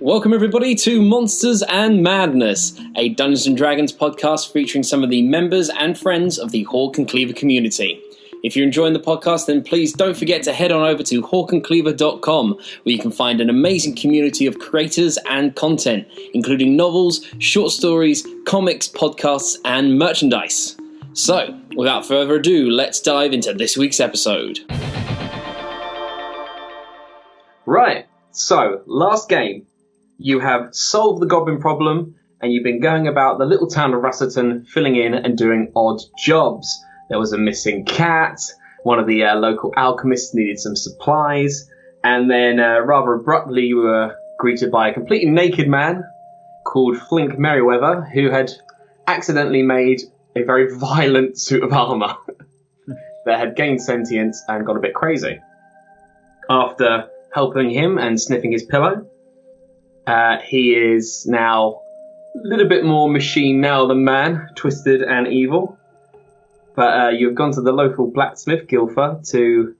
Welcome everybody to Monsters and Madness, a Dungeons & Dragons podcast featuring some of the members and friends of the Hawk Cleaver Community. If you're enjoying the podcast, then please don't forget to head on over to hawkandcleaver.com, where you can find an amazing community of creators and content, including novels, short stories, comics, podcasts, and merchandise. So, without further ado, let's dive into this week's episode. Right, so, last game. You have solved the goblin problem, and you've been going about the little town of Rasserton, filling in and doing odd jobs. There was a missing cat, one of the local alchemists needed some supplies, and then rather abruptly you were greeted by a completely naked man called Flink Merriweather, who had accidentally made a very violent suit of armour that had gained sentience and got a bit crazy. After helping him and sniffing his pillow, he is now a little bit more machine now than man, twisted and evil. But you've gone to the local blacksmith, Gilfer, to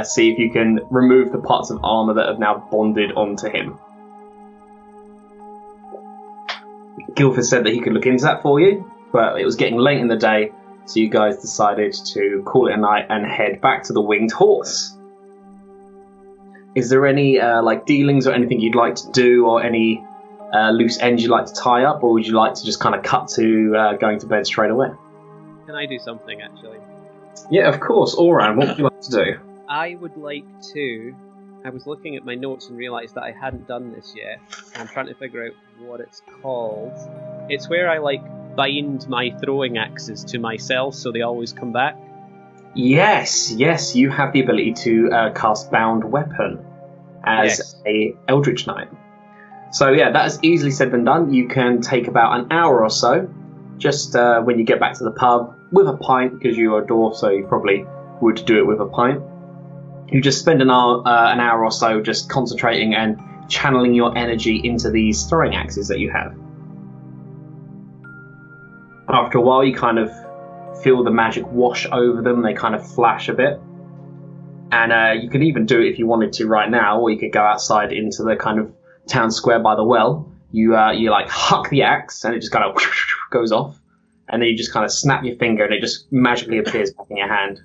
see if you can remove the parts of armour that have now bonded onto him. Gilfer said that he could look into that for you, but it was getting late in the day, so you guys decided to call it a night and head back to the Winged Horse. Is there any dealings or anything you'd like to do, or any loose ends you'd like to tie up, or would you like to just kind of cut to going to bed straight away? Can I do something, actually? Yeah, of course. Oran, what would you like to do? I would like to... I was looking at my notes and realised that I hadn't done this yet. I'm trying to figure out what it's called. It's where I, bind my throwing axes to myself so they always come back. Yes, you have the ability to cast Bound Weapon as a Eldritch Knight. So yeah, that is easily said than done. You can take about an hour or so, just when you get back to the pub, with a pint, because you're a dwarf, so you probably would do it with a pint. You just spend an hour or so just concentrating and channeling your energy into these throwing axes that you have. After a while, you kind of feel the magic wash over them. They kind of flash a bit. And you could even do it if you wanted to right now, or you could go outside into the kind of town square by the well. You huck the axe, and it just kind of goes off. And then you just kind of snap your finger, and it just magically appears back in your hand.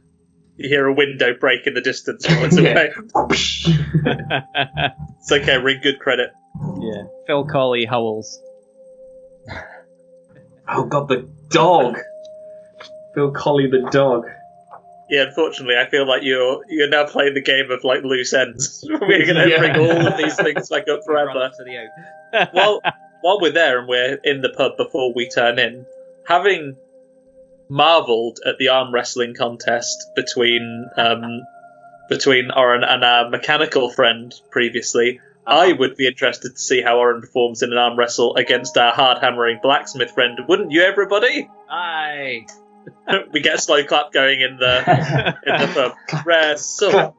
You hear a window break in the distance while it's away. It's okay, ring good credit. Yeah. Phil Colley howls. Oh god, the dog! Phil Colley the dog. Yeah, unfortunately, I feel like you're now playing the game of loose ends. We're going to bring all of these things back up forever. While we're there and we're in the pub before we turn in, having marvelled at the arm wrestling contest between Oren and our mechanical friend previously, I would be interested to see how Oren performs in an arm wrestle against our hard-hammering blacksmith friend. Wouldn't you, everybody? Aye. We get a slow clap going in the pub. Wrestle.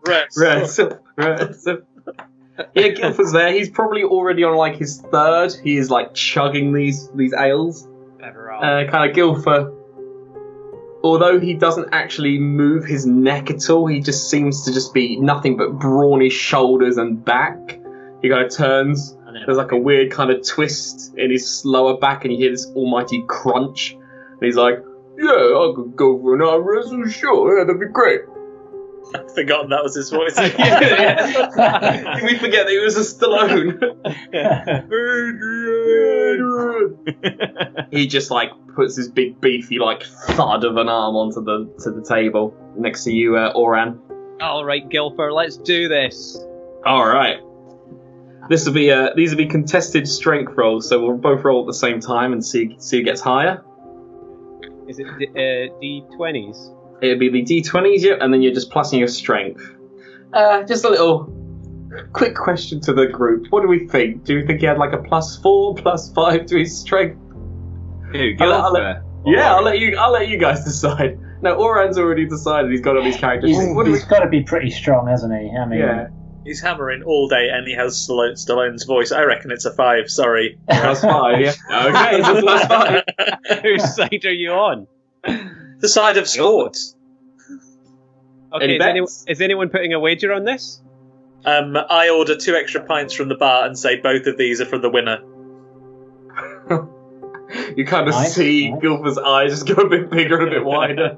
Yeah, Gilfer's there. He's probably already on his third. He is chugging these ales. Kind of Gilfer. Although he doesn't actually move his neck at all, he just seems to just be nothing but brawny shoulders and back. He kind of turns. There's a weird kind of twist in his lower back, and you hear this almighty crunch. And he's like, "Yeah, I could go for an arm wrestle, sure, yeah, that'd be great." I've forgotten that was his voice. Did we forget that he was a Stallone? He just puts his big beefy thud of an arm onto the table next to you, Oran. All right, Gilfer, let's do this. All right. These will be contested strength rolls, so we'll both roll at the same time and see who gets higher. Is it D20s? It'll be the D20s, yeah, and then you're just plussing your strength. Just a little quick question to the group. What do we think? Do you think he had a +4, +5 to his strength? Who, Gilfer? I'll let you guys decide. No, Oran's already decided he's got all these characters. He's got to be pretty strong, hasn't he? I mean, yeah. He's hammering all day, and he has Stallone's voice. I reckon it's a 5. Sorry, +5. Yeah. Okay, it's a +5. Whose side are you on? The side of sport. Okay, is anyone putting a wager on this? I order 2 extra pints from the bar and say both of these are from the winner. You kind of see Gilfer's eyes just go a bit bigger and a bit wider.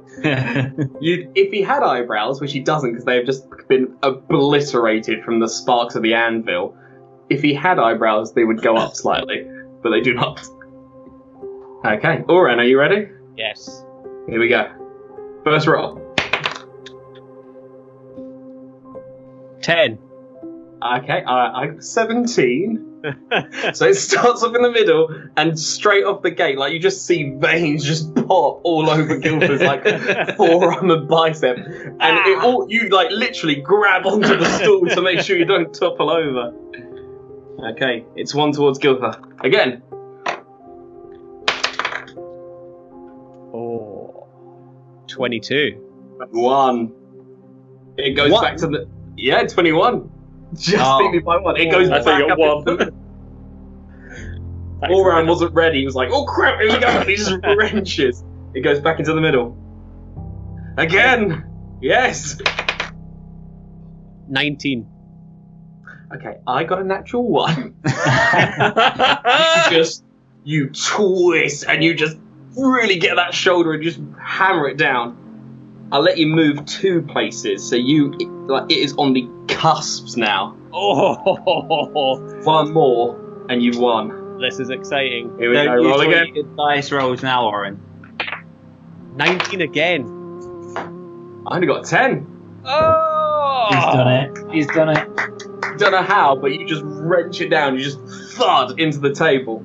If he had eyebrows, which he doesn't because they have just been obliterated from the sparks of the anvil, if he had eyebrows, they would go up slightly, but they do not. Okay, Oran, are you ready? Yes. Here we go. First roll. 10. Okay, I'm 17. So it starts off in the middle and straight off the gate, like you just see veins just pop all over Gilfer's like forearm and bicep, and you like literally grab onto the stool to make sure you don't topple over. Okay, it's 1 towards Gilfer again. Oh, 22. 1. It goes back to the 21. Just beat me by 1. It goes back up. 1. Oran wasn't ready. He was like, "Oh crap, here we go!" He just wrenches. It goes back into the middle. Again. Yes. 19. Okay, I got a natural 1. You twist and you just really get that shoulder and just hammer it down. I'll let you move 2 places, so it is on the cusps now. Oh, 1 more, and you've won. this is exciting. Here we go. Roll again. Good dice rolls now, Oren. 19 again. I only got 10. Oh! He's done it. Don't know how, but you just wrench it down. You just thud into the table.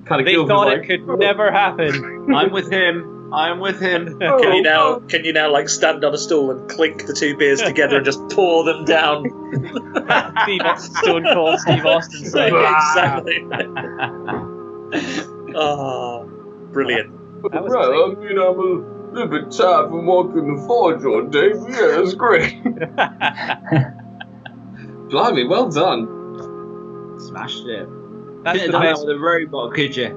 Kind of They thought it could never happen. I'm with him. Can you now like stand on a stool and clink the 2 beers together and just pour them down? Stone Cold Steve Austin say. Exactly. Oh, brilliant. That was I'm a little bit tired from walking the forge all day. Yeah, that's great. Blimey, well done. Smashed it. That's the Couldn't have done that best. with a robot, could you?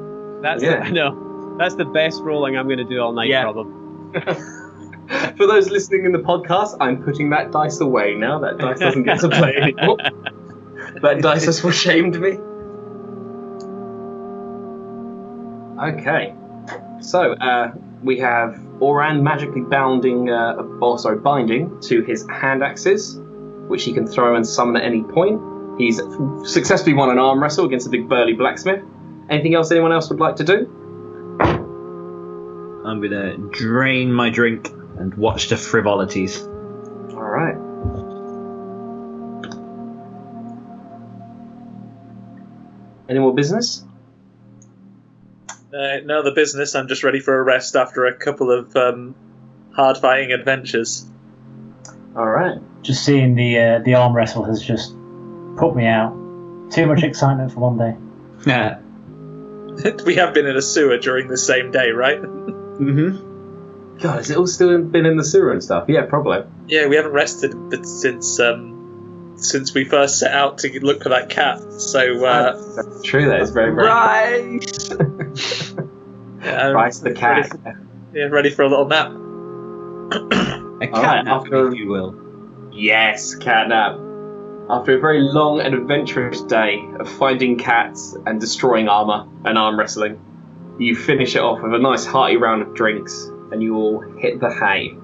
I know. That's the best rolling I'm going to do all night, Yeah. probably. For those listening in the podcast, I'm putting that dice away now. That dice doesn't get to play anymore. That dice has shamed me. Okay. So, we have Oran magically binding to his hand axes, which he can throw and summon at any point. He's successfully won an arm wrestle against a big burly blacksmith. Anything else anyone else would like to do? I'm gonna drain my drink and watch the frivolities. Alright. Any more business? No, the business. I'm just ready for a rest after a couple of hard-fighting adventures. Alright. Just seeing the arm wrestle has just put me out. Too much excitement for one day. Yeah. We have been in a sewer during the same day, right? Mm-hmm. God, has it all still been in the sewer and stuff? Yeah, probably. Yeah, we haven't rested since we first set out to look for that cat. So That's true, that is very, very Rice! Rice the cat. Ready for a little nap. A cat nap, after- if you will. Yes, cat nap. After a very long and adventurous day of finding cats and destroying armor and arm wrestling, you finish it off with a nice hearty round of drinks, and you all hit the hay.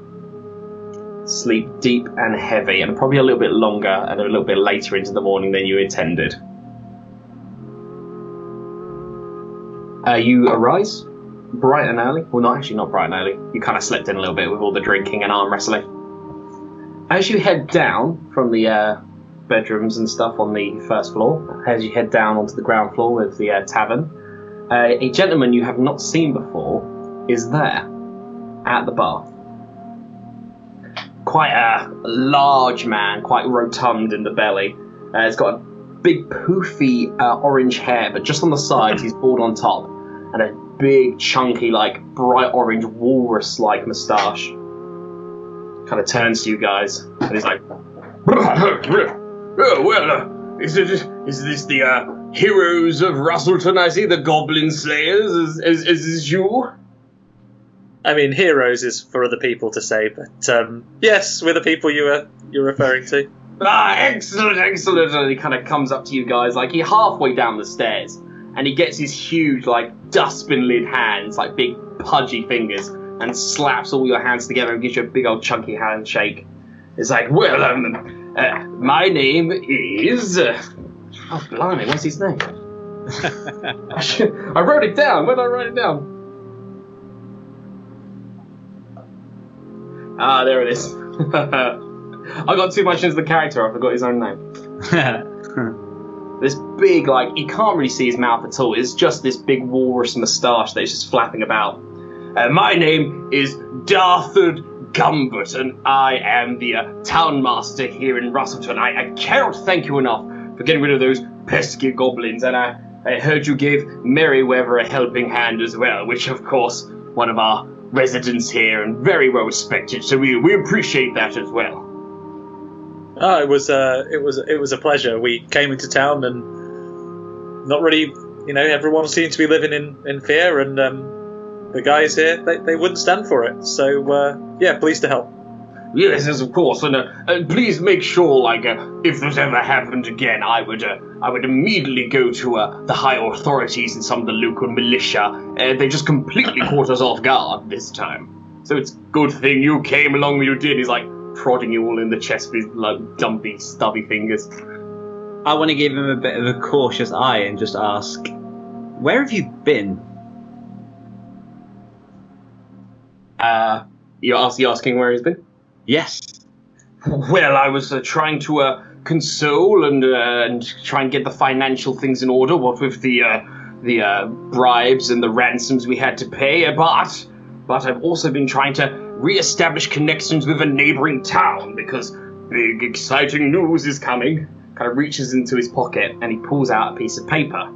Sleep deep and heavy, and probably a little bit longer and a little bit later into the morning than you intended. You arise bright and early. Well, not bright and early. You kind of slept in a little bit with all the drinking and arm wrestling. As you head down from the bedrooms and stuff on the first floor, as you head down onto the ground floor with the tavern, a gentleman you have not seen before is there at the bar. Quite a large man, quite rotund in the belly. He's got a big poofy orange hair, but just on the sides he's bald on top, and a big chunky, like bright orange walrus-like moustache. Kind of turns to you guys, and he's like, "Oh, well, is this the heroes of Russellton? I see the goblin slayers. Is this you?" I mean, heroes is for other people to say, but yes, we're the people you're referring to. Excellent, excellent. And he kind of comes up to you guys, like, you're halfway down the stairs, and he gets his huge, like, dustbin lid hands, like big pudgy fingers, and slaps all your hands together and gives you a big old chunky handshake. It's like, well, my name is... oh, blimey, what's his name? I wrote it down. Where did I write it down? Ah, there it is. I got too much into the character, I forgot his own name. This big, like, you can't really see his mouth at all. It's just this big walrus moustache that's just flapping about. My name is Darthard Gumbert, and I am the town master here in Russellton. I cannot thank you enough for getting rid of those pesky goblins, and I heard you gave Merryweather a helping hand as well, which, of course, one of our residents here and very well respected, so we appreciate that as well. Oh, it was a pleasure. We came into town and not really, everyone seemed to be living in fear, and the guys here, they wouldn't stand for it. So, yeah, pleased to help. Yes, of course, and please make sure, like, if this ever happened again, I would immediately go to the higher authorities and some of the local militia. They just completely caught us off guard this time. So it's a good thing you came along when you did. He's like prodding you all in the chest with his like dumpy, stubby fingers. I want to give him a bit of a cautious eye and just ask, where have you been? You're asking where he's been? Yes. Well, I was trying to console and try and get the financial things in order, what with the bribes and the ransoms we had to pay, but I've also been trying to re-establish connections with a neighbouring town, because big exciting news is coming. Kind of reaches into his pocket and he pulls out a piece of paper.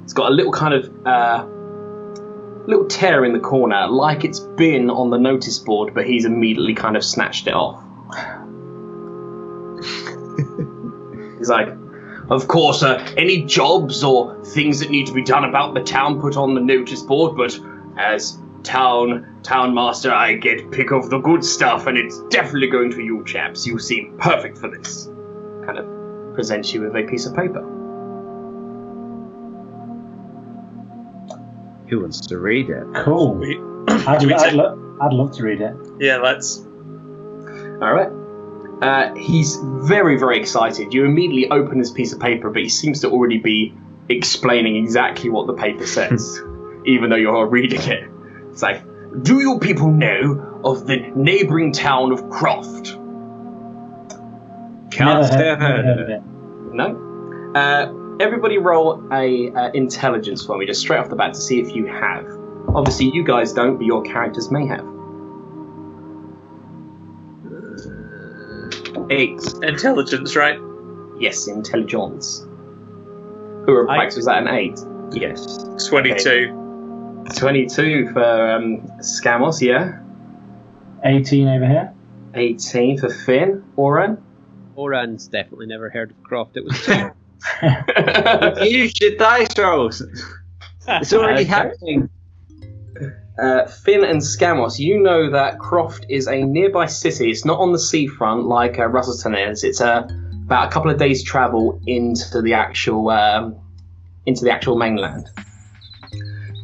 It's got a little kind of little tear in the corner, like it's been on the notice board, but he's immediately kind of snatched it off. He's like, of course, any jobs or things that need to be done about the town put on the notice board, but as town master, I get pick of the good stuff, and it's definitely going to you chaps. You seem perfect for this. Kind of presents you with a piece of paper. Who wants to read it? Cool. I'd love to read it. Yeah, let's. All right. He's very, very excited. You immediately open this piece of paper, but he seems to already be explaining exactly what the paper says, even though you're reading it. It's like, do you people know of the neighbouring town of Kroft? Can't say I've heard of it. No? Everybody roll a intelligence for me, just straight off the bat, to see if you have. Obviously, you guys don't, but your characters may have. 8. Intelligence, right? Yes, intelligence. Urapax, was that an 8? Yes. 22. Okay. 22 for Scamos, yeah? 18 over here. 18 for Finn. Oran? Oran's definitely never heard of Kroft. It was 2. Use your dice rolls. It's already happening. Finn and Scamos, you know that Kroft is a nearby city. It's not on the seafront like Russellton is. It's about a couple of days' travel into the actual mainland.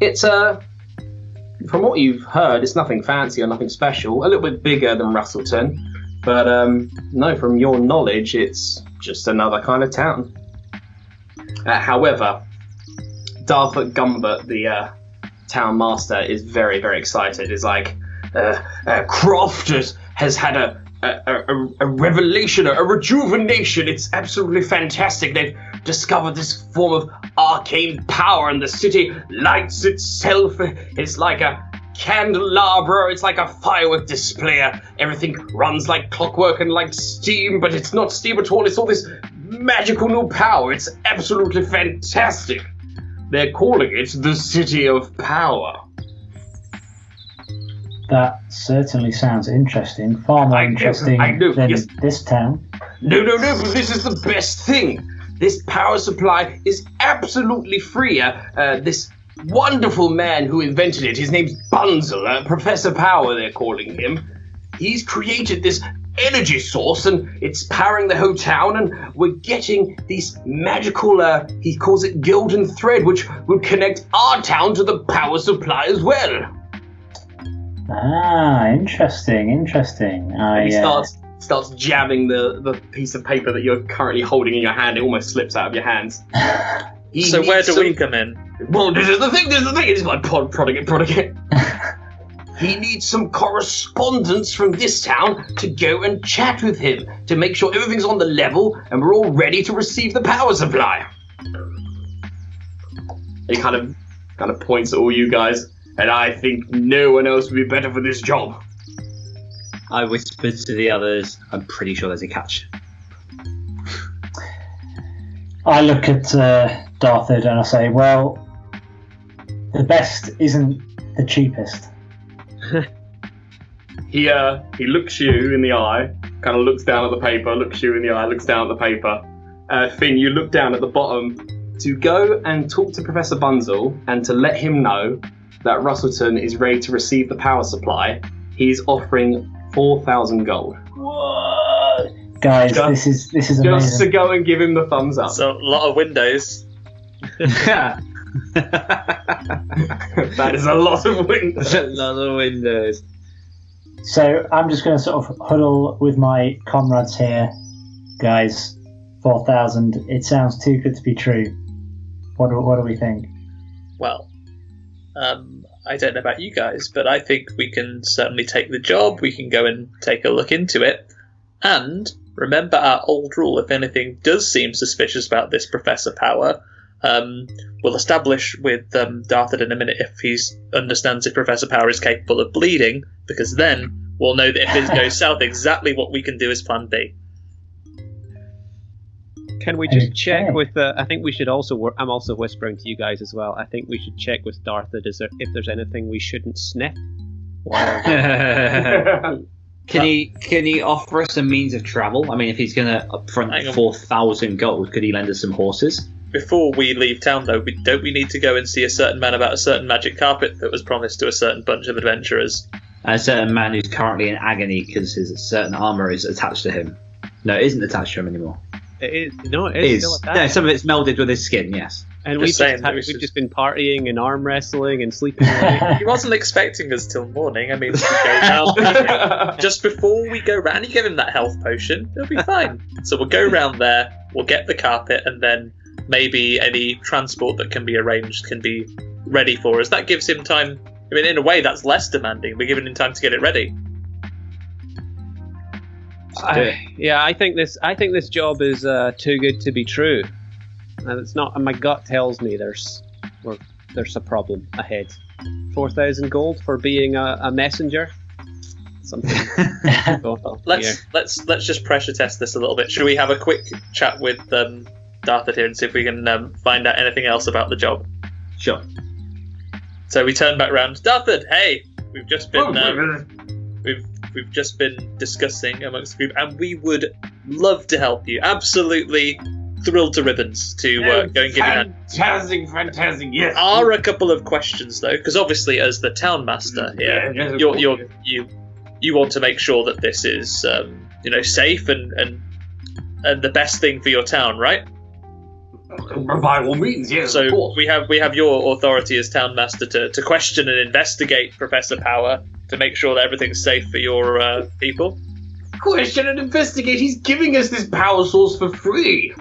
It's from what you've heard, it's nothing fancy or nothing special. A little bit bigger than Russellton, but no, from your knowledge, it's just another kind of town. However, Darthard Gumbert, the town master, is very, very excited. It's like, Kroft has had a revelation, a rejuvenation. It's absolutely fantastic. They've discovered this form of arcane power, and the city lights itself. It's like a candelabra. It's like a firework display. Everything runs like clockwork and like steam, but it's not steam at all. It's all this magical new power. It's absolutely fantastic. They're calling it the City of Power. That certainly sounds interesting. Far more interesting than yes. This town. No, but this is the best thing. This power supply is absolutely free. This wonderful man who invented it, his name's Bunzel, Professor Power they're calling him. He's created this energy source, and it's powering the whole town, and we're getting this magical, he calls it golden thread, which will connect our town to the power supply as well. Ah, interesting. And he starts jabbing the piece of paper that you're currently holding in your hand. It almost slips out of your hands. So where do we come in? Well, this is the thing. It's like prodding it. He needs some correspondence from this town to go and chat with him to make sure everything's on the level and we're all ready to receive the power supply. He kind of points at all you guys, and I think no one else would be better for this job. I whispered to the others, I'm pretty sure there's a catch. I look at Darthard and I say, well, the best isn't the cheapest. He looks you in the eye, kind of looks down at the paper, looks you in the eye, looks down at the paper. Finn, you look down at the bottom to go and talk to Professor Bunzel and to let him know that Russellton is ready to receive the power supply. He's offering 4,000 gold. Whoa! Guys, this is amazing. Just to go and give him the thumbs up. So a lot of windows. That is a lot of windows. A lot of windows. So I'm just going to sort of huddle with my comrades here. Guys, 4,000. It sounds too good to be true. What do we think? Well, I don't know about you guys, but I think we can certainly take the job. We can go and take a look into it. And remember our old rule, if anything does seem suspicious about this Professor Power, we'll establish with Darthard in a minute if he understands if Professor Power is capable of bleeding, because then we'll know that if this goes south, exactly what we can do is Plan B. Can we just check with I think we should also I'm also whispering to you guys as well. I think we should check with Darthard if there's anything we shouldn't sniff. Can he offer us a means of travel? I mean, if he's going to upfront 4,000 gold, could he lend us some horses? Before we leave town, though, don't we need to go and see a certain man about a certain magic carpet that was promised to a certain bunch of adventurers? A certain man who's currently in agony because his certain armour is attached to him. No, it isn't attached to him anymore. It is. No, it is still attached. No, some of it's melded with his skin, yes. And we've just been partying and arm wrestling and sleeping late. He wasn't expecting us till morning. I mean, we go round, just before we go round, you give him that health potion, it'll be fine. So we'll go round there, we'll get the carpet, and then maybe any transport that can be arranged can be ready for us. That gives him time. I mean, in a way, that's less demanding. We're giving him time to get it ready. I think this job is too good to be true, and it's not. And my gut tells me there's a problem ahead. 4,000 gold for being a messenger. Something. Let's just pressure test this a little bit. Should we have a quick chat with Darthard here and see if we can find out anything else about the job? Sure. So we turn back round. Darthard, hey, we've just been we've just been discussing amongst the group, and we would love to help you. Absolutely thrilled to ribbons to go and give you that. Fantastic, yes. There are a couple of questions though, because obviously as the town master here, you want to make sure that this is safe and the best thing for your town, right? By all means, yes. So of course. we have your authority as town master to question and investigate Professor Power to make sure that everything's safe for your people. Question and investigate. He's giving us this power source for free.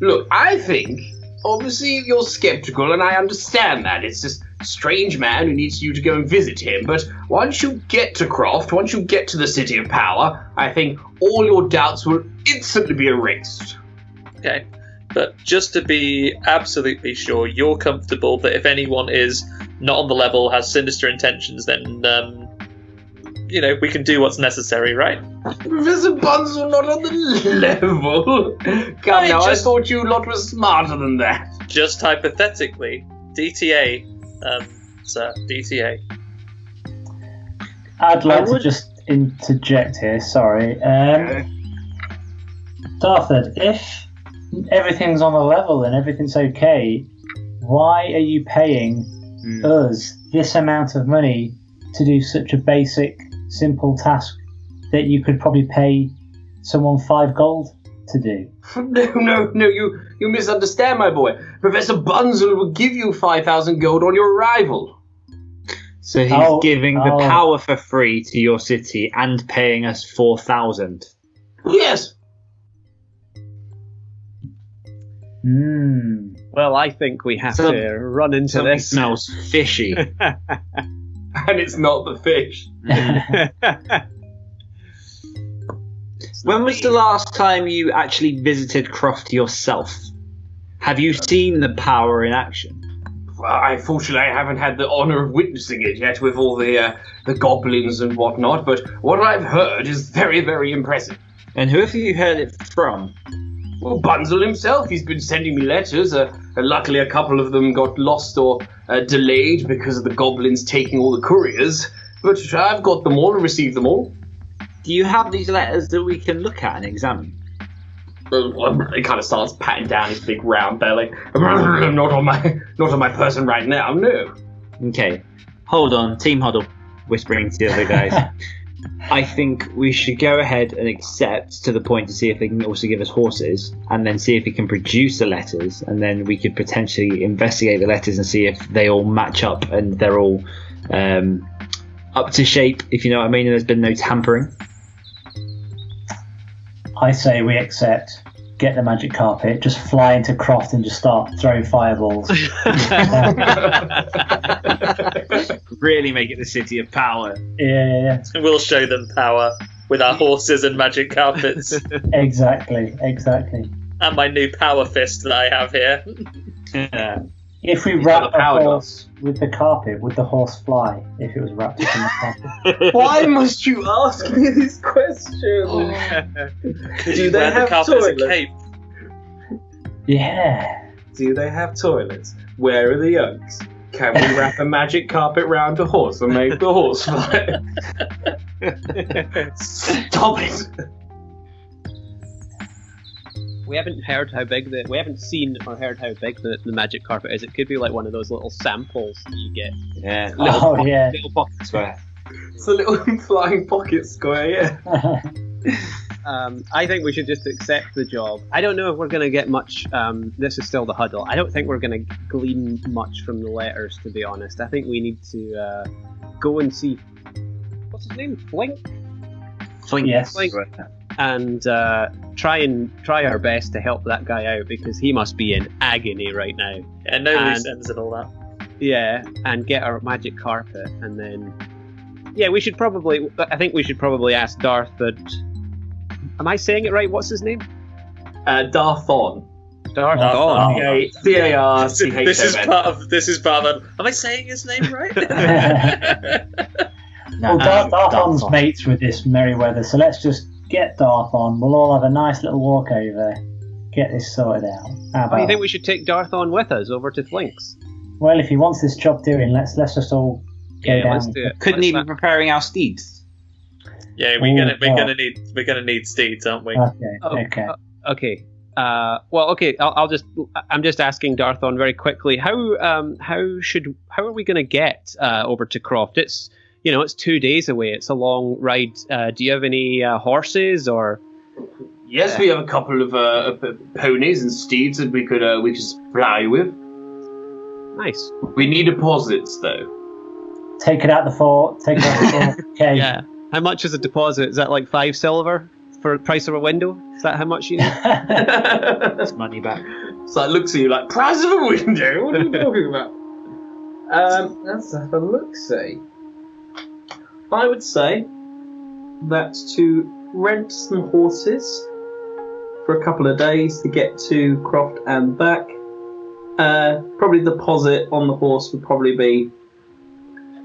Look, I think obviously you're skeptical, and I understand that. It's this strange man who needs you to go and visit him. But once you get to Kroft, once you get to the City of Power, I think all your doubts will instantly be erased. Okay. But just to be absolutely sure, you're comfortable that if anyone is not on the level, has sinister intentions, then, we can do what's necessary, right? Professor Bunzel not on the level. Come now, I thought you lot were smarter than that. Just hypothetically, DTA, sir, DTA. I'd like to just interject here, sorry. Darthard, if everything's on the level and everything's okay, why are you paying us this amount of money to do such a basic, simple task that you could probably pay someone 5 gold to do. No, you misunderstand, my boy. Professor Bunzel will give you 5,000 gold on your arrival. So he's giving the power for free to your city and paying us 4,000. Yes. Well, I think we have to run into Something this. Smells fishy. And it's not the fish. When was the last time you actually visited Kroft yourself? Have you seen the power in action? Well, unfortunately, I haven't had the honour of witnessing it yet with all the goblins and whatnot, but what I've heard is very, very impressive. And who have you heard it from? Well, Bunzel himself, he's been sending me letters. Luckily, a couple of them got lost or delayed because of the goblins taking all the couriers, but I've got them all and received them all. Do you have these letters that we can look at and examine? He kind of starts patting down his big round belly. Not on my person right now, no. Okay, hold on, team huddle, whispering to the other guys. I think we should go ahead and accept to the point to see if they can also give us horses, and then see if we can produce the letters, and then we could potentially investigate the letters and see if they all match up and they're all up to shape, if you know what I mean, and there's been no tampering. I say we accept, get the magic carpet, just fly into Kroft and just start throwing fireballs. Really make it the city of power. Yeah. We'll show them power with our horses and magic carpets. Exactly. And my new power fist that I have here. If we wrap the horse with the carpet, would the horse fly if it was wrapped in the carpet? Why must you ask me these questions? Do they have toilets? Cape? Yeah. Do they have toilets? Where are the oaks? Can we wrap a magic carpet round a horse and make the horse fly? Stop it! We haven't seen or heard how big the magic carpet is. It could be like one of those little samples that you get. Yeah. Little pocket square. It's a little flying pocket square, yeah. I think we should just accept the job. I don't know if we're going to get much. This is still the huddle. I don't think we're going to glean much from the letters, to be honest. I think we need to go and see. What's his name? Flink? Yes. Flink. And try our best to help that guy out, because he must be in agony right now. Yeah, no loose ends and all that. Yeah, and get our magic carpet, and then I think we should probably ask Darth that. Am I saying it right? What's his name? Darthon. Darthon. D-A-R-C-H-O-N. This is part of. Am I saying his name right? Well, Darthon's mates with this Merryweather, so let's just get Darthon. We'll all have a nice little walk over, get this sorted out. Do you think we should take Darthon with us over to Flink's? Well, if he wants this job doing, let's just all go down. Let's do it. Couldn't he be preparing our steeds? Yeah, we're gonna need steeds, aren't we? Okay. I'm just asking Darthon very quickly. How are we going to get over to Kroft? It's 2 days away. It's a long ride. Do you have any horses or? Yes, we have a couple of ponies and steeds that we could fly with. Nice. We need deposits though. Take it out the fort. Okay. Yeah. How much is a deposit? Is that like 5 silver for the price of a window? Is that how much you need? That's money back. So it looks at you like, price of a window? What are you talking about? Let's have a look-see. I would say that to rent some horses for a couple of days to get to Kroft and back, probably the deposit on the horse would probably be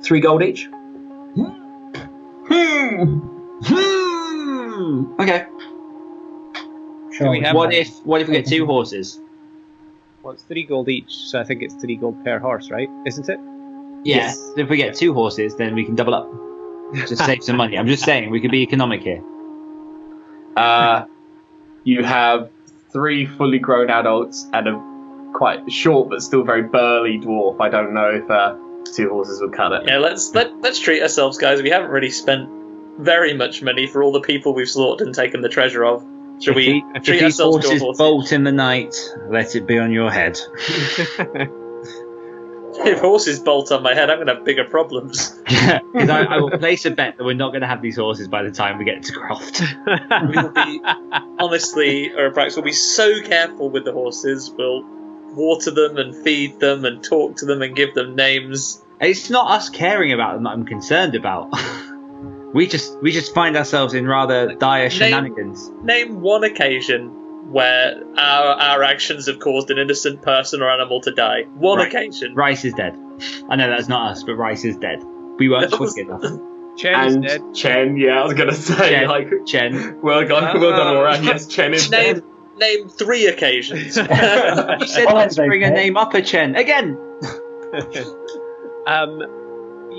3 gold each. Okay. Sure. What if we get 2 horses? Well, it's 3 gold each, so I think it's 3 gold per horse, right? Isn't it? Yeah. Yes. If we get 2 horses, then we can double up. Just save some money. I'm just saying, we could be economic here. You have 3 fully grown adults and a quite short but still very burly dwarf. I don't know if 2 horses would cut it. Yeah, let's treat ourselves, guys. We haven't really spent very much money for all the people we've slaughtered and taken the treasure of. Should we if treat these ourselves to a horses horse? bolt in the night, let it be on your head. If horses bolt on my head, I'm going to have bigger problems. Because I will place a bet that we're not going to have these horses by the time we get to Kroft. We'll be, honestly, Oraprax, we'll be so careful with the horses. We'll water them and feed them and talk to them and give them names. It's not us caring about them that I'm concerned about. We just find ourselves in rather dire shenanigans. Name one occasion where our actions have caused an innocent person or animal to die. One occasion. Rice is dead. I know that's not us, but Rice is dead. We weren't quick enough. Chen is dead. Chen, yeah, I was going to say. Chen. Well done, Warren. Yes, Chen is dead. Name 3 occasions. You said let's bring a name up a Chen. Again!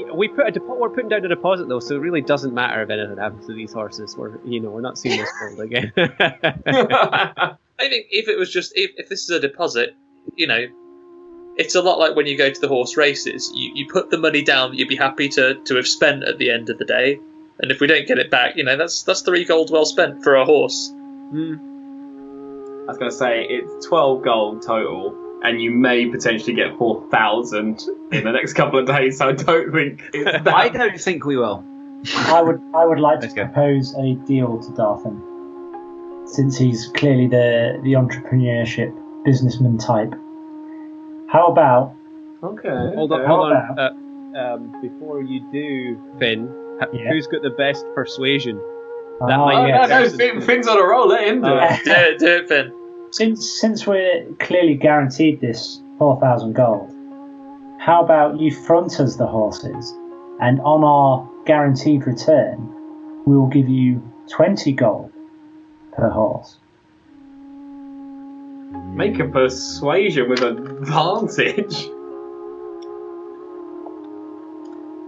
We're putting down a deposit though, so it really doesn't matter if anything happens to these horses. We're not seeing this world again. I think if it was just if this is a deposit, it's a lot like when you go to the horse races. You put the money down that you'd be happy to have spent at the end of the day, and if we don't get it back, that's 3 gold well spent for a horse. I was going to say it's 12 gold total. And you may potentially get 4,000 in the next couple of days, so I don't think it's that. I don't think we will. I would like to propose a deal to Darthan, since he's clearly the entrepreneurship businessman type. How about? Okay. Hold on. Before you do, Finn, who's got the best persuasion? Finn's on a roll. Let him do it. Do it, Finn. Since we're clearly guaranteed this 4,000 gold, how about you front us the horses, and on our guaranteed return, we will give you 20 gold per horse. Make a persuasion with advantage.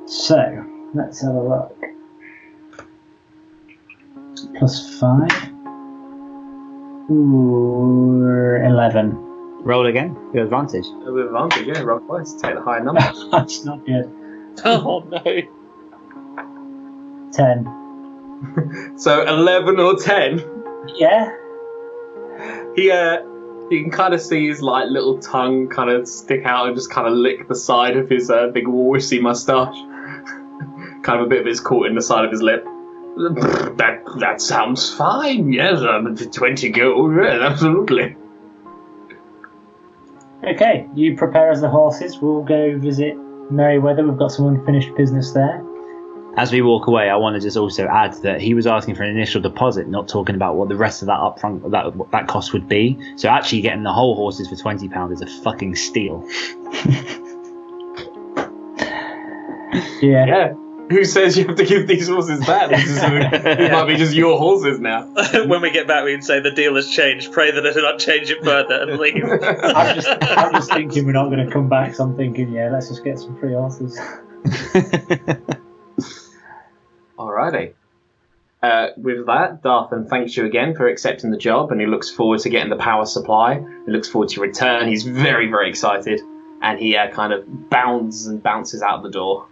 So, let's have a look. +5. Ooh, 11. Roll again. With advantage. With advantage, yeah. Roll twice. Take the higher number. That's not good. Oh no. 10. So 11 or 10. Yeah. You can kind of see his little tongue kind of stick out and just kind of lick the side of his big walrusy moustache. Kind of a bit of it's caught in the side of his lip. That sounds fine. Yes, 20 gold. Yeah, absolutely. Okay, you prepare as the horses. We'll go visit Merryweather. We've got some unfinished business there. As we walk away, I want to just also add that he was asking for an initial deposit, not talking about what the rest of that upfront that cost would be. So actually getting the whole horses for £20 is a fucking steal. Yeah. Who says you have to give these horses back? These might be just your horses now. When we get back, we can say the deal has changed. Pray that it does not change it further and leave. I'm just thinking we're not going to come back, so I'm thinking, let's just get some free horses. Alrighty. With that, Darthan thanks you again for accepting the job, and he looks forward to getting the power supply. He looks forward to your return. He's very, very excited, and he kind of bounces out the door.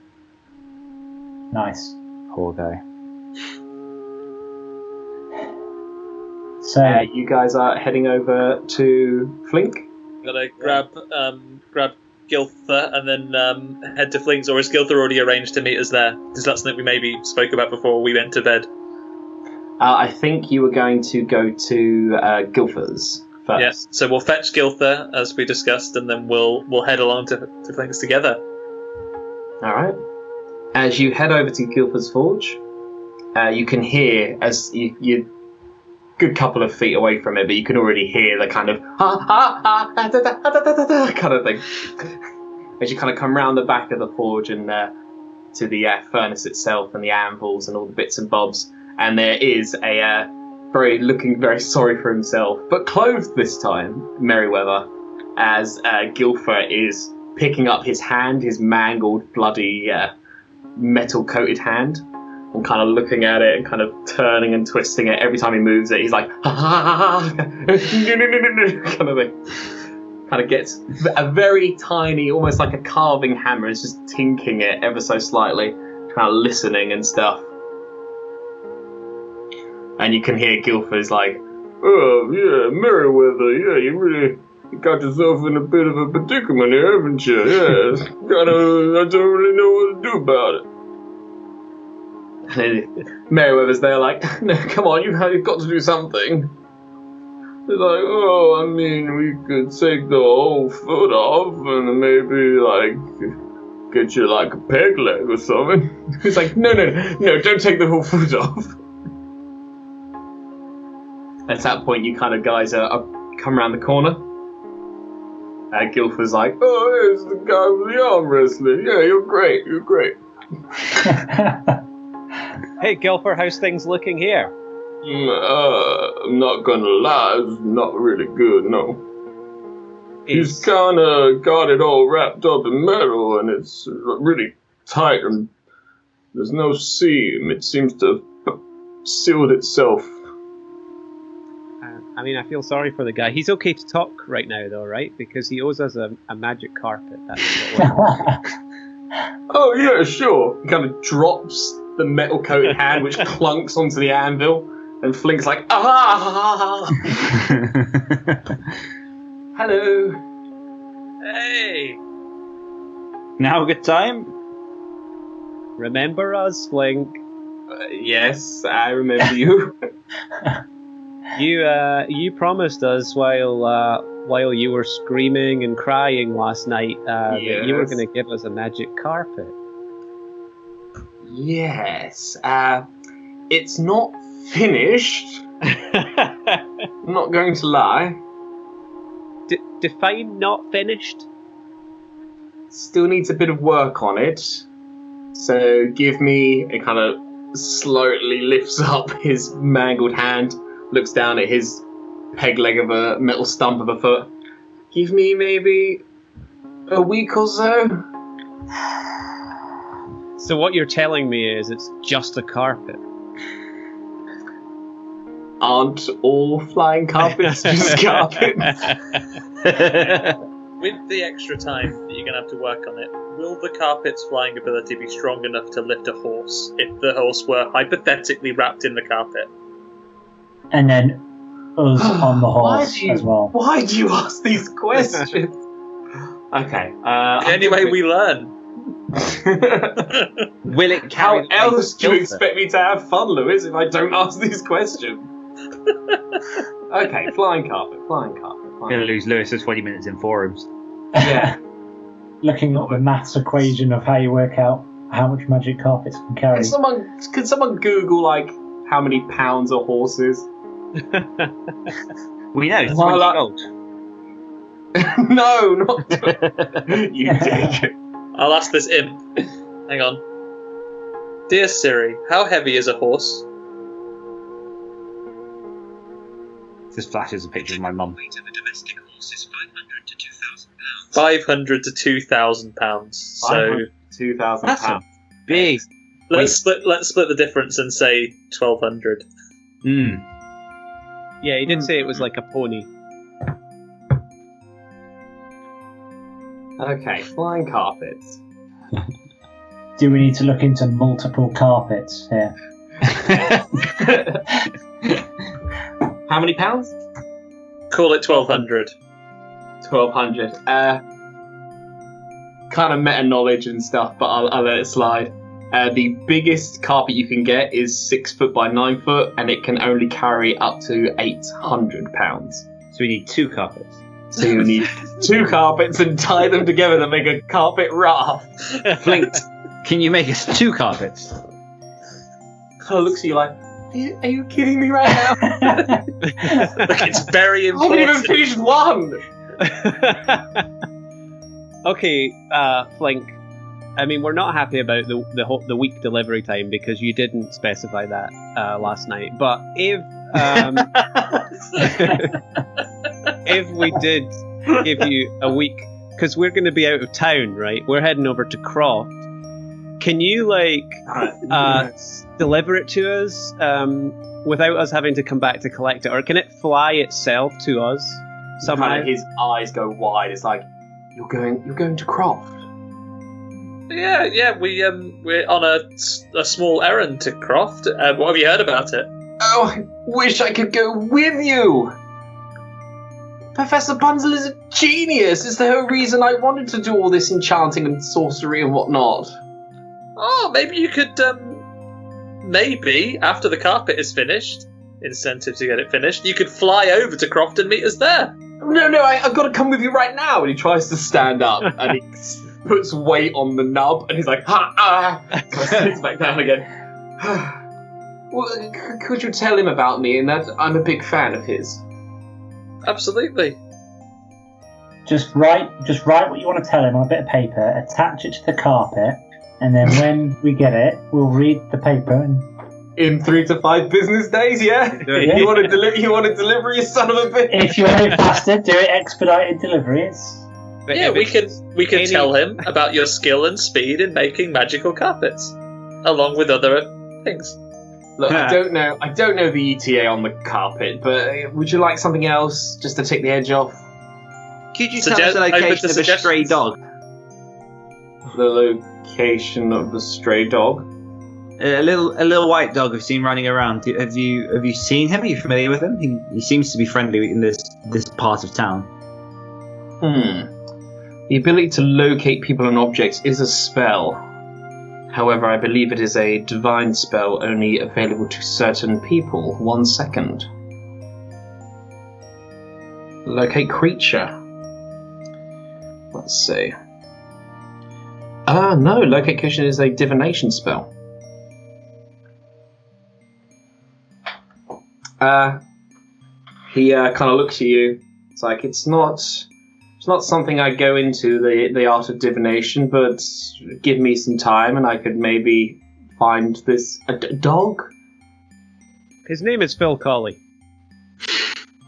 Nice. Poor guy. So you guys are heading over to Flink. Gotta grab Gilther and then head to Flink's, or is Gilther already arranged to meet us there? Because that's something we maybe spoke about before we went to bed. I think you were going to go to Gilther's first. Yeah, so we'll fetch Gilther as we discussed, and then we'll head along to Flink's together. Alright. As you head over to Gilther's Forge, you can hear, as you're a good couple of feet away from it, but you can already hear the kind of kind of thing. As you kind of come round the back of the forge and to the furnace itself and the anvils and all the bits and bobs, and there is a looking very sorry for himself, but clothed this time, Merryweather, as Gilther is picking up his hand, his mangled, bloody, metal-coated hand, and kind of looking at it and kind of turning and twisting it. Every time he moves it, he's like, ha ha ha, kind of thing. Kind of gets a very tiny, almost like a carving hammer, is just tinking it ever so slightly, kind of listening and stuff. And you can hear Guilford's like, "Oh, yeah, Merryweather, yeah, you really got yourself in a bit of a predicament here, haven't you? Yeah, I don't really know what to do about it." And then Merryweather's there like, "No, come on, you've got to do something." He's like, "Oh, I mean, we could take the whole foot off and maybe, like, get you, like, a peg leg or something." He's like, no, don't take the whole foot off. At that point, you kind of guys come around the corner. Guilford's like, "Oh, here's the guy with the arm wrestling. Yeah, you're great. Hey, Guilford, how's things looking here? I'm not gonna lie, it's not really good, no. He's kind of got it all wrapped up in metal, and it's really tight, and there's no seam. It seems to have sealed itself." I mean, I feel sorry for the guy. He's okay to talk right now, though, right? Because he owes us a magic carpet. That's what "Oh, yeah, sure." He kind of drops the metal-coated hand, which clunks onto the anvil, and Flink's like, "Ah!" "Hello." Hey! Now a good time? Remember us, Flink? Yes, I remember you. You promised us while you were screaming and crying last night that you were going to give us a magic carpet. Yes. It's not finished. I'm not going to lie. Define not finished? Still needs a bit of work on it. So give me... It kind of slowly lifts up his mangled hand, looks down at his peg leg of a metal stump of a foot. Give me maybe a week or so. So what you're telling me is it's just a carpet? Aren't all flying carpets just carpets? With the extra time that you're going to have to work on it, will the carpet's flying ability be strong enough to lift a horse if the horse were hypothetically wrapped in the carpet? And then us on the horse as well. Why do you ask these questions? Okay. The only way we learn. Will it How carry else do you expect me to have fun, Lewis, if I don't ask these questions? Okay, flying carpet. We're going to lose Lewis for 20 minutes in forums. Yeah. Looking at the maths equation of how you work out how much magic carpets can carry. Could someone Google, like, how many pounds a horse is? We know, it's 20 gold. No, not you dick. I'll ask this imp. Hang on. Dear Siri, how heavy is a horse? This flashes a picture of my mum. Weight of a domestic horse is 500 to 2,000 pounds. 500 to 2,000 pounds. So 2,000 That's pounds. Big. let's split the difference and say 1,200. Yeah, he did say it was like a pony. Okay, flying carpets. Do we need to look into multiple carpets here? How many pounds? Call it 1,200. 1,200. Kind of meta knowledge and stuff, but I'll let it slide. The biggest carpet you can get is 6 foot by 9 foot, and it can only carry up to 800 pounds. So we need 2 carpets. So you need 2 carpets and tie them together to make a carpet raft. Flint, can you make us 2 carpets? Kind of looks at you like, are you kidding me right now? Look, it's very I haven't even important. finished one. Okay, Flink. I mean, we're not happy about the week delivery time because you didn't specify that last night. But if if we did give you a week, because we're going to be out of town, right? We're heading over to Kroft. Can you deliver it to us without us having to come back to collect it, or can it fly itself to us somehow? Kind of his eyes go wide. It's like, you're going to Kroft. Yeah, we're on a small errand to Kroft. What have you heard about it? Oh, I wish I could go with you! Professor Bunzel is a genius! It's the whole reason I wanted to do all this enchanting and sorcery and whatnot. Oh, maybe you could, maybe, after the carpet is finished, incentive to get it finished, you could fly over to Kroft and meet us there. No, I've got to come with you right now. And he tries to stand up, and he puts weight on the nub, and he's like, ha! So he sits back down again. Well, could you tell him about me and that I'm a big fan of his? Absolutely. Just write what you want to tell him on a bit of paper, attach it to the carpet, and then when we get it, we'll read the paper and... In 3 to 5 business days, yeah? Yeah. You want to deliver, you son of a bitch? If you want it faster, do it expedited delivery. Yeah, we can tell him about your skill and speed in making magical carpets, along with other things. Look, I don't know the ETA on the carpet, but would you like something else just to take the edge off? Could you tell us the location of a stray dog? The location of the stray dog? A little white dog we've seen running around. Have you seen him? Are you familiar with him? He seems to be friendly in this part of town. The ability to locate people and objects is a spell. However, I believe it is a divine spell only available to certain people. 1 second. Locate creature. Let's see. No, locate creature is a divination spell. He kind of looks at you. It's like, it's not something I go into, the art of divination, but give me some time and I could maybe find this... a dog? His name is Phil Colley.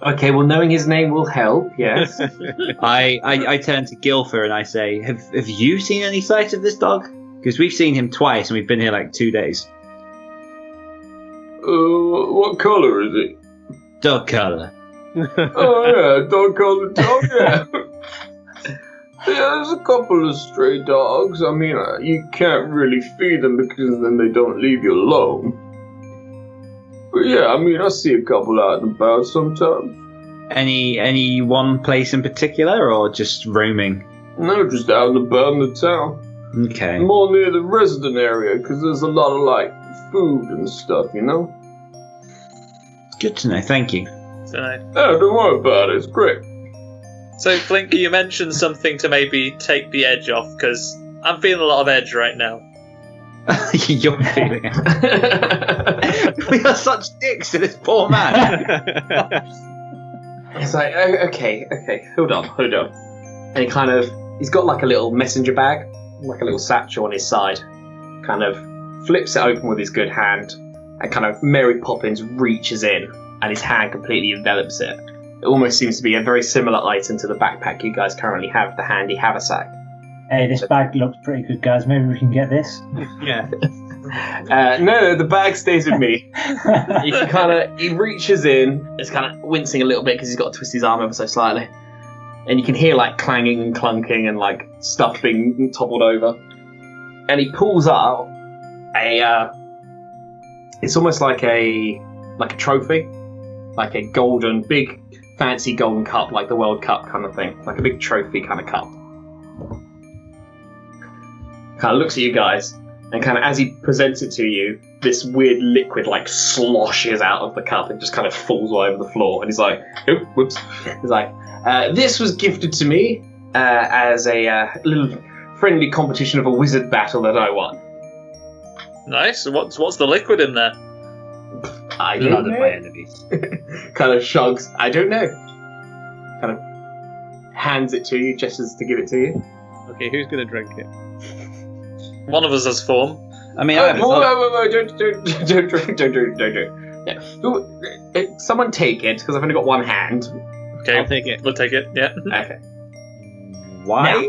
Okay, well, knowing his name will help, yes. I turn to Gilfer and I say, have you seen any sight of this dog? Because we've seen him twice and we've been here like 2 days. What colour is it? Dog colour. Oh yeah, dog colour dog, yeah. Yeah, there's a couple of stray dogs. I mean, you can't really feed them because then they don't leave you alone. But yeah, I mean, I see a couple out and about sometimes. Any one place in particular, or just roaming? No, just out and about in the town. Okay. More near the resident area, because there's a lot of, like, food and stuff, you know? Good to know, thank you. So, Oh, don't worry about it, it's great. So, Flinky, you mentioned something to maybe take the edge off, because I'm feeling a lot of edge right now. You're feeling it. We are such dicks to this poor man. It's like, okay, hold on. And he's got like a little messenger bag, like a little satchel on his side, kind of flips it open with his good hand, and kind of Mary Poppins reaches in, and his hand completely envelops it. It almost seems to be a very similar item to the backpack you guys currently have, the handy haversack. Hey, this bag looks pretty good, guys. Maybe we can get this. Yeah. No, the bag stays with me. He reaches in, is kind of wincing a little bit because he's got to twist his arm ever so slightly. And you can hear like clanging and clunking and like stuff being toppled over. And he pulls out it's almost like a trophy, like a golden, big, fancy golden cup, like the World Cup kind of thing, like a big trophy kind of cup. Kind of looks at you guys, and kind of as he presents it to you, this weird liquid like sloshes out of the cup and just kind of falls all over the floor. And he's like, "Oh, whoops!" He's like, "This was gifted to me as a little friendly competition of a wizard battle that I won." Nice. What's the liquid in there? I don't know. My enemies. Kind of shrugs. I don't know. Kind of hands it to you, gestures to give it to you. Okay, who's gonna drink it? One of us has form. I mean, Wait, don't drink. Yeah. Someone take it, because I've only got one hand. Okay, I'll take it. We'll take it, yeah. Okay. why?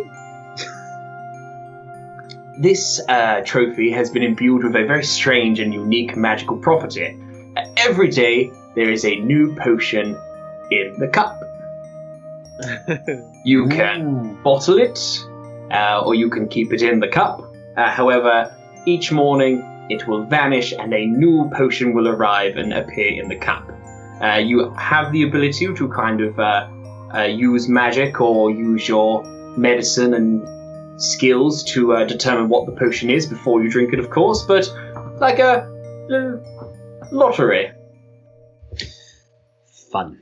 This trophy has been imbued with a very strange and unique magical property. Every day, there is a new potion in the cup. You can bottle it, or you can keep it in the cup. However, each morning it will vanish and a new potion will arrive and appear in the cup. You have the ability to kind of use magic or use your medicine and skills to determine what the potion is before you drink it, of course, but like a lottery. Fun.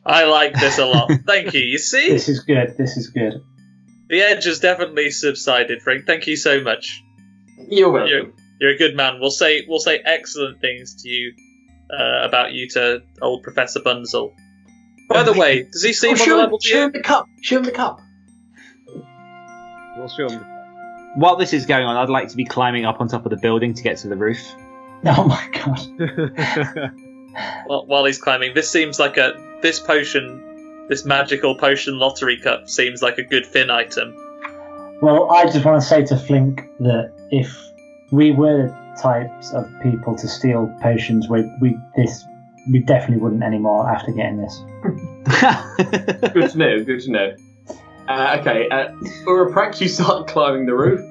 I like this a lot. Thank you. You see? This is good. The edge has definitely subsided, Frank. Thank you so much. You're welcome. You're a good man. We'll say excellent things to you about you to old Professor Bunzel. By the way, does he seem on the level to you? Show him the cup. Show him the cup. We'll show him. While this is going on, I'd like to be climbing up on top of the building to get to the roof. Oh my god. While he's climbing, this seems like this magical potion lottery cup seems like a good Finn item. Well, I just want to say to Flink that if we were the types of people to steal potions, we definitely wouldn't anymore after getting this. Good to know. Okay, Uraprax, you start climbing the roof.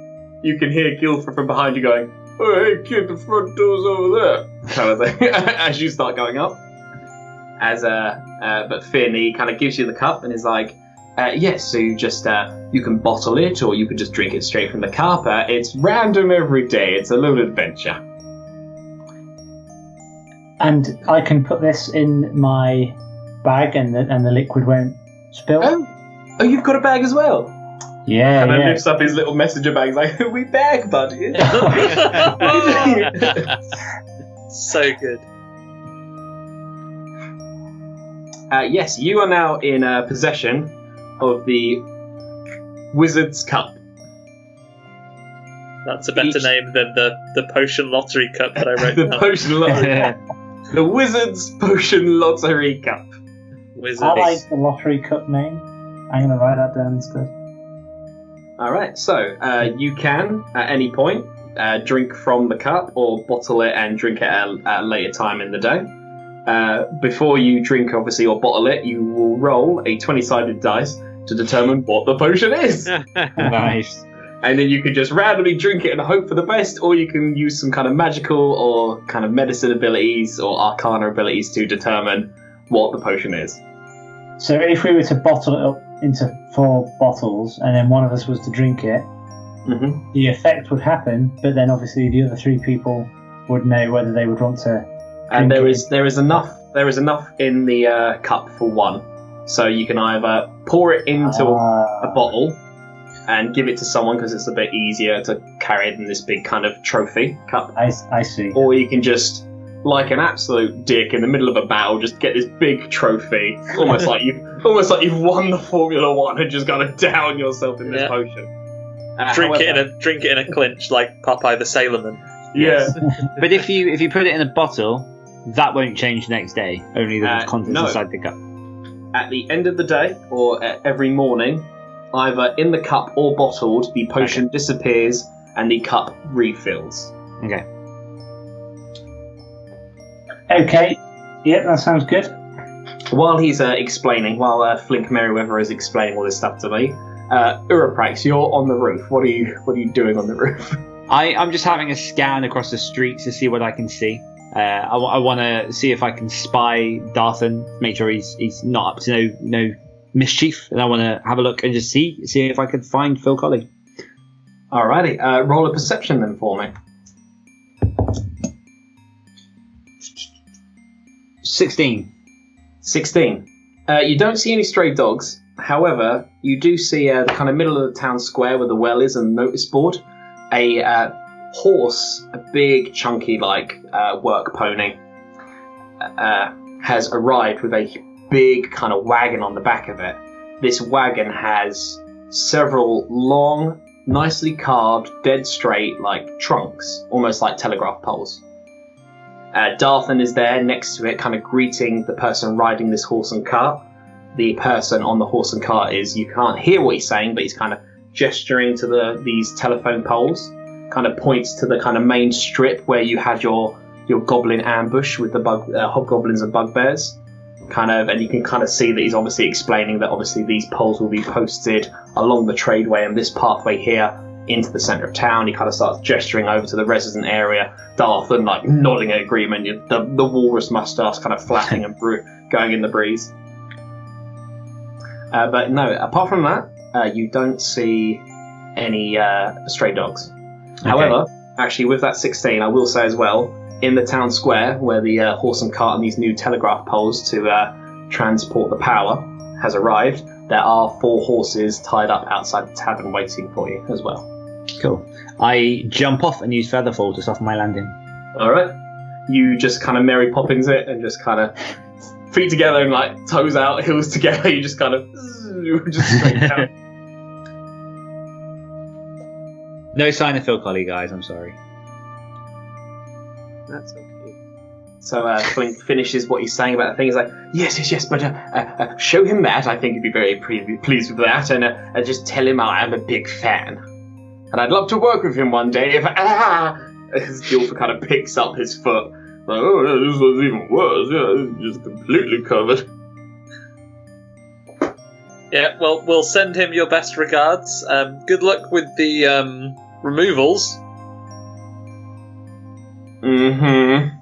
You can hear Guildford from behind you going, "Oh, hey kid, the front door's over there," kind of thing, as you start going up. But Finn, he kind of gives you the cup and is like, yes, so you just, you can bottle it or you can just drink it straight from the cup. It's random every day. It's a little adventure. And I can put this in my bag and the liquid won't spill? Oh, you've got a bag as well? Yeah, And then lifts up his little messenger bag. He's like, we bag, buddy. So good. Yes, you are now in possession of the Wizard's Cup. That's a better name than the potion lottery cup that I wrote The down. Potion Lottery Cup. The Wizard's Potion Lottery Cup. Wizard. I like the lottery cup name. I'm going to write that down instead. Alright, so you can, at any point, drink from the cup or bottle it and drink it at a later time in the day. Before you drink, obviously, or bottle it, you will roll a 20-sided dice to determine what the potion is. Nice. And then you can just randomly drink it and hope for the best, or you can use some kind of magical or kind of medicine abilities or arcana abilities to determine what the potion is. So if we were to bottle it up into 4 bottles and then one of us was to drink it, the effect would happen, but then obviously the other 3 people would know whether they would want to. And there is enough in the cup for one, so you can either pour it into a bottle and give it to someone because it's a bit easier to carry it in this big kind of trophy cup. I see. Or you can just, like an absolute dick in the middle of a battle, just get this big trophy, almost like you've won the Formula One and just got to down yourself in this potion. Drink it in a clinch like Popeye the Sailorman. Yeah. But if you put it in a bottle, that won't change next day. Only the contents no. inside the cup. At the end of the day, or every morning, either in the cup or bottled, the potion disappears and the cup refills. Okay. Okay. Yep, that sounds good. While he's explaining, while Flink Merryweather is explaining all this stuff to me, Uraprax, you're on the roof. What are you doing on the roof? I'm just having a scan across the streets to see what I can see. I want to see if I can spy Darthan, make sure he's not up to no mischief, and I want to have a look and just see if I can find Phil Colley. Alrighty, roll a perception then for me. 16. 16. You don't see any stray dogs. However, you do see the kind of middle of the town square where the well is and the notice board. A horse, a big, chunky, work pony, has arrived with a big kind of wagon on the back of it. This wagon has several long, nicely carved, dead straight, trunks, almost like telegraph poles. Darthan is there next to it, kind of greeting the person riding this horse and cart. The person on the horse and cart you can't hear what he's saying, but he's kind of gesturing to these telephone poles, kind of points to the kind of main strip where you had your goblin ambush with the hobgoblins and bugbears, and you can kind of see that he's obviously explaining that obviously these poles will be posted along the tradeway and this pathway here into the centre of town. He kind of starts gesturing over to the resident area. Darthan, like, nodding in agreement. The walrus moustache kind of flapping and going in the breeze. But no, apart from that, you don't see any stray dogs. Okay. However, actually, with that 16, I will say as well, in the town square, where the horse and cart and these new telegraph poles to transport the power has arrived, there are 4 horses tied up outside the tavern waiting for you as well. Cool. I jump off and use Featherfall to soften my landing. Alright. You just kind of Mary Poppins it and just kind of feet together and like toes out, heels together, you just kind of just straight down. No sign of Phil Colley, guys, I'm sorry. That's okay. So Flink finishes what he's saying about the thing. He's like, yes, but show him that. I think he'd be very pleased with that, and just tell him I'm a big fan, and I'd love to work with him one day. If as Gilfer kind of picks up his foot, like, oh, no, this was even worse. Yeah, it's just completely covered. Yeah, well, we'll send him your best regards. Good luck with the removals. Mm-hmm.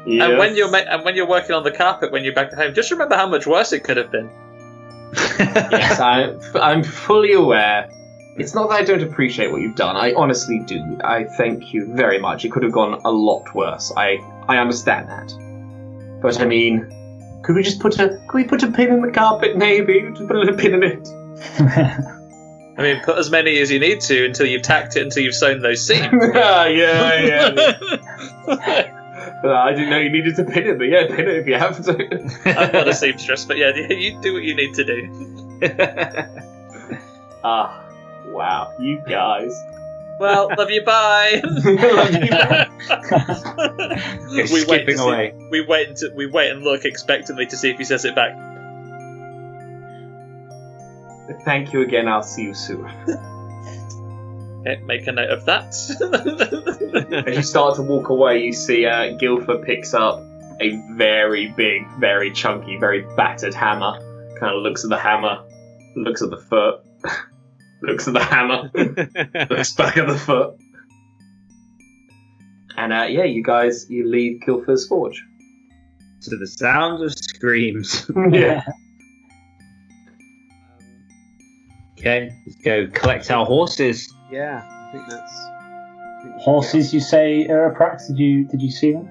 Yes. And when you're working on the carpet when you're back at home, just remember how much worse it could have been. Yes, I'm fully aware. It's not that I don't appreciate what you've done. I honestly do. I thank you very much. It could have gone a lot worse. I understand that. But I mean, could we put a pin in the carpet, maybe? Just put a little pin in it. I mean, put as many as you need to until you've tacked it, until you've sewn those seams. yeah. I didn't know you needed to pin it, but yeah, pin it if you have to. I'm not a seamstress, but yeah, you do what you need to do. Wow, you guys. Well, love you, bye. Love you, bye. Skipping away. We wait and look expectantly to see if he says it back. Thank you again, I'll see you soon. Okay, make a note of that. As you start to walk away, you see Gilfer picks up a very big, very chunky, very battered hammer. Kind of looks at the hammer, looks at the foot, looks at the hammer, looks back at the foot. And you leave Gilfer's forge. To the sound of screams. Yeah. Okay, let's go collect our horses. Yeah, I think that's... Horses, you say, Araprax? Did you see them?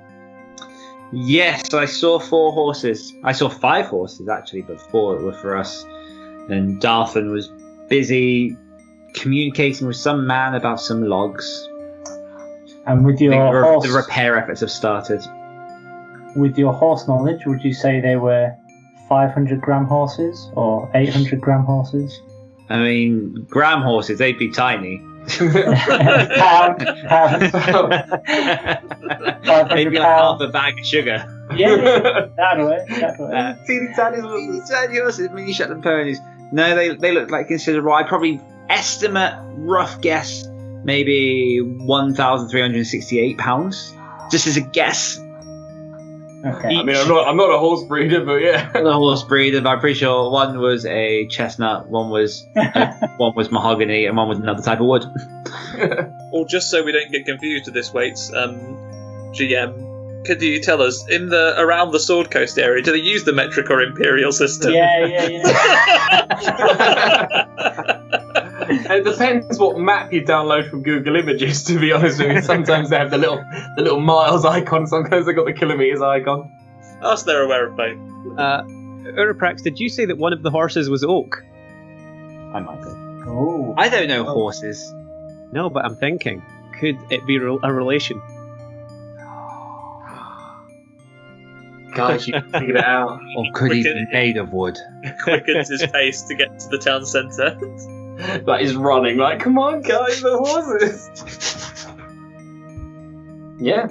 Yes, I saw 4 horses. I saw 5 horses, actually, but 4 were for us. And Darthan was busy communicating with some man about some logs. And with your horse... The repair efforts have started. With your horse knowledge, would you say they were 500-gram horses or 800-gram horses? I mean, gram horses, they'd be tiny. Pound. Maybe like half a bag of sugar. Yeah, that'll work. Teeny tiny horses, mini Shetland ponies. No, they look like considerable. I probably estimate, rough guess, maybe 1,368 pounds. Just as a guess. Okay. I mean, I'm not a horse breeder, but yeah. I'm not a horse breeder, but I'm pretty sure one was a chestnut, one was mahogany, and one was another type of wood. Well, just so we don't get confused with this, Waits, GM, could you tell us, around the Sword Coast area, do they use the metric or imperial system? Yeah. It depends what map you download from Google Images, to be honest with you. Sometimes they have the little miles icon, sometimes they've got the kilometres icon. Us, they're aware of both. Uraprax, did you say that one of the horses was oak? I might have. Oh. I don't know horses. No, but I'm thinking, could it be a relation? Guys, you figured it out. Or could he be made of wood? Quickens his pace to get to the town centre. That is running like, come on, guys, the horses. Yeah.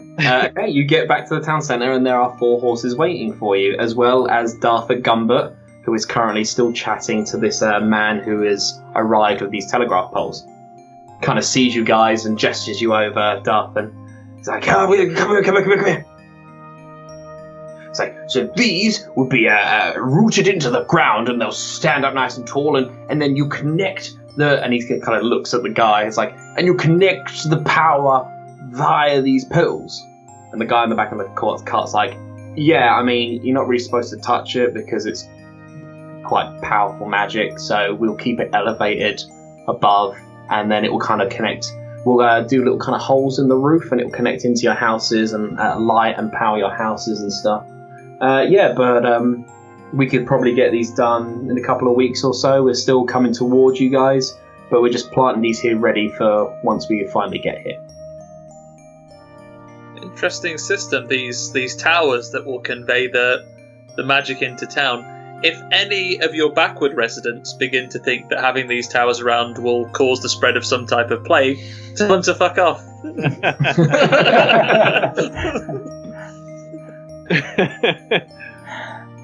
Okay, you get back to the town centre and there are 4 horses waiting for you, as well as Dartha Gumbert, who is currently still chatting to this man who has arrived with these telegraph poles. Kind of sees you guys and gestures you over, Darthan. He's like, come here. It's like, so these will be rooted into the ground and they'll stand up nice and tall, and then you connect And he kind of looks at the guy. It's like, and you connect the power via these pills. And the guy in the back of the cart's like, yeah, I mean, you're not really supposed to touch it because it's quite powerful magic, so we'll keep it elevated above, and then it will kind of connect. We'll do little kind of holes in the roof, and it will connect into your houses and light and power your houses and stuff. But we could probably get these done in a couple of weeks or so. We're still coming towards you guys, but we're just planting these here ready for once we finally get here. Interesting system, these towers that will convey the magic into town. If any of your backward residents begin to think that having these towers around will cause the spread of some type of plague, tell them to fuck off.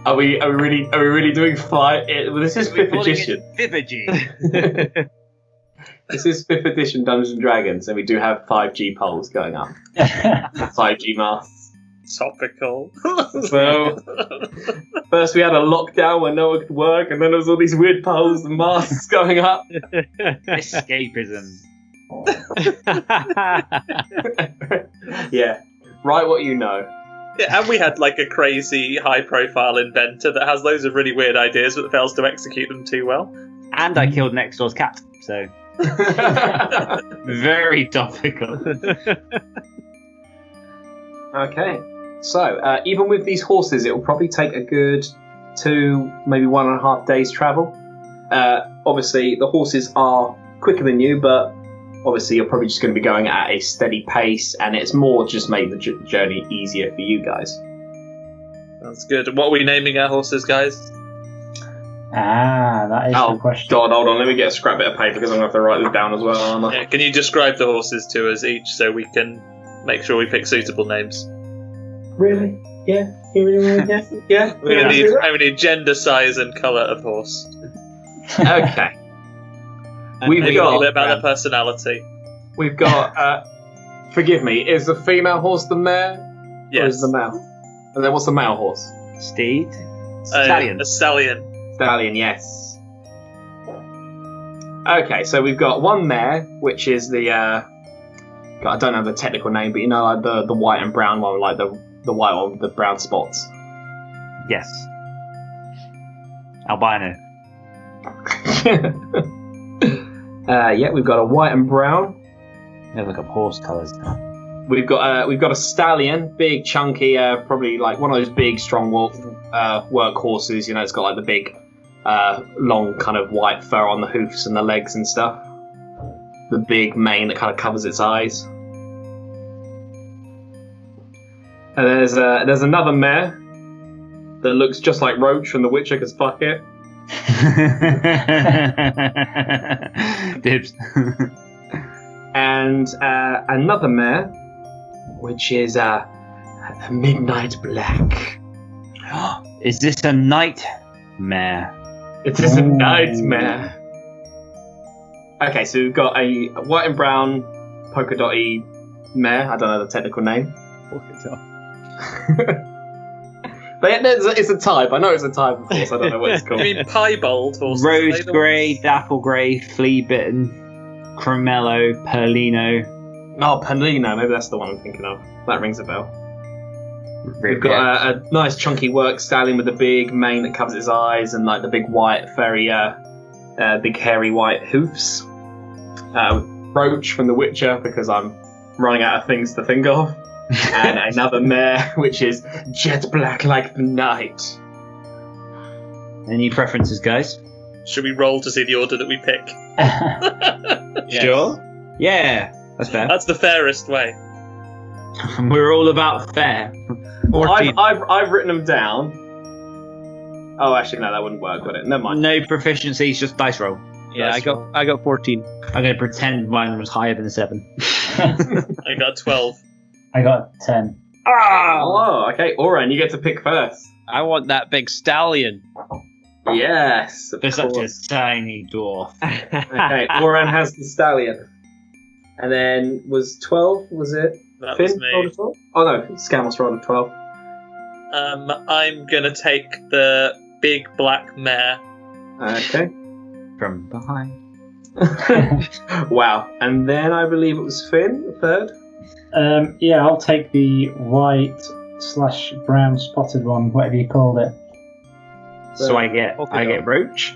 Are we really doing five? This is 5th edition. 5th edition. This is 5th edition Dungeons and Dragons, and we do have 5G poles going up. 5G masts. Topical. So, first we had a lockdown where no one could work, and then there was all these weird poles and masks going up. Escapism. Yeah, write what you know. Yeah, and we had like a crazy high-profile inventor that has loads of really weird ideas but fails to execute them too well. And I killed next door's cat, so very topical. Okay, so even with these horses, it will probably take a good 2, maybe 1.5 days travel. Obviously, the horses are quicker than you, but obviously you're probably just going to be going at a steady pace, and it's more just make the journey easier for you guys. That's good. What are we naming our horses, guys? That is the question. God, hold on, let me get a scrap bit of paper because I'm going to have to write this down as well, aren't I? Yeah, can you describe the horses to us each so we can make sure we pick suitable names? Really? Yeah? You really want to guess? Yeah? I need gender, size, and colour of horse. Okay. We've got a little bit about their personality. We've got, forgive me, is the female horse the mare? Yes. Or is the male? And then what's the male horse? Steed? Stallion. A stallion. Stallion, yes. Okay, so we've got one mare, which is the, God, I don't know the technical name, but you know, like the white and brown one, like the white one with the brown spots. Yes. Albino. Yeah, we've got a white and brown. They look up horse colours now. We've got a stallion, big, chunky, probably like one of those big, strong work horses. You know, it's got like the big, long kind of white fur on the hoofs and the legs and stuff. The big mane that kind of covers its eyes. And there's another mare that looks just like Roach from The Witcher, because fuck it. Dibs. And another mare, which is a midnight black. Is this a nightmare? It is a nightmare. Okay, so we've got a white and brown polka dotty mare. I don't know the technical name. But it's a type. I know it's a type, of course. I don't know what it's called. You mean piebald horses? Rose grey, dapple grey, flea bitten, cremello, perlino. Oh, Perlino. Maybe that's the one I'm thinking of. That rings a bell. We've got a nice chunky work stallion with a big mane that covers its eyes and like the big white, very big hairy white hoofs. Roach from The Witcher, because I'm running out of things to think of. And another mare, which is jet black like the night. Any preferences, guys? Should we roll to see the order that we pick? Yes. Sure. Yeah, that's fair. That's the fairest way. We're all about fair. Well, I've written them down. Oh, actually, no, that wouldn't work, would it? Never mind. No proficiencies, just dice roll. Yeah, I got 14. I'm going to pretend mine was higher than 7. I got 12. I got 10. Oh, okay. Oren, you get to pick first. I want that big stallion. Yes. They're such a tiny dwarf. Okay, Oren has the stallion. And then was 12, was it? That Finn was me. rolled a 12? Oh no, Scamos rolled a 12. I'm gonna take the big black mare. Okay. From behind. Wow. And then I believe it was Finn, third. Yeah, I'll take the white/brown spotted one, whatever you called it. So I get roach.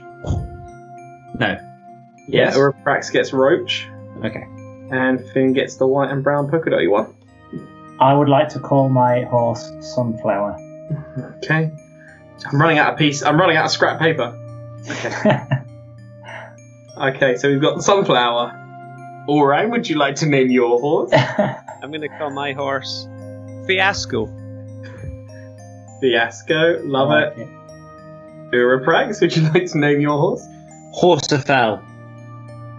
No. Yes. Rax gets roach, Okay. and Finn gets the white and brown polka dot one. I would like to call my horse Sunflower. Okay. I'm running out of scrap paper. Okay, so we've got Sunflower. Orang, would you like to name your horse? I'm going to call my horse Fiasco. Fiasco, love it. Uraprax, would you like to name your horse? Horsefell.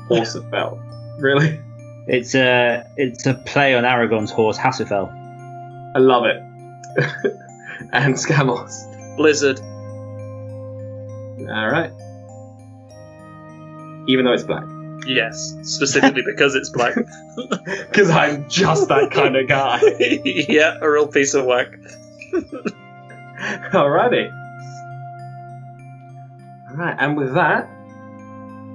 Horsefell. Really? It's a play on Aragon's horse Hasselfell. I love it. And Scamos. Blizzard. Alright. Even though it's black. Yes, specifically because it's black. Because I'm just that kind of guy. Yeah, a real piece of work. Alrighty. Alright, and with that,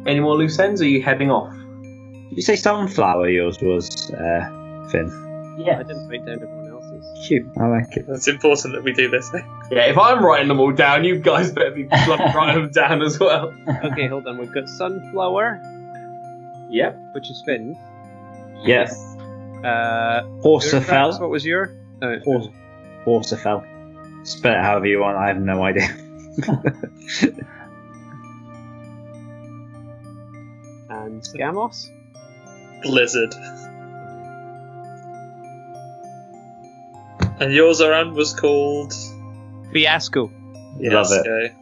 any more loose ends, or are you heading off? Did you say sunflower yours was, Finn? Yeah. I didn't write down everyone else's. Cute. I like it. It's important that we do this. Yeah, if I'm writing them all down, you guys better be writing them down as well. Okay, hold on. We've got Sunflower, Yep. which is Finn. Yes. Horsefell. Horsefell. What was your? Horsefell. Spell it however you want. I have no idea. And Scamos. Blizzard. And yours, Aran, was called Fiasco. Love it. Okay.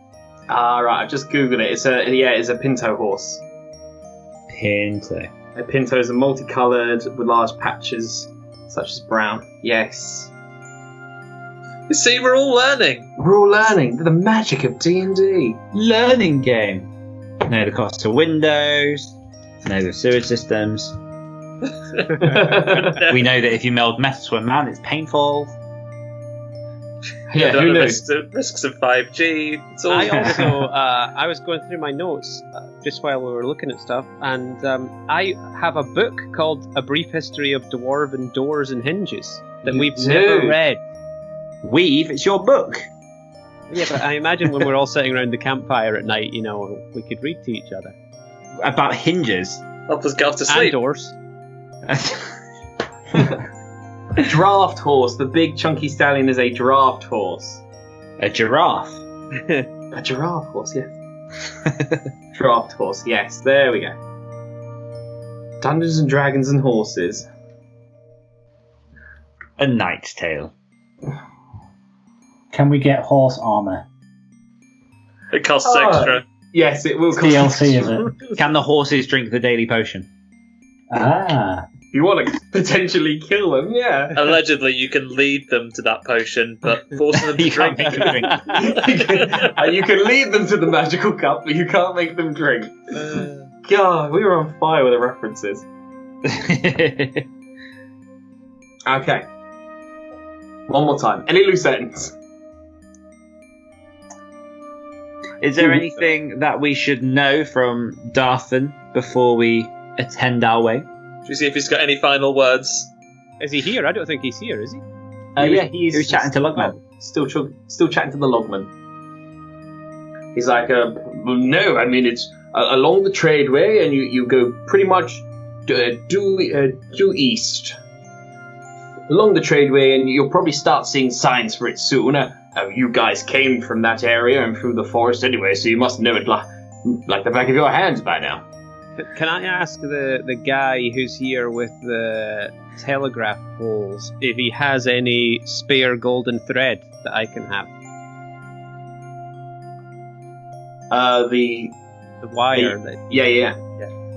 Right, I've just googled it. It's a pinto horse. Pinto. A pintos are multicoloured with large patches, such as brown. Yes. You see, we're all learning. We're all learning the magic of D&D. Learning game. Know the cost of windows. Know the sewage systems. We know that if you meld metal to a man, it's painful. Yeah, who knew? Risks of 5G. It's all I also, I was going through my notes just while we were looking at stuff, and I have a book called A Brief History of Dwarven Doors and Hinges that You we've do? never read. Weave, it's your book. Yeah, but I imagine when we're all sitting around the campfire at night, we could read to each other. About hinges. help us get off to And sleep. doors. Draft horse. The big chunky stallion is a draft horse. A giraffe. A giraffe horse, yes. Draft horse, yes. There we go. Dungeons and Dragons and horses. A knight's tale. Can we get horse armor? It costs Oh. extra. Yes, it will cost DLC, is extra. it? Can the horses drink the daily potion? Ah. If you want to potentially kill them, yeah. Allegedly, you can lead them to that potion, but forcing them to You can't drink. make them drink. You can lead them to the magical cup, but you can't make them drink. God, we were on fire with the references. Okay. One more time. Any loose ends? Is there anything that we should know from Darthan before we attend our way? Should we see if he's got any final words? Is he here? I don't think he's here, is he? Yeah, he's he was chatting to Logman. Still chatting to the Logman. He's like, well, no, I mean, it's along the tradeway, and you go pretty much due east. Along the tradeway, and you'll probably start seeing signs for it soon. You guys came from that area and through the forest anyway, so you must know it like the back of your hands by now. Can I ask the guy who's here with the telegraph poles if he has any spare golden thread that I can have? The wire. Yeah.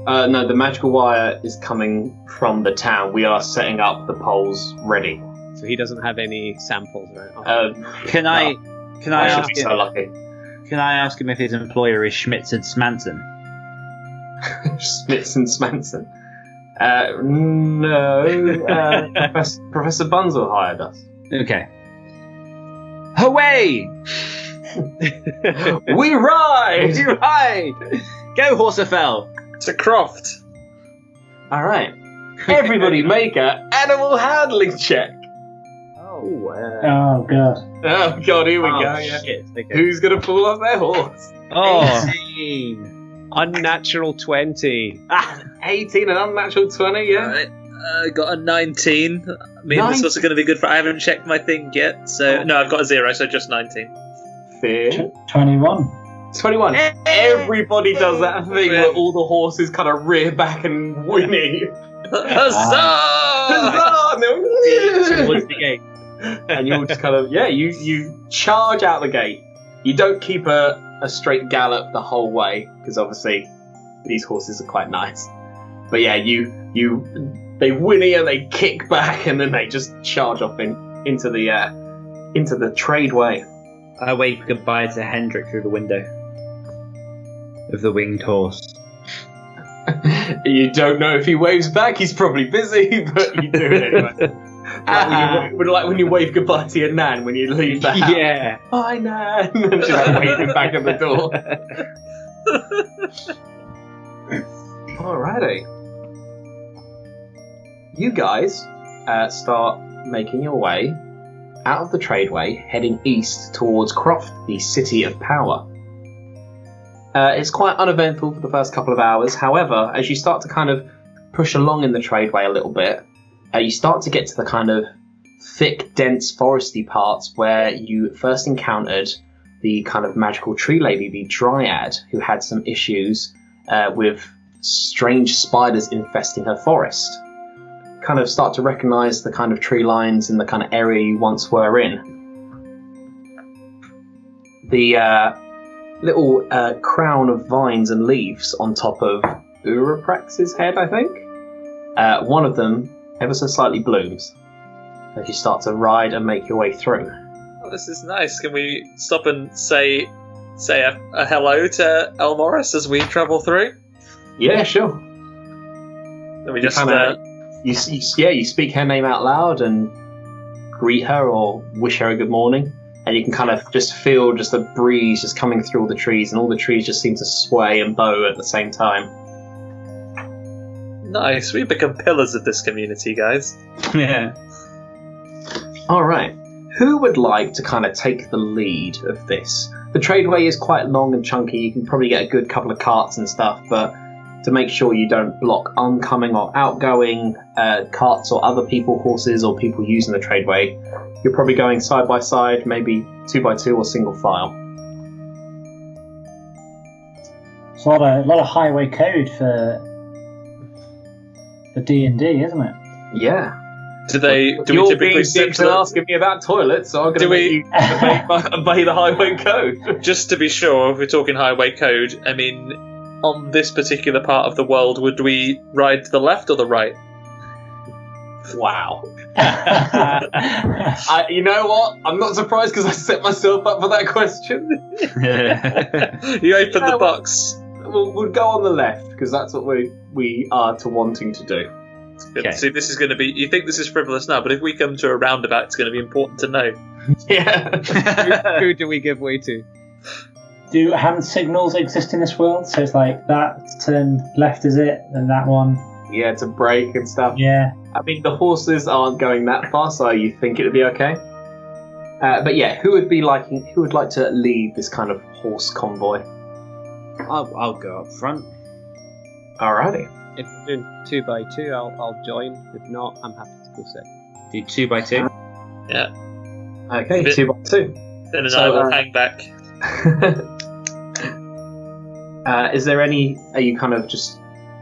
No, the magical wire is coming from the town. We are setting up the poles ready. So he doesn't have any samples around. Can I I ask should be so lucky. Can I ask him if his employer is Schmitz and Smanson? Smits and Smanson. No. Professor Bunzel hired us. Okay. Away! We ride! Right! Go, Horsefell! To Kroft. All right. Everybody make a animal handling check. Oh god. Oh god, here we go. Yeah. Shit. Okay. Who's gonna fall off their horse? Oh, 18. unnatural 20. 18 and unnatural 20. Yeah. Alright. I got a 19. I mean, this was going to be good for. I haven't checked my thing yet, so no, I've got a 0, so just 19. Fair. 21. 21. Everybody does that thing where all the horses kind of rear back and whinny. Huzzah! Huzzah! And they're Towards the gate. and you'll just kind of you charge out the gate. You don't keep a straight gallop the whole way because obviously these horses are quite nice. But yeah, they whinny and they kick back and then they just charge off into the tradeway. I wave goodbye to Hendrik through the window of the winged horse. You don't know if he waves back. He's probably busy, but you do it anyway. Like when you wave goodbye to your nan when you leave the house. Yeah. Bye, nan. And she's like waving back at the door. Alrighty. You guys start making your way out of the tradeway, heading east towards Kroft, the city of power. It's quite uneventful for the first couple of hours. However, as you start to kind of push along in the tradeway a little bit, you start to get to the kind of thick, dense, foresty parts where you first encountered the kind of magical tree lady, the Dryad, who had some issues with strange spiders infesting her forest. Kind of start to recognise the kind of tree lines in the kind of area you once were in. The little crown of vines and leaves on top of Uraprax's head, I think. One of them ever so slightly blooms as you start to ride and make your way through. Oh, this is nice. Can we stop and say a hello to Elmoris as we travel through? Yeah, sure. Then we just You speak her name out loud and greet her or wish her a good morning, and you can kind of just feel just a breeze just coming through all the trees, and all the trees just seem to sway and bow at the same time. Nice. We become pillars of this community, guys. Yeah. All right. Who would like to kind of take the lead of this? The tradeway is quite long and chunky. You can probably get a good couple of carts and stuff, but to make sure you don't block oncoming or outgoing carts or other people, horses, or people using the tradeway, you're probably going side by side, maybe 2x2 or single file. It's a lot of highway code for D&D, isn't it? Yeah. Do we You're typically being sit dicks and asking me about toilets, so I'm going to make you obey the highway code. Just to be sure, if we're talking highway code, I mean, on this particular part of the world, would we ride to the left or the right? Wow. You know what? I'm not surprised because I set myself up for that question. You open the box. We'll go on the left because that's what we are to wanting to do. Good. Okay. See, this is going to be. You think this is frivolous now, but if we come to a roundabout, it's going to be important to know. Yeah. Who do we give way to? Do hand signals exist in this world? So it's like that turn left is it, and that one. Yeah, to brake and stuff. Yeah. I mean, the horses aren't going that far, so you think it would be okay. But yeah, who would like to lead this kind of horse convoy? I'll go up front. Alrighty. If we're doing 2x2, I'll join. If not, I'm happy to go second. Do 2x2. Yeah. Okay, 2x2. Then So, I will hang back. Is there any? Are you kind of just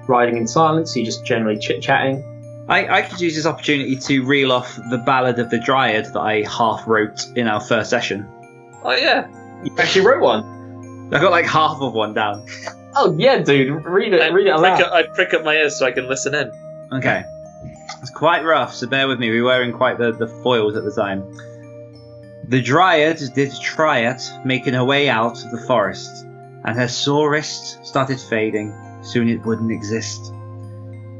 riding in silence? Are you just generally chit-chatting? I could use this opportunity to reel off the Ballad of the Dryad that I half wrote in our first session. Oh yeah. You actually wrote one. I got like half of one down. Oh yeah, dude, read it aloud. I'd prick up my ears so I can listen in. Okay. It's quite rough, so bear with me. We were in quite the foils at the time. The Dryad did try it, making her way out of the forest, and her sore wrist started fading. Soon it wouldn't exist.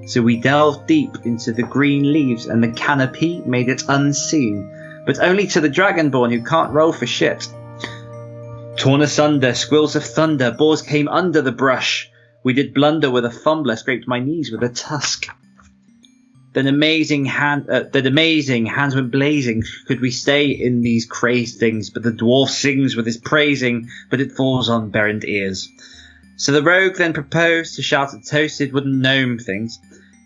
So we delved deep into the green leaves, and the canopy made it unseen, but only to the Dragonborn who can't roll for shit. Torn asunder, squills of thunder, boars came under the brush. We did blunder with a fumbler, scraped my knees with a tusk. Then amazing hands went blazing. Could we stay in these crazed things? But the dwarf sings with his praising, but it falls on burned ears. So the rogue then proposed to shout at toasted wooden gnome things.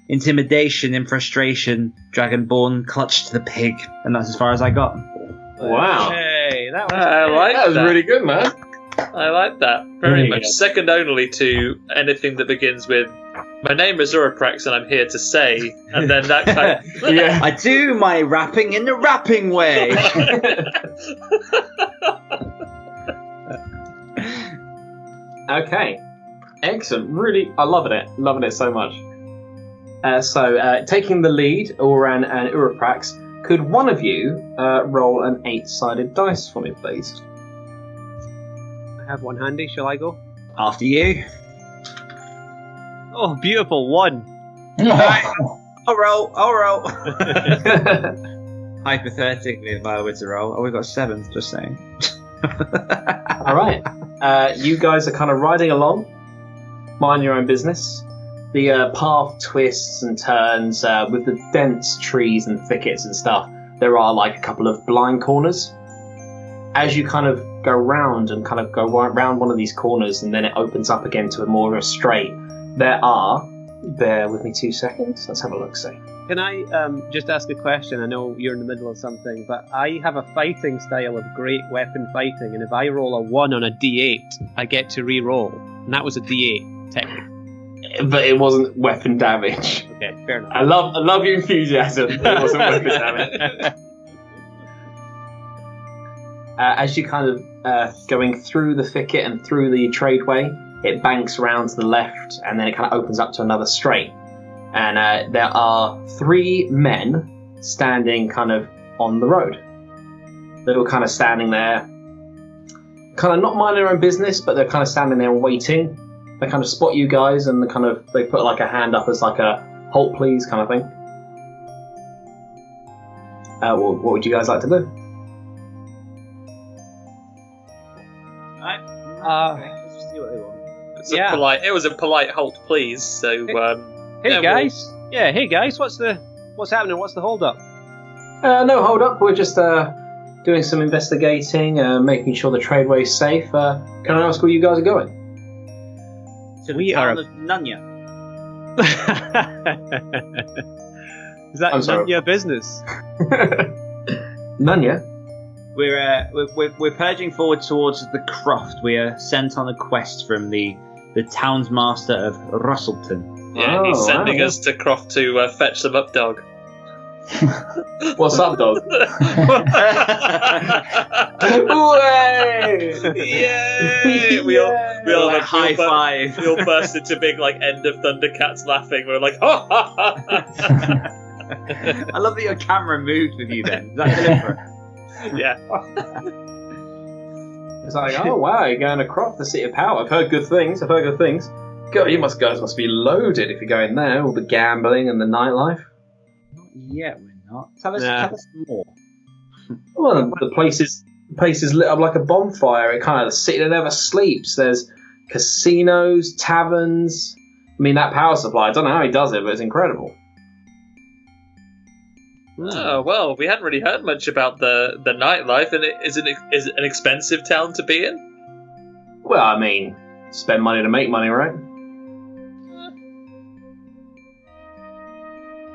Intimidation and frustration, Dragonborn clutched the pig, and that's as far as I got. Wow. Hey, that was That was really good, man. I like that very Really much. good. Second only to anything that begins with "My name is Uraprax and I'm here to say," and then that kind of Yeah. I do my rapping in the rapping way. Okay. Excellent. Really, I loving it. Loving it so much. So, taking the lead, Oran and Uraprax, could one of you roll an 8-sided dice for me, please? I have one handy. Shall I go? After you. Oh, beautiful. 1. I'll roll. Hypothetically, if I were to roll. Oh, we've got 7, just saying. All right. You guys are kind of riding along, mind your own business. The path twists and turns with the dense trees and thickets and stuff. There are like a couple of blind corners. As you kind of go round and kind of go round one of these corners, and then it opens up again to a more of a straight. There are. Bear with me 2 seconds. Let's have a look. See. Can I just ask a question? I know you're in the middle of something, but I have a fighting style of great weapon fighting, and if I roll a 1 on a d8, I get to re-roll. And that was a d8, technically. But it wasn't weapon damage. Okay, fair enough. I love your enthusiasm. It wasn't weapon damage. As you kind of going through the thicket and through the tradeway, it banks round to the left, and then it kind of opens up to another straight. And there are 3 men standing kind of on the road. They're all kind of standing there, kind of not minding their own business, but they're kind of standing there and waiting. They kind of spot you guys, and they put like a hand up as like a "halt, please" kind of thing. What would you guys like to do? Let's just see what they want. Yeah. It was a polite halt, please. So, Hey yeah, guys. Yeah, hey guys. What's happening? What's the hold up? No, hold up. We're just doing some investigating, making sure the tradeway's safe. Can I ask where you guys are going? To We the town are- of Nunya. Is that I'm sorry. none of your business? None yet. We're purging forward towards the Kroft. We are sent on a quest from the townsmaster of Russellton. yeah, he's Oh, sending wow. us to Kroft to fetch some up, dog. What's up, dog? Yay! We all Like, high five. We all burst into big like end of Thundercats laughing. We're like, ha ha ha! I love that your camera moved with you then. Is that deliberate? Yeah. It's like, oh wow, you're going to Kroft, the city of power. I've heard good things. God, you guys must be loaded if you're going there. All the gambling and the nightlife. Not yet, we're not. Tell Nah. us more. Well, the place is lit up like a bonfire. It kind of the city that never sleeps. There's casinos, taverns. I mean, that power supply. I don't know how he does it, but it's incredible. Oh well, we hadn't really heard much about the nightlife, and is it an expensive town to be in? Well, I mean, spend money to make money, right?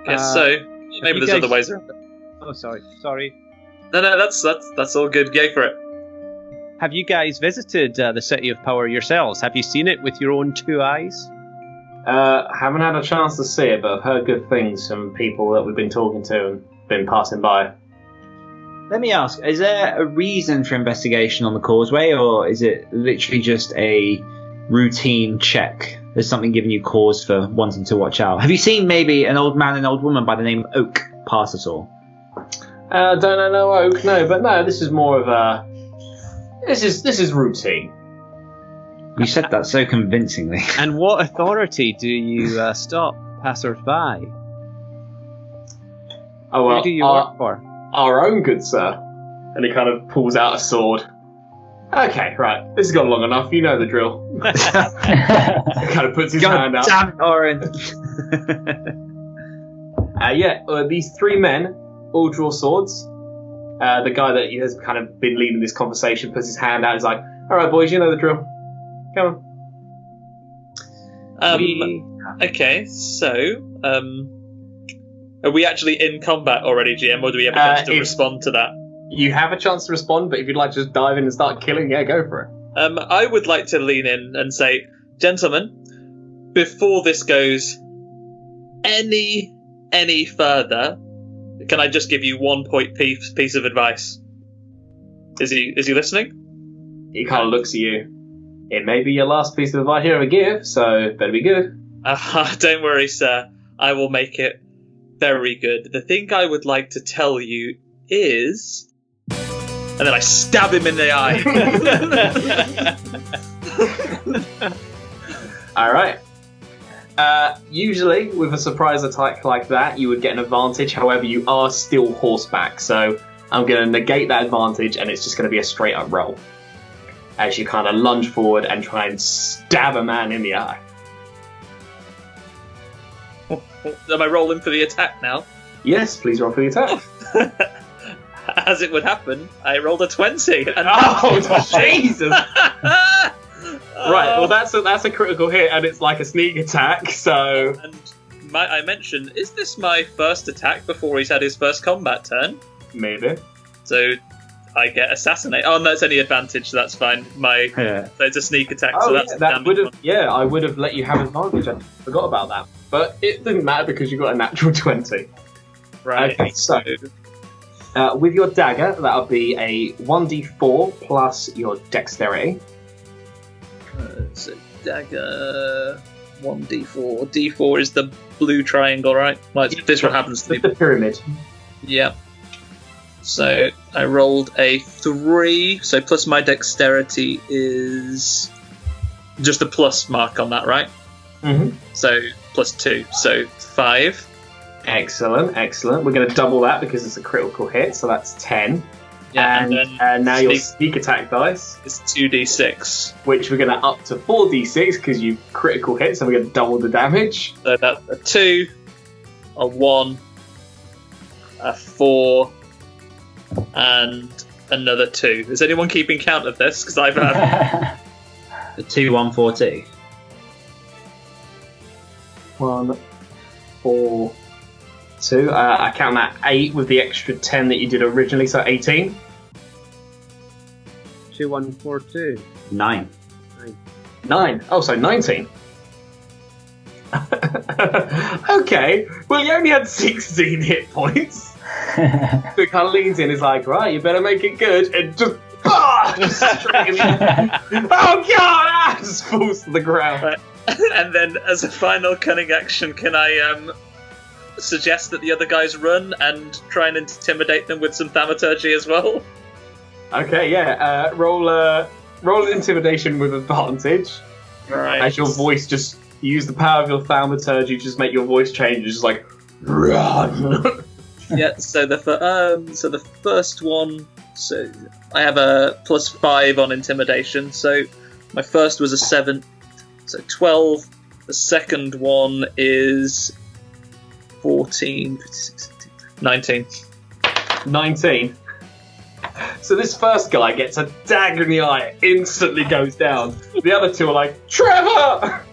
Guess so. Maybe you there's other guys- ways around it. Oh, sorry. No, that's all good. Go for it. Have you guys visited the City of Power yourselves? Have you seen it with your own 2 eyes? Haven't had a chance to see it, but I've heard good things from people that we've been talking to and been passing by. Let me ask, is there a reason for investigation on the causeway, or is it literally just a routine check? There's something giving you cause for wanting to watch out. Have you seen maybe an old man and old woman by the name of Oak pass at all? Don't know Oak, no, but no, this is more of a... This is routine. You said that so convincingly. And what authority do you stop passers-by? Oh, well, Who do you work for? our own good sir. And he kind of pulls out a sword. Okay, right. This has gone long enough. You know the drill. Kind of puts his hand out. Damn it, Oren. These three men all draw swords. The guy that has kind of been leading this conversation puts his hand out and is like, all right, boys, you know the drill. Come on. Okay, so, are we actually in combat already, GM, or do we have a chance to respond to that? You have a chance to respond, but if you'd like to just dive in and start killing, yeah, go for it. I would like to lean in and say, gentlemen, before this goes any further, can I just give you 1 point piece of advice? Is he listening? He kind of looks at you. It may be your last piece of advice you ever give, so better be good. Don't worry, sir. I will make it very good. The thing I would like to tell you is... And then I stab him in the eye. Alright. Usually, with a surprise attack like that, you would get an advantage. However, you are still horseback, so I'm going to negate that advantage, and it's just going to be a straight-up roll. As you kind of lunge forward and try and stab a man in the eye. Am I rolling for the attack now? Yes, please roll for the attack. As it would happen, I rolled a 20. And Jesus! Right, well that's a critical hit, and it's like a sneak attack, so... And I mentioned, is this my first attack before he's had his first combat turn? Maybe. So I get assassinate. Oh, no, it's any advantage, so that's fine. So it's a sneak attack, so that's I would have let you have advantage. I forgot about that. But it didn't matter because you got a natural 20. Right. Okay, so... with your dagger, that'll be a 1d4 plus your dexterity. So dagger 1d4. D4 is the blue triangle, right? Well, this one happens to be the pyramid. Yeah. So I rolled a 3. So plus my dexterity is just a plus mark on that, right? Mm-hmm. So plus 2. So 5. Excellent. We're going to double that because it's a critical hit, so that's 10. Yeah, and now your sneak attack dice is 2d6. Which we're going to up to 4d6 because you critical hit, so we're going to double the damage. So that's a 2, a 1, a 4, and another 2. Is anyone keeping count of this? Because I've had... A 2, 1, 4, 2. 1, 4... 2. I count that 8 with the extra 10 that you did originally, so 18. 2, 1, 4, 2. 9. 9. Oh, so 19. Okay. Well, you only had 16 hit points. So it kind of leans in. Is like, right, you better make it good, and just straight in the... Oh God! Just falls to the ground. Right. And then, as a final cunning action, can I suggest that the other guys run and try and intimidate them with some thaumaturgy as well? Okay, yeah. Roll an intimidation with advantage. Right. As your voice just use the power of your thaumaturgy, just make your voice change. It's just like run. Yeah. So the first one. So I have a +5 on intimidation. So my first was a 7. So 12. The second one is 14, 15, 16, 19. 19. So this first guy gets a dagger in the eye, instantly goes down. The other two are like, Trevor!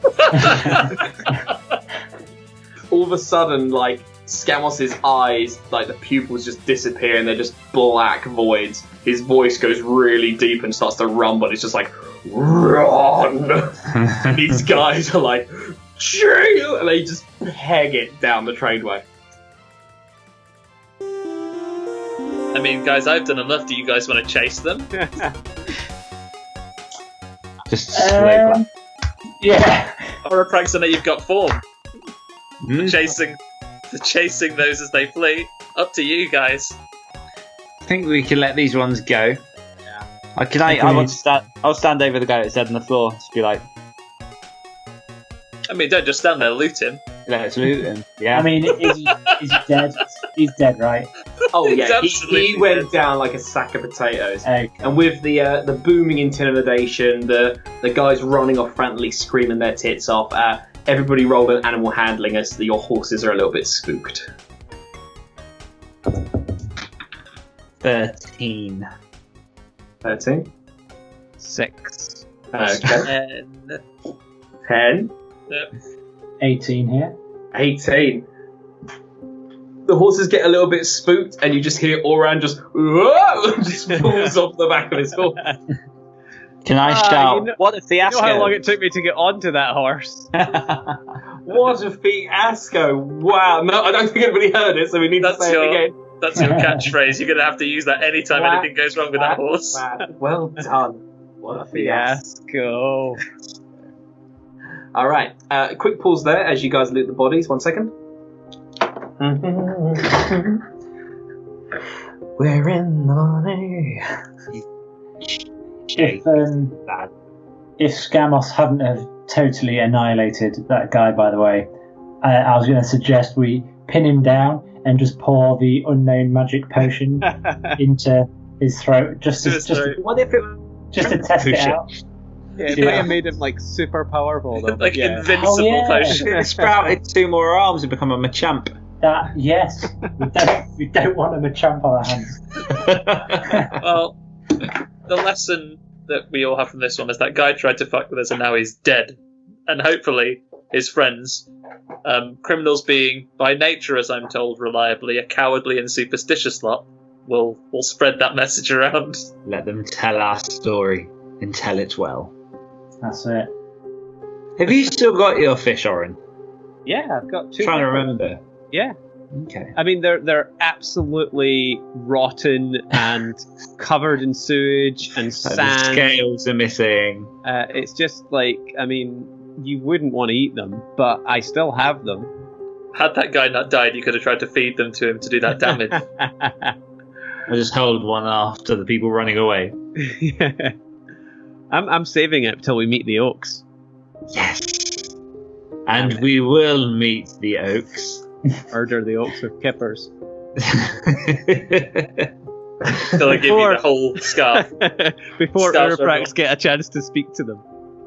All of a sudden, like, Scamos's eyes, like, the pupils just disappear and they're just black voids. His voice goes really deep and starts to rumble. It's just like, run! And these guys are like, chill! And they just peg it down the tradeway. I mean, guys, I've done enough. Do you guys want to chase them? Just slow. Yeah. Or a prank, I know you've got form. For chasing those as they flee. Up to you guys. I think we can let these ones go. Yeah. I'll stand over the guy that's dead on the floor. Just be like, I mean, don't just stand there, loot him. let's loot him. Yeah. I mean, is he dead? He's dead, right? Oh He's yeah, absolutely he went dead. down like a sack of potatoes. Okay. And with the booming intimidation, the guys running off frantically screaming their tits off, everybody rolled an animal handling as your horses are a little bit spooked. 13. 13. 6. Okay. And 10. 18 here. 18. The horses get a little bit spooked, and you just hear Oran just, whoa, just falls off the back of his horse. Can I shout? You know, What a you know how fiasco! long it took me to get onto that horse? What a fiasco! Wow. No, I don't think anybody heard it, so we need to That's say your- it again. that's your catchphase. You're going to have to use that anytime Clap, anything goes wrong with that horse. Well done. What a fiasco. Go. All right. Quick pause there as you guys loot the bodies. 1 second. We're in the money. If Scamos hadn't have totally annihilated that guy, by the way, I was going to suggest we pin him down and just pour the unknown magic potion into his throat, just What if it to test it out. Yeah, it Yeah. might have made him like super powerful though. Like yeah. invincible Oh, yeah. potion. it sprouted 2 more arms and become a Machamp? That yes, we don't want a Machamp on our hands. Well, the lesson that we all have from this one is that guy tried to fuck with us and now he's dead. And hopefully his friends, criminals being by nature, as I'm told reliably, a cowardly and superstitious lot, will spread that message around. Let them tell our story and tell it well. That's it. Have you still got your fish, Oren? Yeah, I've got 2. Trying to remember. Yeah. Okay. I mean, they're absolutely rotten and covered in sewage and The sand. scales are missing. It's just like, I mean, you wouldn't want to eat them, but I still have them. Had that guy not died, you could have tried to feed them to him to do that damage. I just hold one after the people running away. I'm saving it till we meet the Oaks. Yes. And we will meet the Oaks. Murder the Oaks with kippers. Till I give you the whole scarf. Before Scarves are Urprax get a chance to speak to them.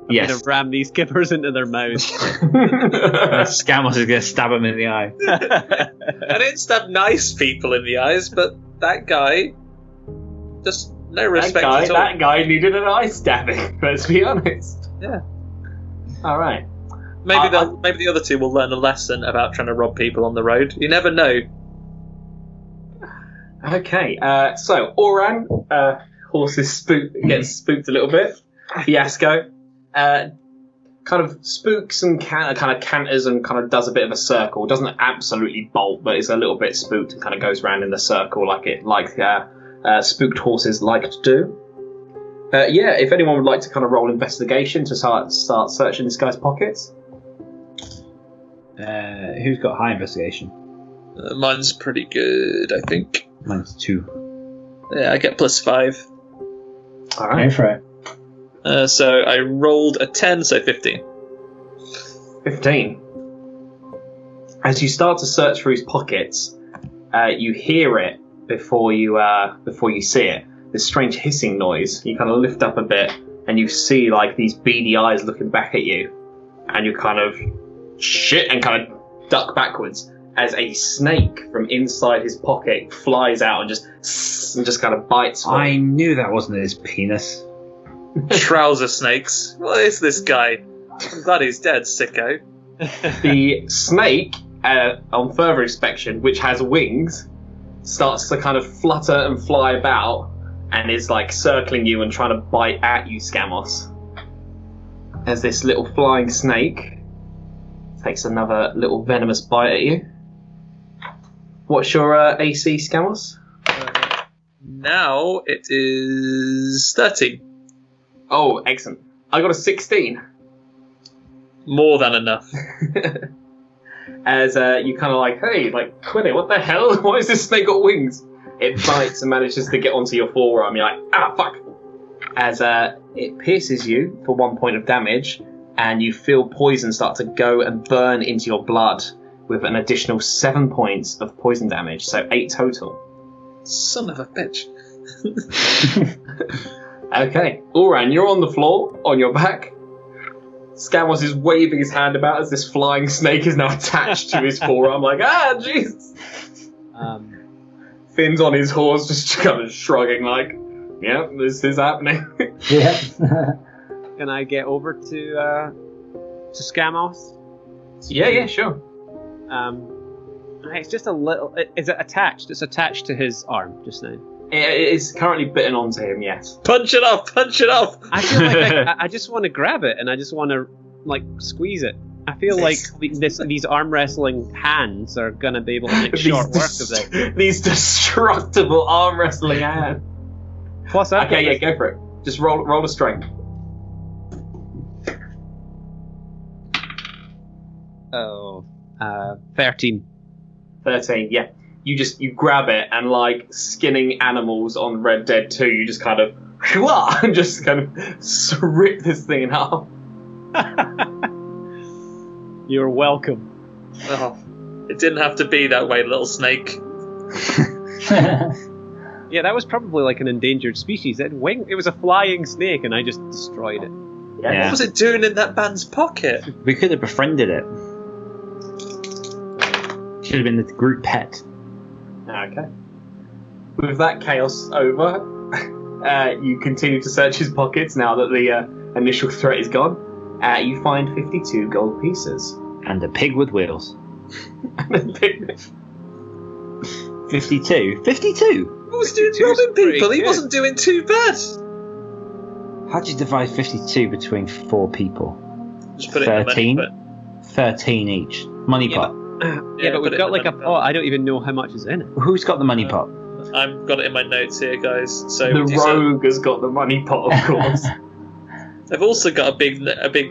I'm Yes. going to ram these kippers into their mouths. Scamos is going to stab him in the eye. I didn't stab nice people in the eyes, but that guy, just no respect at all. That guy needed an eye stabbing, let's be honest. Yeah. All right. Maybe the other two will learn a lesson about trying to rob people on the road. You never know. Okay, so Oran, horses gets spooked a little bit. Fiasco, kind of spooks and kind of canters and kind of does a bit of a circle. Doesn't absolutely bolt, but is a little bit spooked and kind of goes around in the circle like spooked horses like to do. Yeah, if anyone would like to kind of roll investigation to start searching this guy's pockets. Who's got high investigation? Mine's pretty good, I think. Mine's 2. Yeah, I get +5. All Go right, for it. So I rolled a 10, so 15. 15. As you start to search through his pockets, you hear it before you see it. This strange hissing noise. You kind of lift up a bit, and you see like these beady eyes looking back at you, and you kind of shit and kind of duck backwards as a snake from inside his pocket flies out and just kind of bites. I knew that wasn't his penis. Trouser snakes. What is this guy? I'm glad he's dead, sicko. The snake, on further inspection, which has wings, starts to kind of flutter and fly about, and is like circling you and trying to bite at you, Scamos. As this little flying snake takes another little venomous bite at you. What's your AC, Scamos? Now it is 13. Oh, excellent. I got a 16. More than enough. As you kind of like, hey, like, Quinny, what the hell? Why has this snake got wings? It bites and manages to get onto your forearm. You're like, ah, fuck. As it pierces you for 1 point of damage, and you feel poison start to go and burn into your blood with an additional 7 points of poison damage, so 8 total. Son of a bitch. Okay, Oran, you're on the floor, on your back. Scamos is waving his hand about as this flying snake is now attached to his forearm, like, Jesus! Finn's on his horse, just kind of shrugging, like, yeah, this is happening. Yeah. Can I get over to Scamos? Yeah, sure. It's just a little. Is it attached? It's attached to his arm just now. It is currently bitten onto him, yes. Punch it off! Punch it off! I feel like I just want to grab it and I just want to like squeeze it. I feel like these arm wrestling hands are gonna be able to make short work of it. These destructible arm wrestling hands. Plus, okay, go for it. Just roll a strength. Oh, 13. 13, yeah. You grab it and like skinning animals on Red Dead 2, you just kind of and just kind of rip this thing in half. You're welcome. Oh, it didn't have to be that way, little snake. Yeah, that was probably like an endangered species. It was a flying snake, and I just destroyed it. Yeah. What was it doing in that man's pocket? We could have befriended it. Should have been the group pet. Okay. With that chaos over, you continue to search his pockets now that the initial threat is gone. You find 52 gold pieces. And a pig with wheels. 52? 52? He was doing robbing people. He wasn't doing too bad. How'd you divide 52 between 4 people? Just put it in the 13? money pot. 13 each. Money pot. Yeah, but we've got like a pot. I don't even know how much is in it. Who's got the money pot? I've got it in my notes here, guys. So The rogue has got the money pot, of course. I've also got a big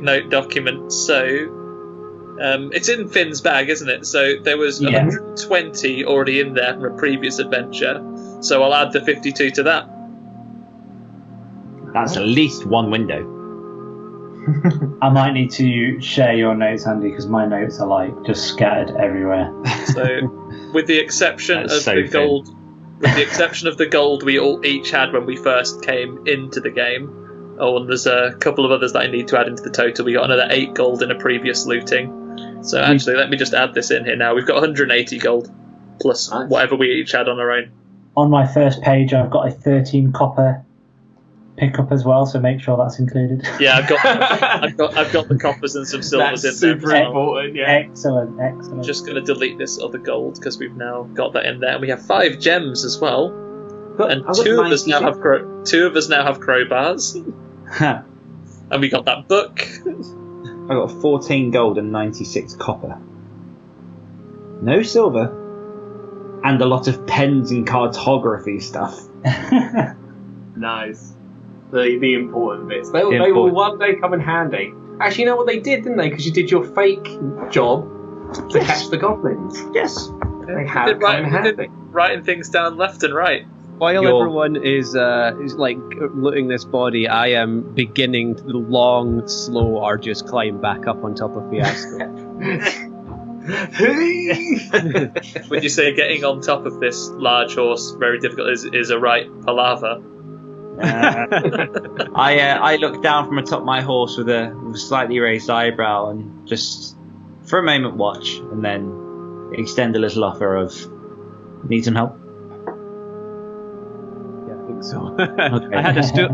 note document. So it's in Finn's bag, isn't it? So there was 120 already in there from a previous adventure. So I'll add the 52 to that. That's at least one window. I might need to share your notes, Andy, because my notes are like just scattered everywhere. So, with the exception of the gold, we all each had when we first came into the game. Oh, and there's a couple of others that I need to add into the total. We got another 8 gold in a previous looting. So actually, let me just add this in here now. We've got 180 gold plus whatever we each had on our own. On my first page, I've got a 13 copper pickup as well, so make sure that's included. Yeah, I've got the coppers and some silvers That's in there. super important, yeah. Excellent. I'm just going to delete this other gold because we've now got that in there, and we have 5 gems as well. And 2 of us now have crowbars. And we got that book. I got 14 gold and 96 copper. No silver. And a lot of pens and cartography stuff. Nice. The important bits. They will one day come in handy. Actually, you know what they did, didn't they? Because you did your fake job to catch the goblins. Yes. They have come in handy. Writing things down left and right. While everyone is like looting this body, I am beginning the long, slow, arduous climb back up on top of Fiasco. Would you say getting on top of this large horse very difficult is a right palaver? I look down from atop my horse with a slightly raised eyebrow and just for a moment watch and then extend a little offer of need some help. Yeah, I think so. Okay. I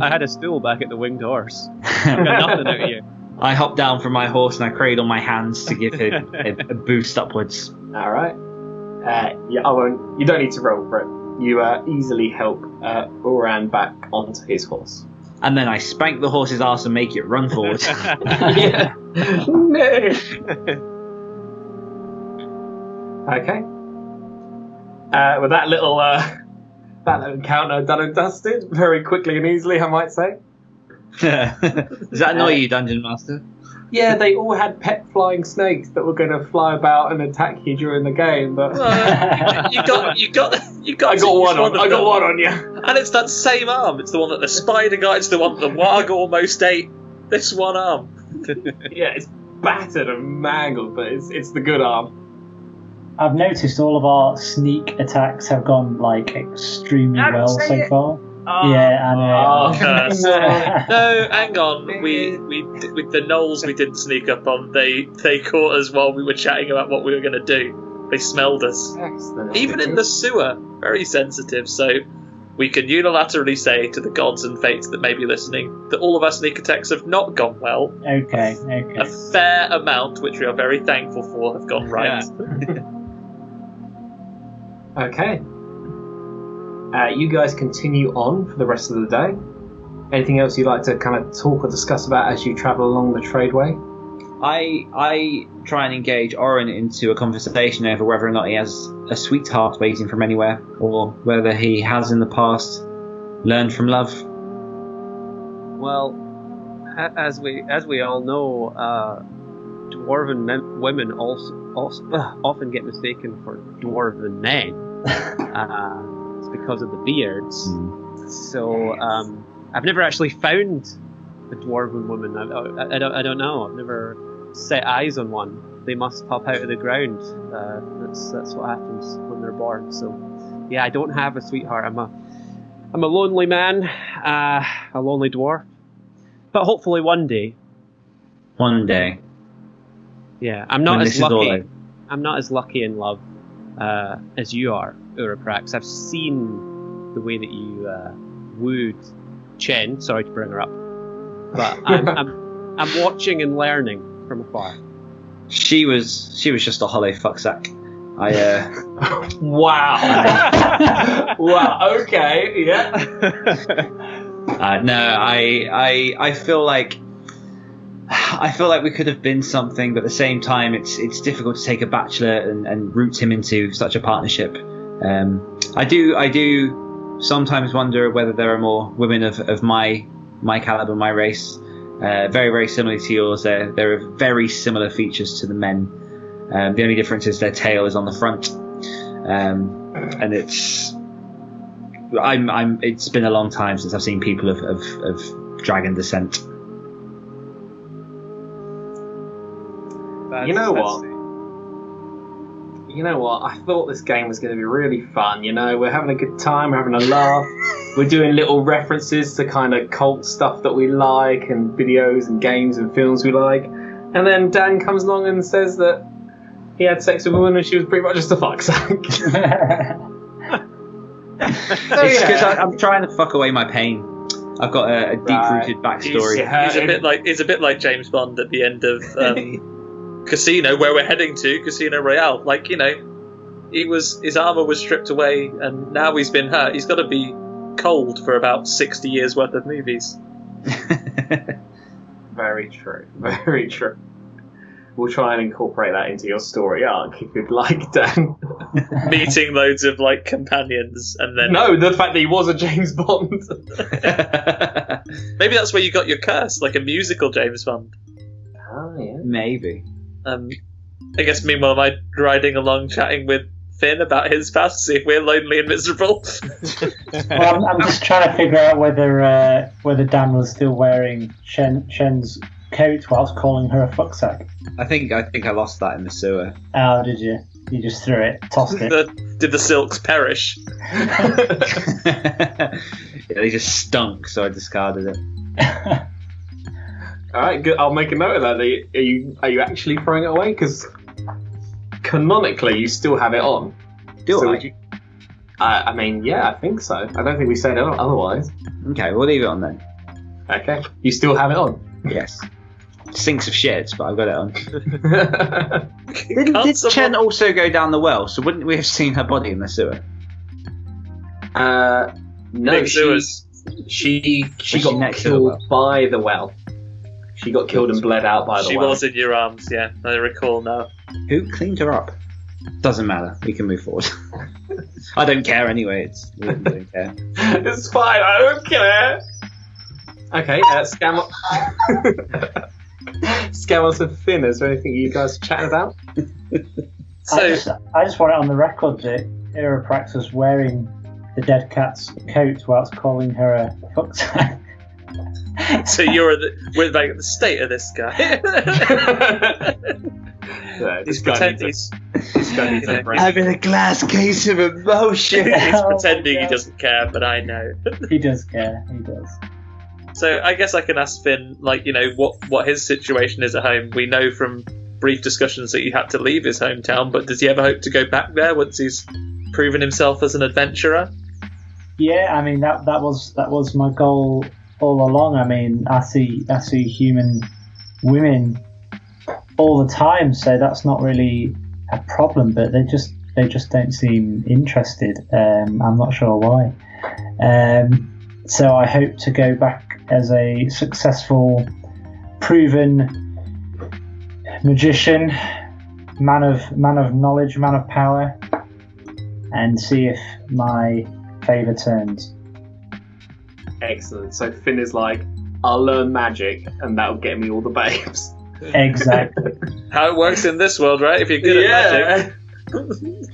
had a stool back at the winged horse. I got nothing out of you. I hop down from my horse and I cradle my hands to give him a boost upwards. All right. Yeah, I won't. You don't need to roll for it. You easily help Oran back onto his horse. And then I spank the horse's ass and make it run forward. Yeah. No. Okay. With that little encounter done and dusted, very quickly and easily, I might say. Does that annoy you, Dungeon Master? Yeah, they all had pet flying snakes that were going to fly about and attack you during the game, but you got. I got one on you. And it's that same arm. It's the one that the spider got. It's the one that the warg almost ate. This one arm. Yeah, it's battered and mangled, but it's the good arm. I've noticed all of our sneak attacks have gone like extremely well so far. Yeah, I know. Curse. No, hang on. We with the gnolls we didn't sneak up on. They caught us while we were chatting about what we were going to do. They smelled us. Excellent. Even in the sewer, very sensitive. So we can unilaterally say to the gods and fates that may be listening that all of our sneak attacks have not gone well. Okay. A fair amount, which we are very thankful for, have gone right. Okay. You guys continue on for the rest of the day. Anything else you'd like to kind of talk or discuss about as you travel along the tradeway? I try and engage Oren into a conversation over whether or not he has a sweetheart waiting from anywhere, or whether he has in the past learned from love. Well, as we all know, dwarven women also often get mistaken for dwarven men. It's because of the beards. So I've never actually found a dwarven woman. I don't know. I've never set eyes on one. They must pop out of the ground. That's what happens when they're born. So yeah, I don't have a sweetheart. I'm a lonely man, a lonely dwarf. But hopefully one day. One day. Yeah, I'm not When as this is all lucky. over. I'm not as lucky in love as you are, Uraprax. I've seen the way that you wooed Chen. Sorry to bring her up, but I'm watching and learning from afar. She was just a hollow fucksack. Wow. Wow. Okay. Yeah. No, I feel like we could have been something, but at the same time, it's difficult to take a bachelor and root him into such a partnership. I do sometimes wonder whether there are more women of my caliber, my race, very, very similar to yours. There are very similar features to the men. The only difference is their tail is on the front, and it's been a long time since I've seen people of dragon descent. You know what? I thought this game was going to be really fun. You know, we're having a good time, we're having a laugh, we're doing little references to kind of cult stuff that we like, and videos and games and films we like. And then Dan comes along and says that he had sex with a woman and she was pretty much just a fucksack. It's because I'm trying to fuck away my pain. I've got a deep-rooted backstory. He's a bit like James Bond at the end of Casino, where we're heading to Casino Royale. Like, you know, his armor was stripped away, and now he's been hurt. He's got to be cold for about 60 years worth of movies. Very true. Very true. We'll try and incorporate that into your story arc if you'd like, Dan. Meeting loads of like companions, and then no, the fact that he was a James Bond. Maybe that's where you got your curse, like a musical James Bond. Oh yeah, maybe. I guess meanwhile I'm riding along chatting with Finn about his past to see if we're lonely and miserable. Well, I'm just trying to figure out whether Dan was still wearing Shen's coat whilst calling her a fucksack. I think I lost that in the sewer. Oh, did you? You just threw it, tossed it. Did the silks perish? Yeah, they just stunk, so I discarded it. All right, good. I'll make a note of that. Are you actually throwing it away? Because canonically, you still have it on. Do I? Would you... I mean, yeah, I think so. I don't think we said it otherwise. Okay, we'll leave it on then. Okay, you still have it on. Yes. Stinks of shit, but I've got it on. Can't Did someone- Chen also go down the well? So wouldn't we have seen her body in the sewer? No, Big sewers. she she got next to the killed by the well. She got killed and bled out by the She well. was in your arms, yeah. I recall now. Who cleaned her up? Doesn't matter. We can move forward. I don't care anyway. We don't care. It's fine. I don't care. Okay, scam on some Finn. Is there anything you guys are chatting about? I just want it on the record that Iraprax was wearing the dead cat's coat whilst calling her a fucksack. So we're like the state of this guy. Yeah, he's this guy pretending. needs I'm in a glass case of emotion. He's Oh, pretending my he God. doesn't care, but I know. He does care. He does. So I guess I can ask Finn, like, you know, what his situation is at home. We know from brief discussions that he had to leave his hometown, but does he ever hope to go back there once he's proven himself as an adventurer? Yeah, I mean that was my goal all along. I mean, I see human women all the time, so that's not really a problem. But they just don't seem interested. I'm not sure why. So I hope to go back as a successful, proven magician, man of knowledge, man of power, and see if my favour turns. Excellent. So Finn is like, I'll learn magic, and that'll get me all the babes. Exactly. How it works in this world, right? If you're good at magic.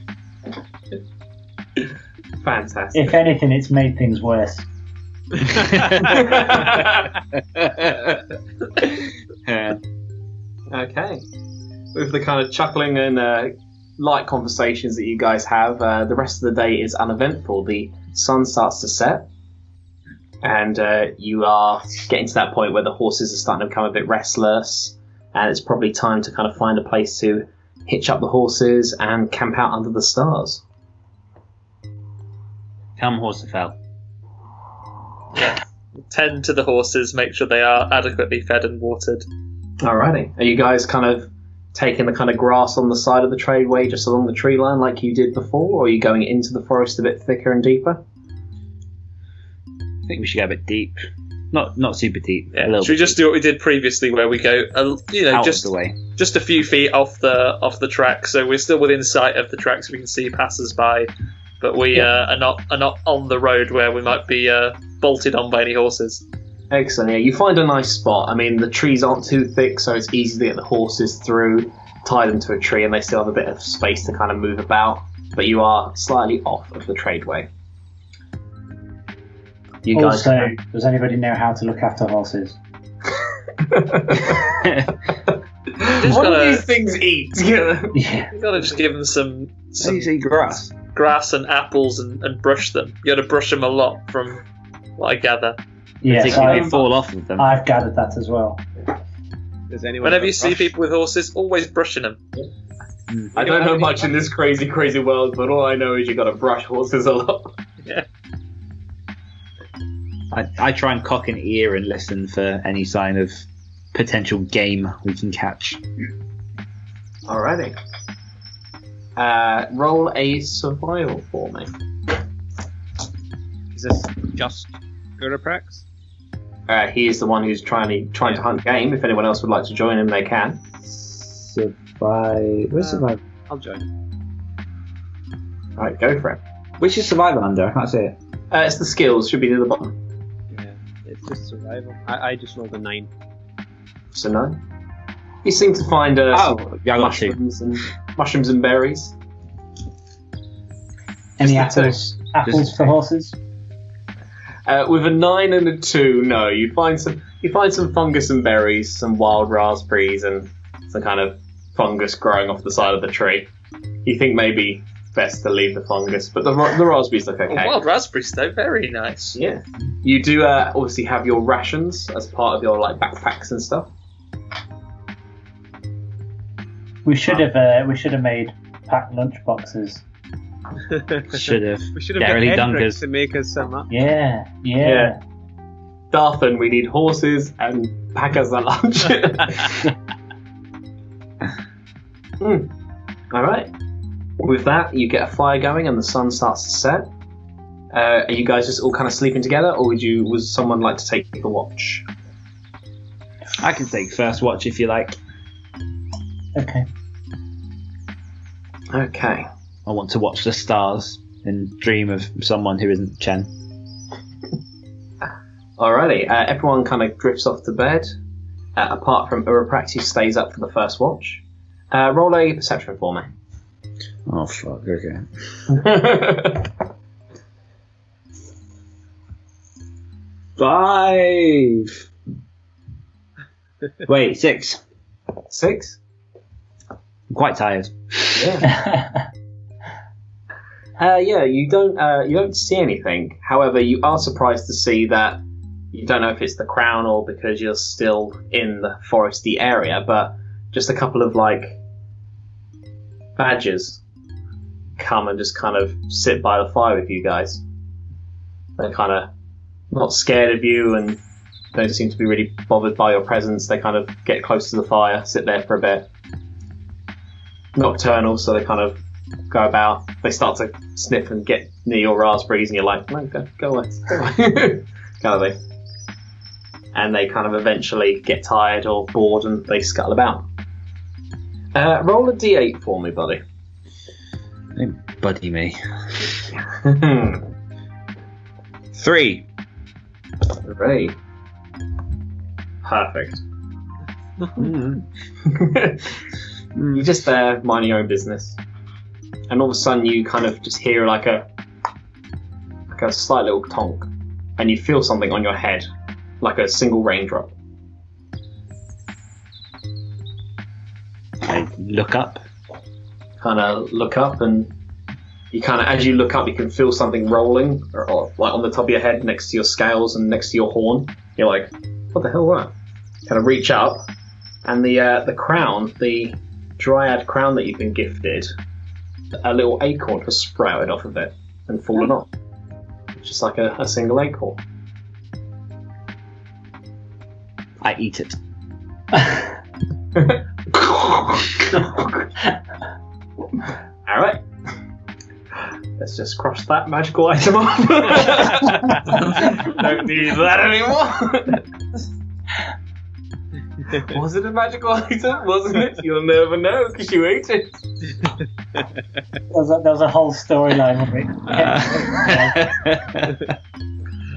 Fantastic. If anything, it's made things worse. Okay. With the kind of chuckling and light conversations that you guys have, the rest of the day is uneventful. The sun starts to set, and you are getting to that point where the horses are starting to become a bit restless, and it's probably time to kind of find a place to hitch up the horses and camp out under the stars. Come, Horsefell. Tend to the horses, make sure they are adequately fed and watered. Alrighty. Are you guys kind of taking the kind of grass on the side of the tradeway just along the tree line like you did before, or are you going into the forest a bit thicker and deeper? I think we should go a bit deep. Not super deep. Yeah. A little Should we bit just do what we did previously, where we go, out just of the way. just a few feet off the track, so we're still within sight of the track, so we can see passers-by, but we are not on the road where we might be bolted on by any horses. Excellent. Yeah, you find a nice spot. I mean, the trees aren't too thick, so it's easy to get the horses through, tie them to a tree, and they still have a bit of space to kind of move about, but you are slightly off of the tradeway. You guys Also, does anybody know how to look after horses? what gotta- do these things eat? Yeah. You gotta just give them some How do you say grass? grass and apples and brush them. You gotta brush them a lot, from what I gather. Yes, Particularly if they fall off of them. I've gathered that as well. Does anyone Whenever have you a see brush? people with horses, always brushing them. I don't know much in this crazy world, but all I know is you got to brush horses a lot. Yeah. I try and cock an ear and listen for any sign of potential game we can catch. Alrighty. Roll a survival for me. Is this just Uraprax? He is the one who's trying to hunt game. If anyone else would like to join him, they can. Survive. Where's survival? I'll join. Alright, go for it. Which is survival under? I can't see it. It's the skills, should be near the bottom. Yeah, it's just survival. I just rolled a 9. So no. You seem to find Yeah, I some got two. mushrooms and berries. Any Just the two. apples for horses? With a 9 and a 2, no. You find some fungus and berries, some wild raspberries, and some kind of fungus growing off the side of the tree. You think maybe best to leave the fungus, but the raspberries look okay. Wild raspberries, though, very nice. Yeah. You do obviously have your rations as part of your like backpacks and stuff. We should have made packed lunch boxes. Should have. We should have Dairy got Hendrik Dunkers. to make us some up. Yeah. Darthan, we need horses and packers at lunch. Alright. With that, you get a fire going and the sun starts to set. Are you guys just all kind of sleeping together, or would someone like to take the watch? I can take first watch if you like. Okay. Okay. I want to watch the stars and dream of someone who isn't Chen. Alrighty. Everyone kind of drifts off to bed, apart from Uraprax, who stays up for the first watch. Roll a perception for me. Oh fuck, okay. 5. Wait, 6. 6? I'm quite tired. Yeah. You don't see anything. However, you are surprised to see that you don't know if it's the crown or because you're still in the foresty area, but just a couple of badgers come and just kind of sit by the fire with you guys. They're kind of not scared of you and don't seem to be really bothered by your presence. They kind of get close to the fire, sit there for a bit. Nocturnal, so they kind of go about. They start to sniff and get near your raspberries, and you're like, no, go away. Kind of thing. And they kind of eventually get tired or bored and they scuttle about. Roll a d8 for me, buddy. Don't buddy me. 3. 3. Perfect. You're just there, minding your own business. And all of a sudden you kind of just hear like a slight little tonk. And you feel something on your head, like a single raindrop. I look up. Kind of look up, and you kind of, as you look up, you can feel something rolling, or like on the top of your head, next to your scales and next to your horn. You're like, what the hell was that? Kind of reach up, and the crown, the dryad crown that you've been gifted, a little acorn has sprouted off of it and fallen off. Just like a single acorn. I eat it. Alright. Let's just cross that magical item off. Don't need that anymore. Was it a magical item? Wasn't it? You'll never know because you ate it. There was a whole storyline of it.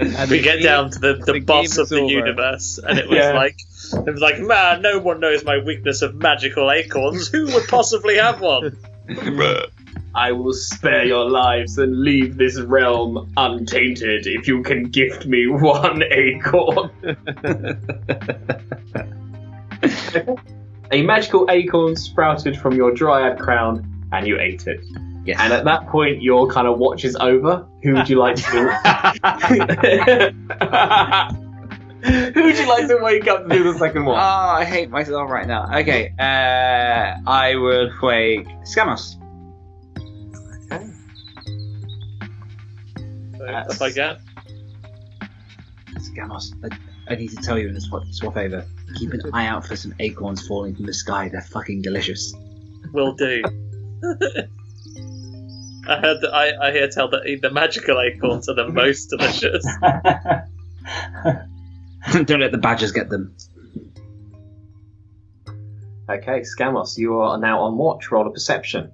And we get down to the boss of the universe, and it was like, man, no one knows my weakness of magical acorns. Who would possibly have one? I will spare your lives and leave this realm untainted if you can gift me one acorn. A magical acorn sprouted from your dryad crown, and you ate it. Yes. And at that point, your kind of watch is over. Who would you like to? Who would you like to wake up to do the second one? Oh, I hate myself right now. Okay, I will wake Scamos. Okay. So if I get. Scamos, I need to tell you in a small favour. Keep an eye out for some acorns falling from the sky. They're fucking delicious. Will do. I hear tell that the magical acorns are the most delicious. Don't let the badgers get them. Okay, Scamos, you are now on watch. Roll a perception.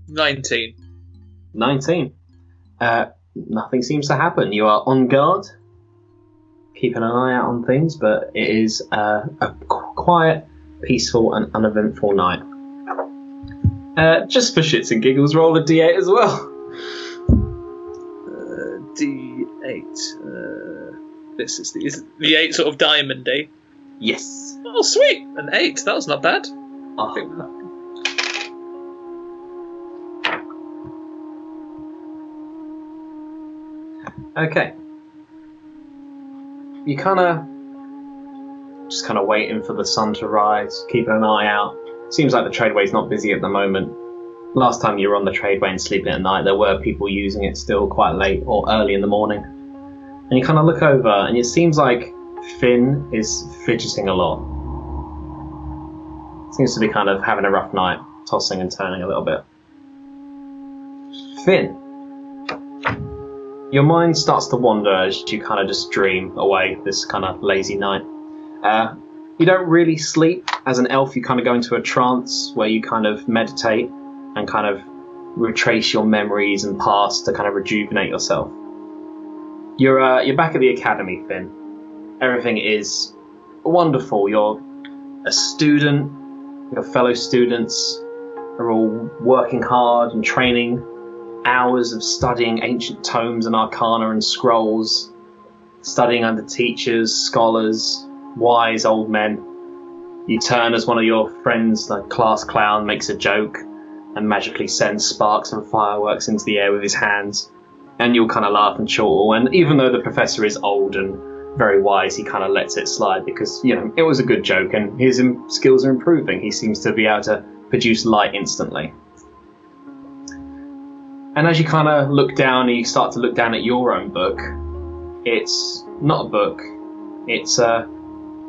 19. 19. Nothing seems to happen. You are on guard, keeping an eye out on things, but it is a quiet, peaceful, and uneventful night. Just for shits and giggles, roll a d8 as well. D8. This is the 8 sort of diamond-y. Yes. Oh, sweet! An 8. That was not bad. Oh. Okay. You just kind of waiting for the sun to rise, keeping an eye out. Seems like the tradeway's not busy at the moment. Last time you were on the tradeway and sleeping at night, there were people using it still quite late or early in the morning. And you kind of look over, and it seems like Finn is fidgeting a lot. Seems to be kind of having a rough night, tossing and turning a little bit. Finn, your mind starts to wander as you kind of just dream away this kind of lazy night. You don't really sleep. As an elf, you kind of go into a trance where you kind of meditate and kind of retrace your memories and past to kind of rejuvenate yourself. You're back at the academy, Finn. Everything is wonderful. You're a student. Your fellow students are all working hard and training. Hours of studying ancient tomes and arcana and scrolls. Studying under teachers, scholars, wise old men. You turn as one of your friends, like class clown, makes a joke and magically sends sparks and fireworks into the air with his hands. And you'll kind of laugh and chortle. And even though the professor is old and very wise, he kind of lets it slide because, it was a good joke and his skills are improving. He seems to be able to produce light instantly. And as you kind of look down and you start to look down at your own book, it's not a book, it's a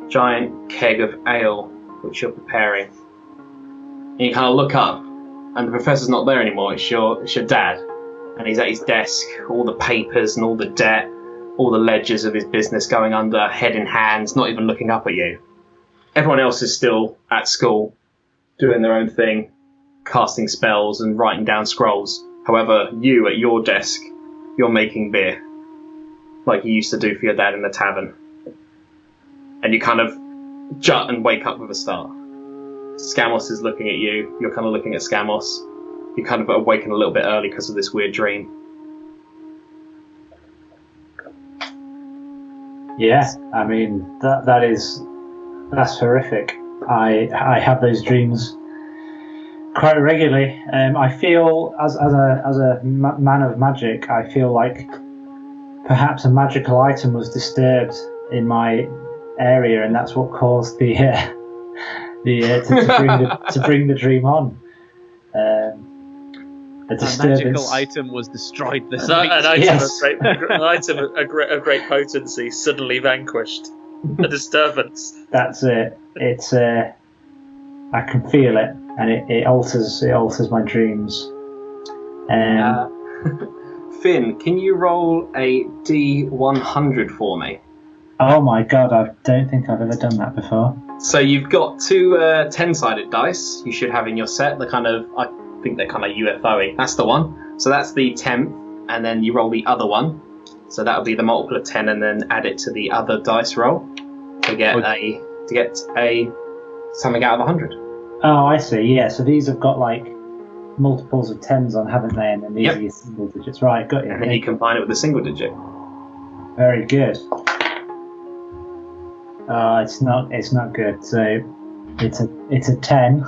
giant keg of ale which you're preparing. And you kind of look up and the professor's not there anymore, it's your dad. And he's at his desk, all the papers and all the debt, all the ledgers of his business going under, head in hands, not even looking up at you. Everyone else is still at school, doing their own thing, casting spells and writing down scrolls. However, you at your desk, you're making beer, like you used to do for your dad in the tavern. And you kind of jut and wake up with a start. Scamos is looking at you, you're kind of looking at Scamos. You kind of awaken a little bit early because of this weird dream. Yeah, I mean, that's horrific. I have those dreams quite regularly. I feel, as a man of magic, I feel like perhaps a magical item was disturbed in my area, and that's what caused to bring the dream on. A magical item was destroyed this An night. item, Yes. an item of great potency suddenly vanquished. A disturbance. That's it. It's I can feel it, and it alters my dreams. Finn, can you roll a D100 for me? Oh my god, I don't think I've ever done that before. So you've got two 10-sided dice you should have in your set. The kind of, I think they're kind of UFO-y. That's the one. So that's the 10th, and then you roll the other one. So that'll be the multiple of 10, and then add it to the other dice roll to get a something out of 100. Oh, I see. Yeah, so these have got like multiples of 10s on, haven't they? And then these Yep. are your single digits. Right, got you. And then you combine it with a single digit. Very good. It's not good. So it's a 10,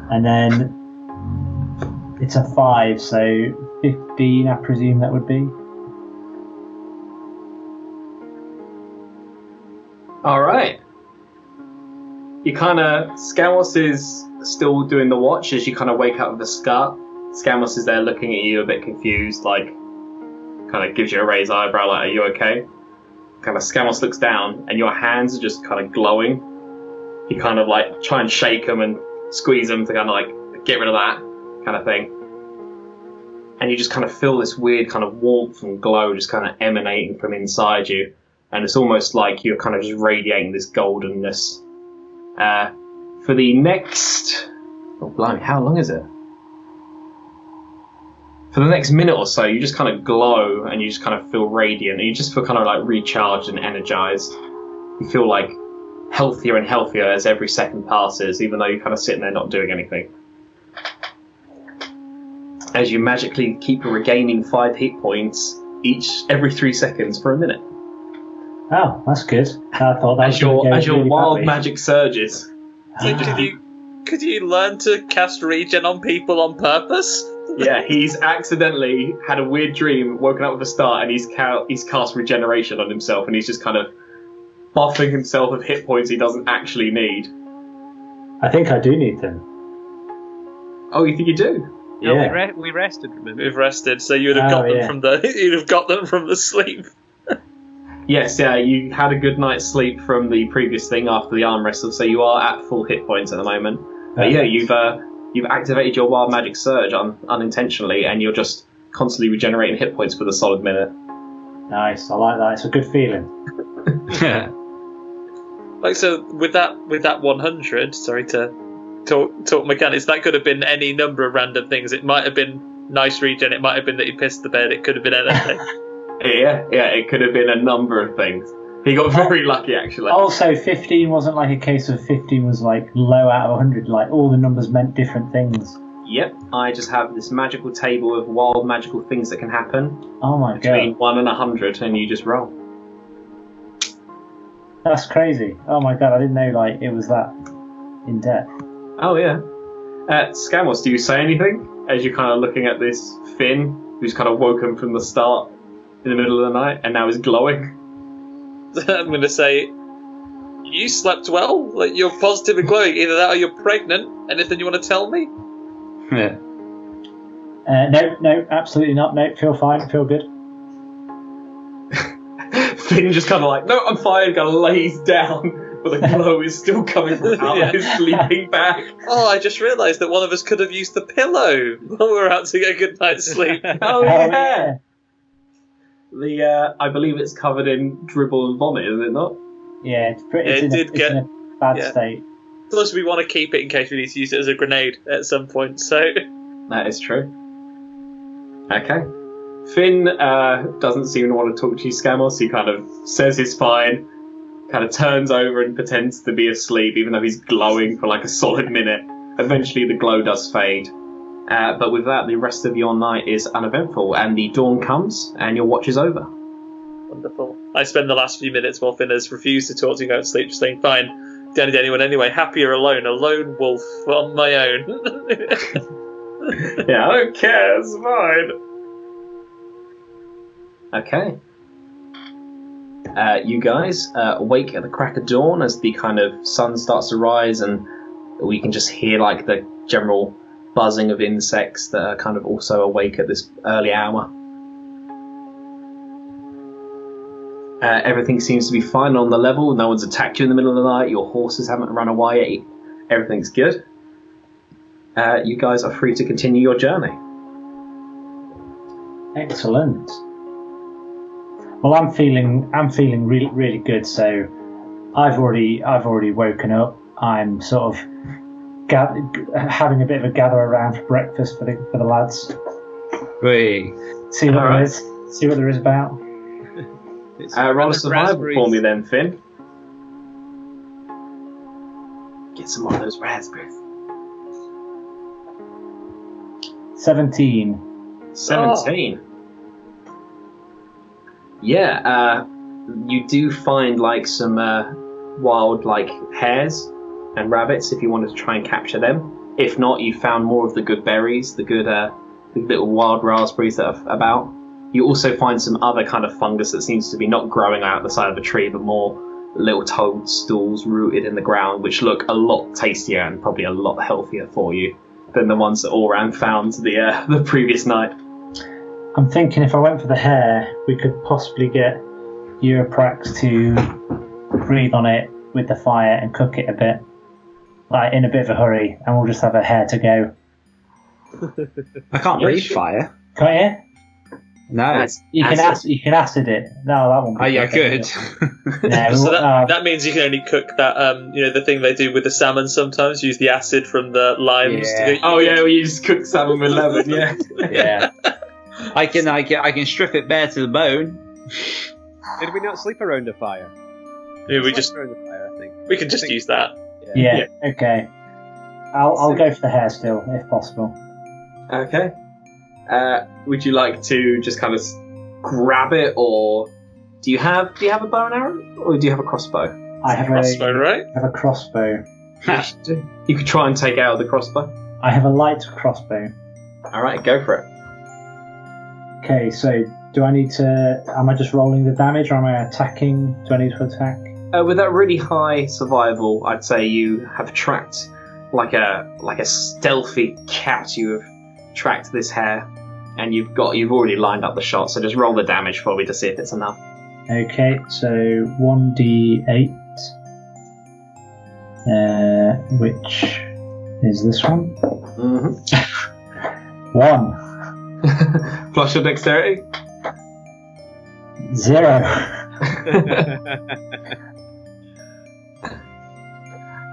and then it's a 5. So 15, I presume that would be. All right. You kind of, Scamos is still doing the watch as you kind of wake up with a start. Scamos is there looking at you a bit confused, like kind of gives you a raised eyebrow, like, are you okay? Kind of Scamos looks down and your hands are just kind of glowing. You kind of like try and shake them and squeeze them to kind of like get rid of that kind of thing. And you just kind of feel this weird kind of warmth and glow just kind of emanating from inside you. And it's almost like you're kind of just radiating this goldenness. For the next... Oh, blimey, how long is it? For the next minute or so, you just kind of glow and you just kind of feel radiant. And you just feel kind of like recharged and energized. You feel like healthier and healthier as every second passes, even though you're kind of sitting there not doing anything. As you magically keep regaining 5 hit points every 3 seconds for a minute. Oh, that's good. I thought that As your really wild badly. magic surges. So could you learn to cast regen on people on purpose? Yeah, he's accidentally had a weird dream, woken up with a start, and he's cast regeneration on himself, and he's just kind of buffing himself of hit points he doesn't actually need. I think I do need them. Oh, you think you do? No, Yeah. we rested, remember? We've rested, so you'd have got them yeah. from the sleep. Yes, yeah, you had a good night's sleep from the previous thing after the arm wrestle, so you are at full hit points at the moment. But yeah, you've activated your wild magic surge unintentionally, and you're just constantly regenerating hit points for the solid minute. Nice, I like that. It's a good feeling. Like, so with that 100, sorry to talk mechanics, that could have been any number of random things. It might have been nice regen, it might have been that he pissed the bed, it could have been anything. Yeah, it could have been a number of things. He got very lucky, actually. Also, 15 wasn't like a case of 15 was like low out of 100. Like all the numbers meant different things. Yep, I just have this magical table of wild magical things that can happen Oh my between god. 1 and 100, and you just roll. That's crazy. Oh my god, I didn't know like it was that in depth. Oh yeah. Scamos, do you say anything as you're kind of looking at this Finn, who's kind of woken from the start in the middle of the night and now is glowing? I'm going to say, you slept well. Like, you're positive and glowing. Either that or you're pregnant. Anything you want to tell me? Yeah. No, absolutely not. No, feel fine, feel good. Finn just kind of like, no, I'm fine, kind of lays down, but the glow is still coming out of his sleeping bag. Oh, I just realised that one of us could have used the pillow while we were out to get a good night's sleep. Oh yeah. I believe it's covered in dribble and vomit, is it not? Yeah, it's in a bad state. Plus, we want to keep it in case we need to use it as a grenade at some point, so... That is true. Okay. Finn doesn't seem to want to talk to you, Scamos. He kind of says he's fine, kind of turns over and pretends to be asleep, even though he's glowing for like a solid minute. Eventually the glow does fade. But with that, the rest of your night is uneventful, and the dawn comes, and your watch is over. Wonderful. I spend the last few minutes while Finn has refused to talk to me go to sleep, just saying, fine, don't need anyone anyway, happier alone, a lone wolf on my own. Yeah, I don't care, it's fine. Okay. You guys awake at the crack of dawn as the kind of sun starts to rise, and we can just hear like the general buzzing of insects that are kind of also awake at this early hour. Everything seems to be fine on the level. No one's attacked you in the middle of the night. Your horses haven't run away. Everything's good. You guys are free to continue your journey. Excellent. Well, I'm feeling really, really good. So, I've already woken up. I'm sort of having a bit of a gather around for breakfast for the lads. Wait. See what there is. See what there is about. Roll a survival for me then, Finn. Get some more of those raspberries. 17. 17. Yeah, you do find like some wild like hares and rabbits if you wanted to try and capture them. If not, you found more of the good berries, the good the little wild raspberries that are about. You also find some other kind of fungus that seems to be not growing out the side of a tree, but more little toadstools rooted in the ground, which look a lot tastier and probably a lot healthier for you than the ones that Oran found the previous night. I'm thinking if I went for the hare, we could possibly get Europrax to breathe on it with the fire and cook it a bit, like in a bit of a hurry, and we'll just have a hare to go. I can't breathe fire. Can't you? No. You can acid it. No, that won't be. Oh yeah, good. No, so that means you can only cook that. The thing they do with the salmon sometimes, use the acid from the limes. Yeah. To you just cook salmon with lemon. Yeah. Yeah. I can strip it bare to the bone. Did we not sleep around a fire? Yeah, we just around the fire, I think. we can just use that. Yeah. Okay. I'll go for the hare still, if possible. Okay. Would you like to just kind of grab it, or do you have a bow and arrow, or do you have a crossbow? I have Crossbow, right? I have a crossbow. You could try and take out the crossbow. I have a light crossbow. All right, go for it. Okay, so do I need to? Am I just rolling the damage, or am I attacking? Do I need to attack? With that really high survival, I'd say you have tracked like a stealthy cat. You have tracked this hare, and you've already lined up the shot. So just roll the damage for me to see if it's enough. Okay, so 1d8, which is this one. Mm-hmm. 1. Plus your dexterity. 0.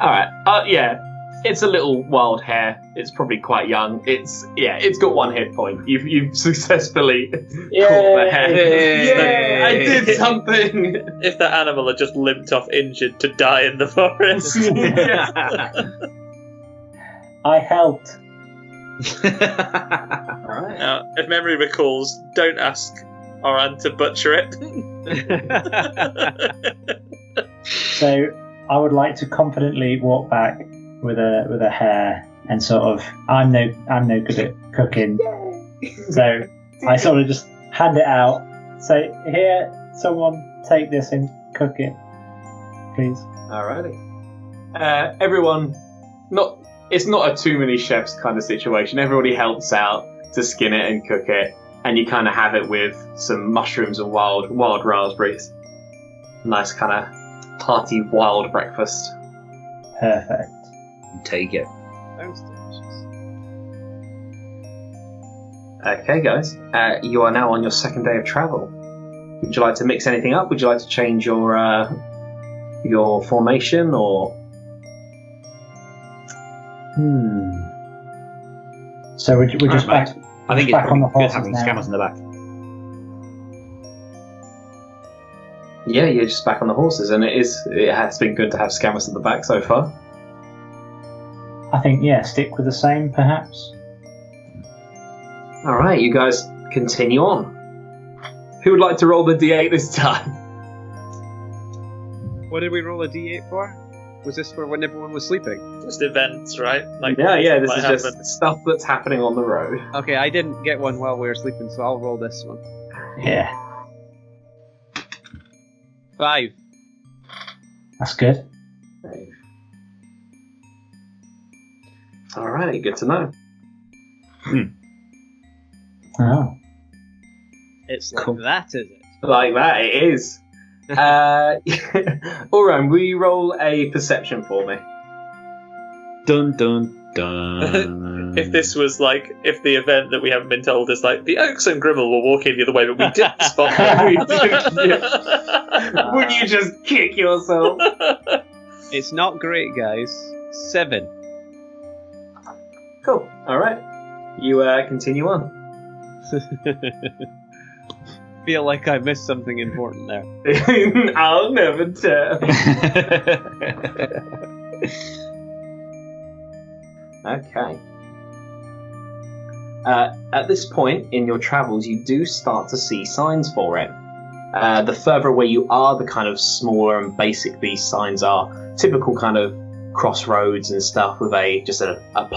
Alright, yeah, it's a little wild hare. It's probably quite young. It's got 1 hit point. You've successfully caught the hare. Yeah, I did something! If that animal had just limped off injured to die in the forest. I helped. Alright. Now, if memory recalls, don't ask Oran to butcher it. So I would like to confidently walk back with a hare and sort of I'm no good at cooking. So I sort of just hand it out. Say, here, someone take this and cook it, please. Alrighty. Everyone, it's not a too many chefs kind of situation. Everybody helps out to skin it and cook it, and you kind of have it with some mushrooms and wild raspberries. Nice kind of hearty wild breakfast. Perfect. Take it. Sounds delicious. Okay, guys. You are now on your second day of travel. Would you like to mix anything up? Would you like to change your formation, or? So we're just back. I think it's back on probably the good horses having now. scammers in the back. Yeah, you're just back on the horses, and it has been good to have Scamus at the back so far. I think, stick with the same, perhaps. Alright, you guys continue on. Who would like to roll the d8 this time? What did we roll a d8 for? Was this for when everyone was sleeping? Just events, right? Yeah, this might is happen. just stuff that's happening on the road. Okay, I didn't get one while we were sleeping, so I'll roll this one. Yeah, 5. that's good. Alright, good to know. Oh. It's like Cool. that, is it? Like that, it is. Oran, will you roll a perception for me? Dun dun dun. If this was if the event that we haven't been told is the Oaks and Grimmel will walk in the other way, but we didn't spot them. Would you just kick yourself? It's not great, guys. 7. Cool. Alright. You continue on. Feel like I missed something important there. I'll never tell. Okay. At this point in your travels, you do start to see signs for it. The further away you are, the kind of smaller and basic these signs are. Typical kind of crossroads and stuff with a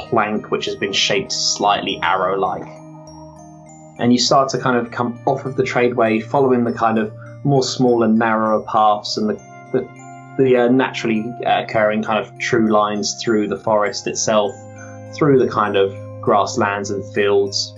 plank which has been shaped slightly arrow-like. And you start to kind of come off of the tradeway, following the kind of more small and narrower paths and the naturally occurring kind of true lines through the forest itself, through the kind of grasslands and fields.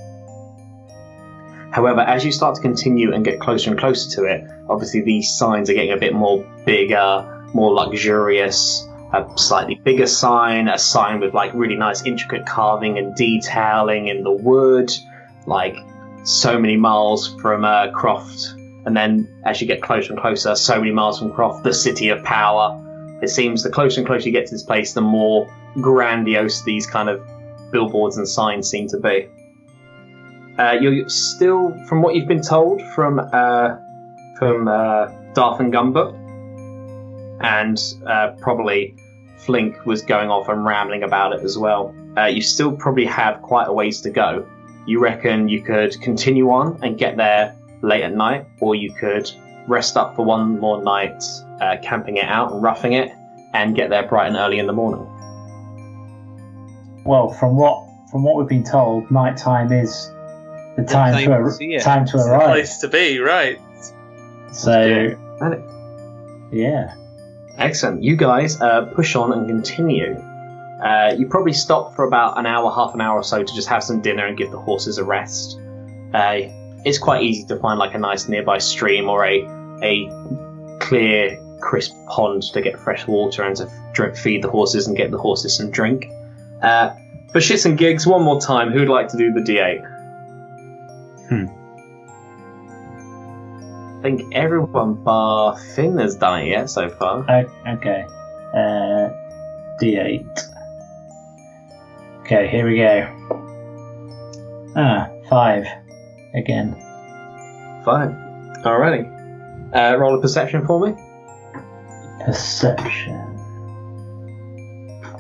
However, as you start to continue and get closer and closer to it, obviously these signs are getting a bit more bigger, more luxurious, a slightly bigger sign, a sign with really nice intricate carving and detailing in the wood, so many miles from Kroft. And then as you get closer and closer, so many miles from Kroft, the city of power. It seems the closer and closer you get to this place, the more grandiose these kind of billboards and signs seem to be. You're still, from what you've been told from Darth and Gumbut, and probably Flink was going off and rambling about it as well, you still probably have quite a ways to go. You reckon you could continue on and get there late at night, or you could rest up for one more night, camping it out and roughing it, and get there bright and early in the morning. Well, from what we've been told, nighttime is the time to arrive. Place to be, right? So, yeah. Excellent. You guys push on and continue. You probably stop for about an hour, half an hour or so to just have some dinner and give the horses a rest. It's quite easy to find a nice nearby stream or a clear, crisp pond to get fresh water and to feed the horses and get the horses some drink. For shits and gigs, one more time, who'd like to do the D8? I think everyone bar Finn has done it yet so far. Okay. D8. Okay, here we go. 5. Again. 5. Alrighty. Roll a perception for me. Perception.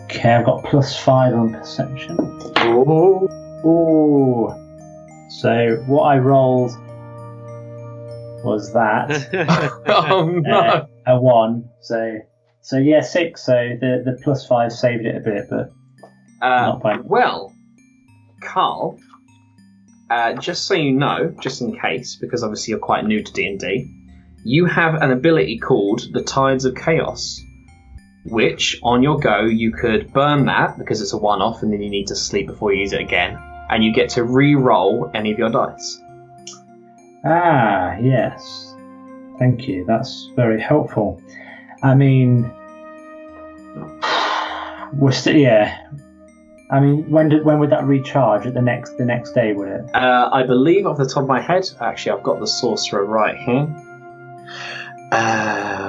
Okay, I've got +5 on perception. Ooh. So what I rolled was that. Oh no! a 1. So yeah, 6. So the +5 saved it a bit, but not by. Well, Carl, just so you know, just in case, because obviously you're quite new to D&D, you have an ability called the Tides of Chaos, which on your go you could burn that because it's a one-off, and then you need to sleep before you use it again, and you get to re-roll any of your dice. Ah, yes. Thank you. That's very helpful. I mean, we're still, yeah. I mean, when would that recharge? At the next day, would it? I believe off the top of my head, actually I've got the sorcerer right here.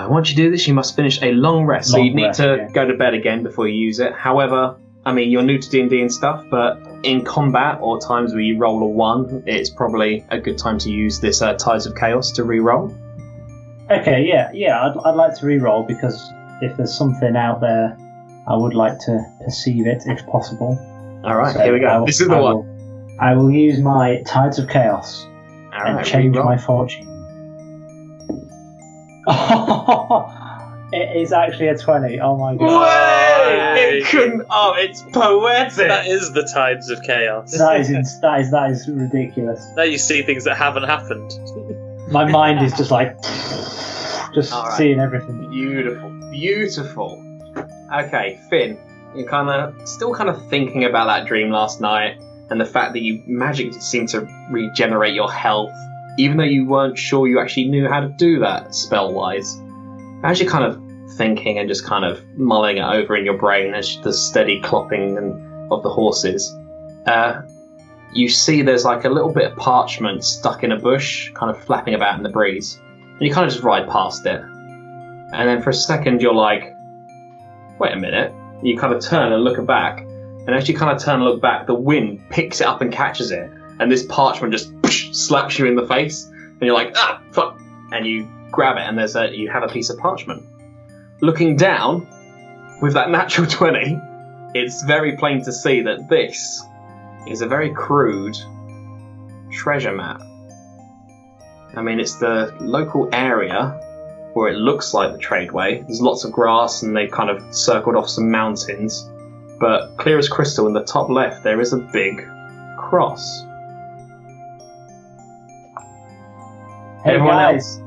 Once you do this, you must finish a long rest. So you need to go to bed again before you use it. However, I mean, you're new to D&D and stuff, but in combat or times where you roll a 1, it's probably a good time to use this Tides of Chaos to re-roll. Okay, yeah. I'd like to re-roll because if there's something out there, I would like to perceive it if possible. All right, so here we go. This is the one. I will use my Tides of Chaos and change my fortune. It is actually a 20. Oh my god! It couldn't. Oh, it's poetic. That is the Tides of Chaos. That is ridiculous. Now you see things that haven't happened. My mind is just like, seeing everything. Beautiful. Okay, Finn, you're still thinking about that dream last night and the fact that you magically seem to regenerate your health, even though you weren't sure you actually knew how to do that spell-wise. As you're kind of thinking and just kind of mulling it over in your brain as the steady clopping of the horses, you see there's like a little bit of parchment stuck in a bush, kind of flapping about in the breeze. And you kind of just ride past it. And then for a second you're like, wait a minute. You kind of turn and look back. And as you kind of turn and look back, the wind picks it up and catches it. And this parchment just slaps you in the face. And you're like, ah, fuck. And you grab it and you have a piece of parchment. Looking down, with that natural 20, it's very plain to see that this is a very crude treasure map. I mean, it's the local area where it looks like the tradeway. There's lots of grass and they've kind of circled off some mountains. But clear as crystal in the top left, there is a big cross. Hey everyone guys. else?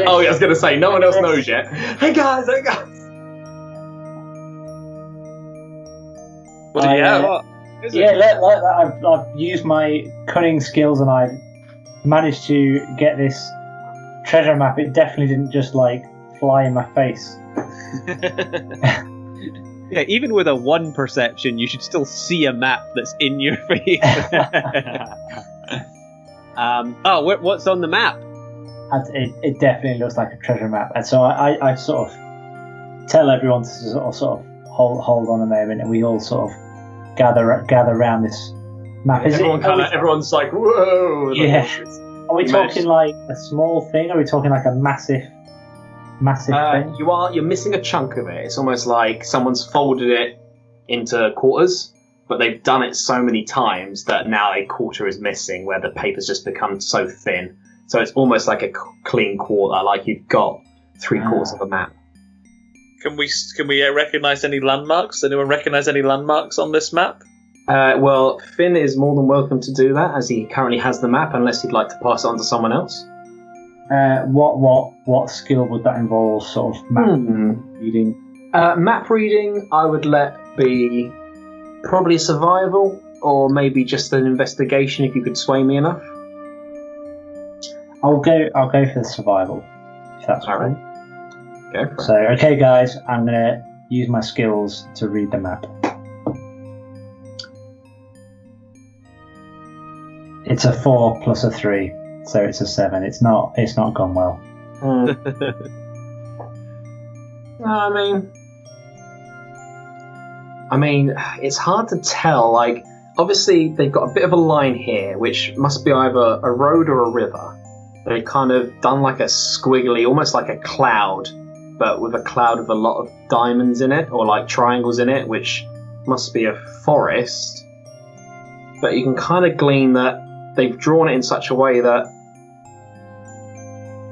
Oh, yeah, I was going to say, no one else knows yet. Hey guys! What do you have? I've used my cunning skills and I managed to get this treasure map. It definitely didn't just fly in my face. Yeah, even with a 1 perception, you should still see a map that's in your face. What's on the map? It definitely looks like a treasure map, and so I sort of tell everyone to sort of hold on a moment, and we all sort of gather around this map. Everyone's like, whoa! Yeah. Are we talking like a small thing? Or are we talking like a massive thing? You're missing a chunk of it. It's almost like someone's folded it into quarters, but they've done it so many times that now a quarter is missing, where the paper's just become so thin. So it's almost like a clean quarter, like you've got 3/4 of a map. Can we recognise any landmarks? Anyone recognise any landmarks on this map? Well, Finn is more than welcome to do that, as he currently has the map, unless he'd like to pass it on to someone else. What skill would that involve? Sort of map reading. Map reading, I would let be probably survival, or maybe just an investigation if you could sway me enough. I'll go for the survival, if that's all right. Go for it. So, okay, guys, I'm gonna use my skills to read the map. It's a 4 plus a 3, so it's a 7. It's not gone well. I mean, it's hard to tell. Like, obviously, they've got a bit of a line here, which must be either a road or a river. They've kind of done like a squiggly, almost like a cloud, but with a cloud with a lot of diamonds in it, or like triangles in it, which must be a forest. But you can kind of glean that they've drawn it in such a way that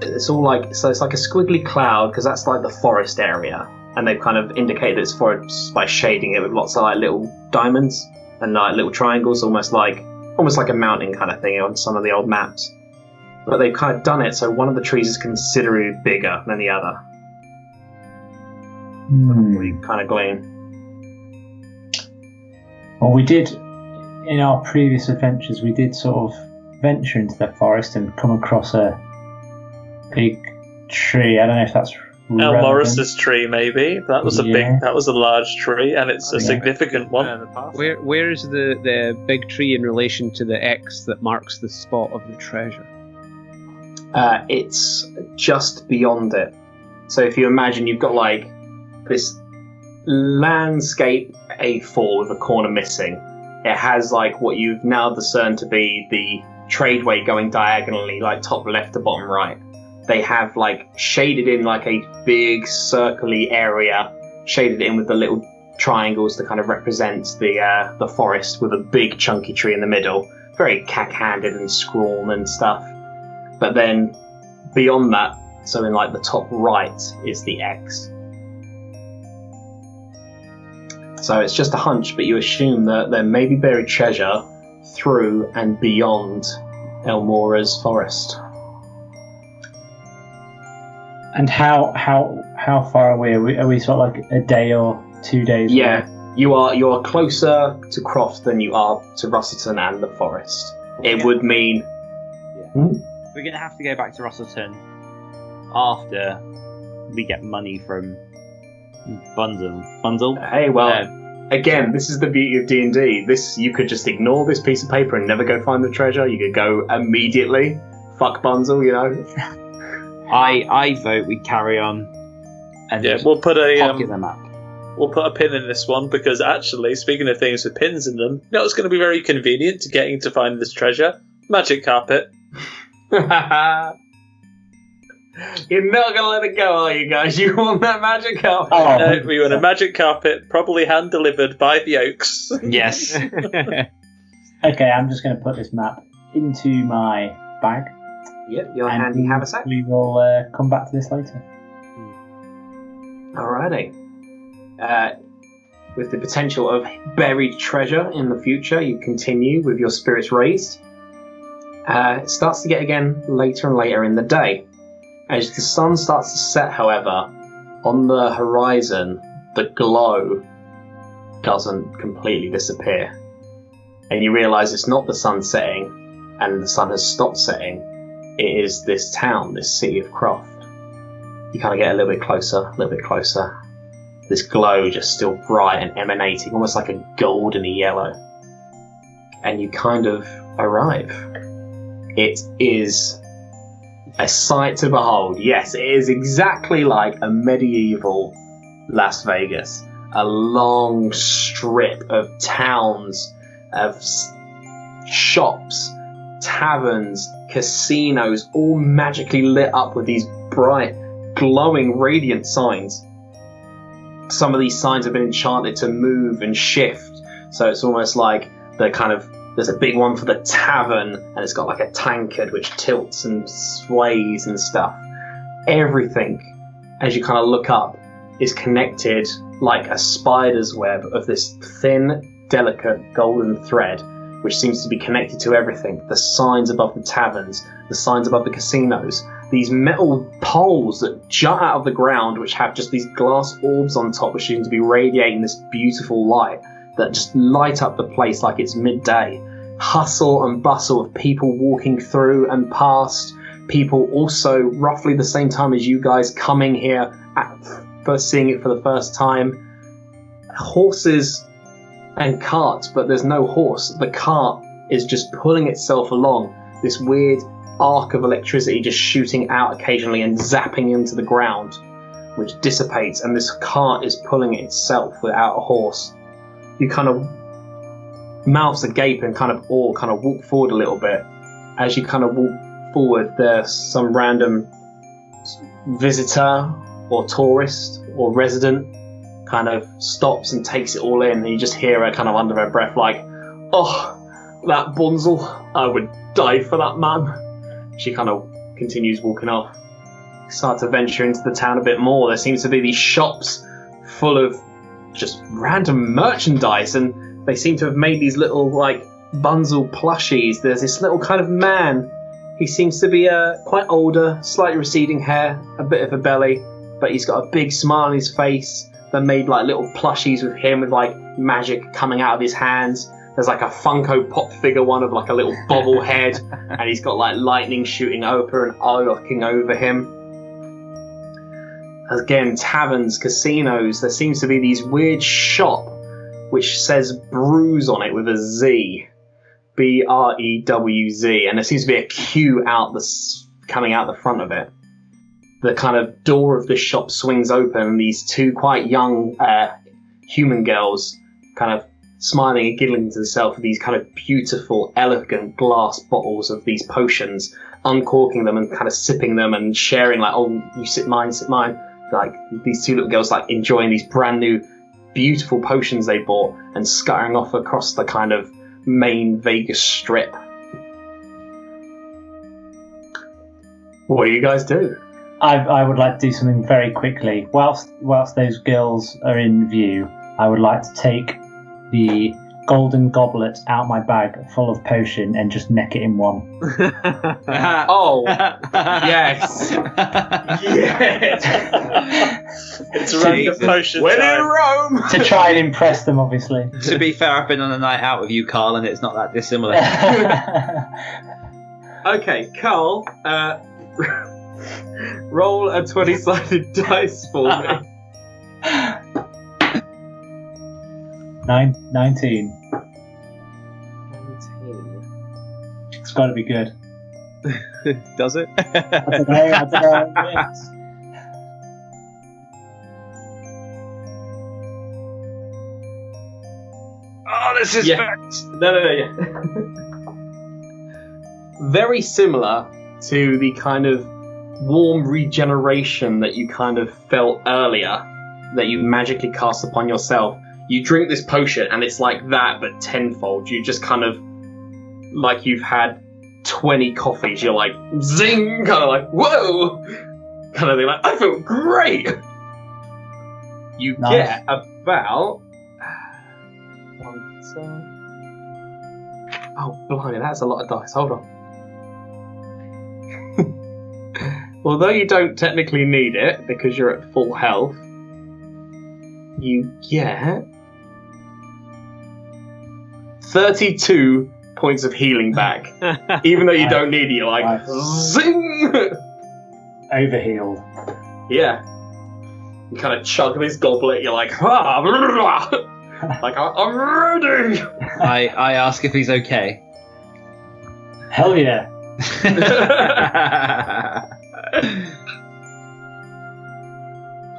it's all like, so it's like a squiggly cloud because that's like the forest area, and they've kind of indicated it's forest by shading it with lots of like little diamonds and like little triangles, almost like a mountain kind of thing on some of the old maps. But they've kind of done it so one of the trees is considerably bigger than the other. You kind of glean. Well, we did, in our previous adventures, we did sort of venture into the forest and come across a big tree. I don't know if that's relevant. Morris's tree, maybe. That was a large tree, and it's a significant one. Where is the big tree in relation to the X that marks the spot of the treasure? It's just beyond it. So if you imagine you've got like this landscape A4 with a corner missing. It has like what you've now discerned to be the tradeway going diagonally, like top left to bottom right. They have like shaded in like a big circly area, shaded in with the little triangles to kind of represent the forest, with a big chunky tree in the middle, very cack-handed and scrawled and stuff. But then beyond that, so in like the top right, is the X. So it's just a hunch, but you assume that there may be buried treasure through and beyond Elmora's forest. And how far away are we? Are we sort of like a day or 2 days away? Yeah, you are closer to Kroft than you are to Russellton and the forest. It would mean... We're going to have to go back to Russellton after we get money from Bunzel. Hey, well, again, this is the beauty of D&D. You could just ignore this piece of paper and never go find the treasure. You could go immediately. Fuck Bunzel, you know. I vote we carry on. And we'll put pocket them up. We'll put a pin in this one because actually, speaking of things with pins in them, you know what's going to be very convenient to getting to find this treasure? Magic carpet. You're not going to let it go, are you guys? You want that magic carpet? Oh, no, we want a magic carpet, probably hand-delivered by the Oaks. Yes. Okay, I'm just going to put this map into my bag. Yep, your handy haversack. We will come back to this later. Alrighty. With the potential of buried treasure in the future, you continue with your spirits raised. It starts to get again later and later in the day. As the sun starts to set, however, on the horizon, the glow doesn't completely disappear. And you realise it's not the sun setting, and the sun has stopped setting. It is this town, this city of Kroft. You kind of get a little bit closer. This glow just still bright and emanating, almost like a golden yellow. And you kind of arrive. It is a sight to behold. Yes, it is exactly like a medieval Las Vegas. A long strip of towns, of shops, taverns, casinos, all magically lit up with these bright, glowing, radiant signs. Some of these signs have been enchanted to move and shift, so it's almost like there's a big one for the tavern, and it's got like a tankard which tilts and sways and stuff. Everything, as you kind of look up, is connected like a spider's web of this thin, delicate golden thread, which seems to be connected to everything. The signs above the taverns, the signs above the casinos, these metal poles that jut out of the ground, which have just these glass orbs on top, which seem to be radiating this beautiful light that just light up the place like it's midday. Hustle and bustle of people walking through and past, people also roughly the same time as you guys coming here, first seeing it for the first time. Horses and carts, but there's no horse. The cart is just pulling itself along, this weird arc of electricity just shooting out occasionally and zapping into the ground, which dissipates, and this cart is pulling it itself without a horse. You kind of mouths agape and kind of walk forward a little bit. As you kind of walk forward, there's some random visitor or tourist or resident kind of stops and takes it all in, and you just hear her kind of under her breath like, "Oh, that Bunzel, I would die for that man." She kind of continues walking off. start to venture into the town a bit more. There seems to be these shops full of just random merchandise, and they seem to have made these little like Bunzel plushies. There's this little kind of man. He seems to be quite older, slightly receding hair, a bit of a belly, but he's got a big smile on his face. They made like little plushies with him with like magic coming out of his hands. There's like a Funko Pop figure one of like a little bobblehead, and he's got like lightning shooting over and looking over him. Again, taverns, casinos. There seems to be these weird shop which says Brews on it with a Z, Brewz, and there seems to be a queue coming out the front of it. The kind of door of the shop swings open, and these two quite young human girls kind of smiling and giggling to themselves with these kind of beautiful, elegant glass bottles of these potions, uncorking them and kind of sipping them and sharing like, oh, you sip mine, like these two little girls like enjoying these brand new beautiful potions they bought and scuttering off across the kind of main Vegas strip. What do you guys do? I would like to do something very quickly. Whilst those girls are in view, I would like to take the golden goblet out my bag full of potion and just neck it in one. Oh, yes. Yes. It's random potion When in time. Rome! To try and impress them, obviously. To be fair, I've been on a night out with you, Carl, and it's not that dissimilar. Okay, Carl, roll a 20-sided dice for me. 19. It's got to be good. Does it? I don't know. Yes. Oh, this is Yeah. No. Very similar to the kind of warm regeneration that you kind of felt earlier, that you magically cast upon yourself. You drink this potion and it's like that, but tenfold. You just kind of, like you've had 20 coffees, you're like, zing, kind of like, whoa, kind of thing, like, I feel great. You Nice. get about... Oh, blimey, that's a lot of dice. Hold on. Although you don't technically need it, because you're at full health, you get 32 points of healing back. Even though you don't need it, you're like, Nice. zing! Overhealed. Yeah. You kind of chug this goblet, you're like, ah, blah, blah, blah. Like, I'm ready! I ask if he's okay. Hell yeah.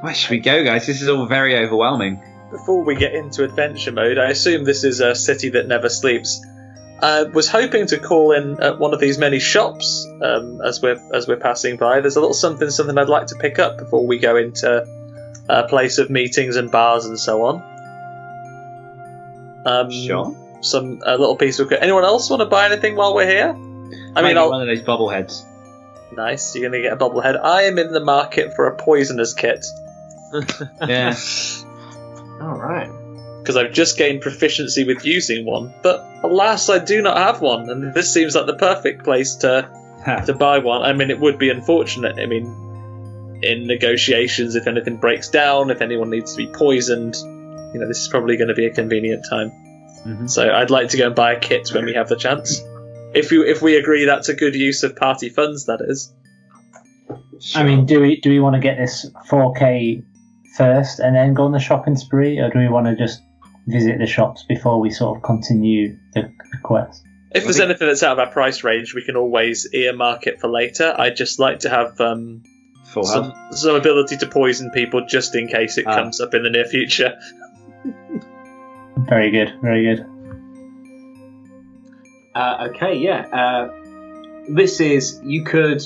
Where should we go, guys? This is all very overwhelming. Before we get into adventure mode, I assume this is a city that never sleeps. I was hoping to call in at one of these many shops as we're passing by. There's a little something I'd like to pick up before we go into a place of meetings and bars and so on. Sure. A little piece of... Anyone else want to buy anything while we're here? I mean, one of those bobbleheads. Nice, you're going to get a bobblehead. I am in the market for a poisoner's kit. Yeah. Alright. Because I've just gained proficiency with using one, but alas, I do not have one, and this seems like the perfect place to buy one. I mean, it would be unfortunate. I mean, in negotiations, if anything breaks down, if anyone needs to be poisoned, this is probably going to be a convenient time. Mm-hmm. So I'd like to go and buy a kit when we have the chance. If we agree that's a good use of party funds, that is. I mean, do we want to get this 4K first and then go on the shopping spree, or do we want to just visit the shops before we sort of continue the quest? If there's anything that's out of our price range, we can always earmark it for later. I'd just like to have some ability to poison people just in case it comes up in the near future. Very good, very good. Okay, yeah. This is you could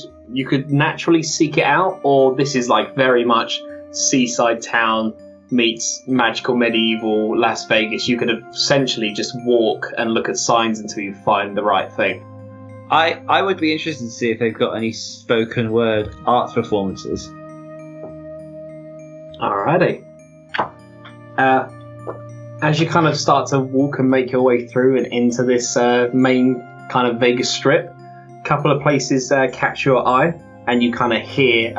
naturally seek it out, or this is like very much seaside town meets magical medieval Las Vegas. You could essentially just walk and look at signs until you find the right thing. I would be interested to see if they've got any spoken word arts performances. Alrighty. As you kind of start to walk and make your way through and into this main kind of Vegas Strip, a couple of places catch your eye, and you kind of hear,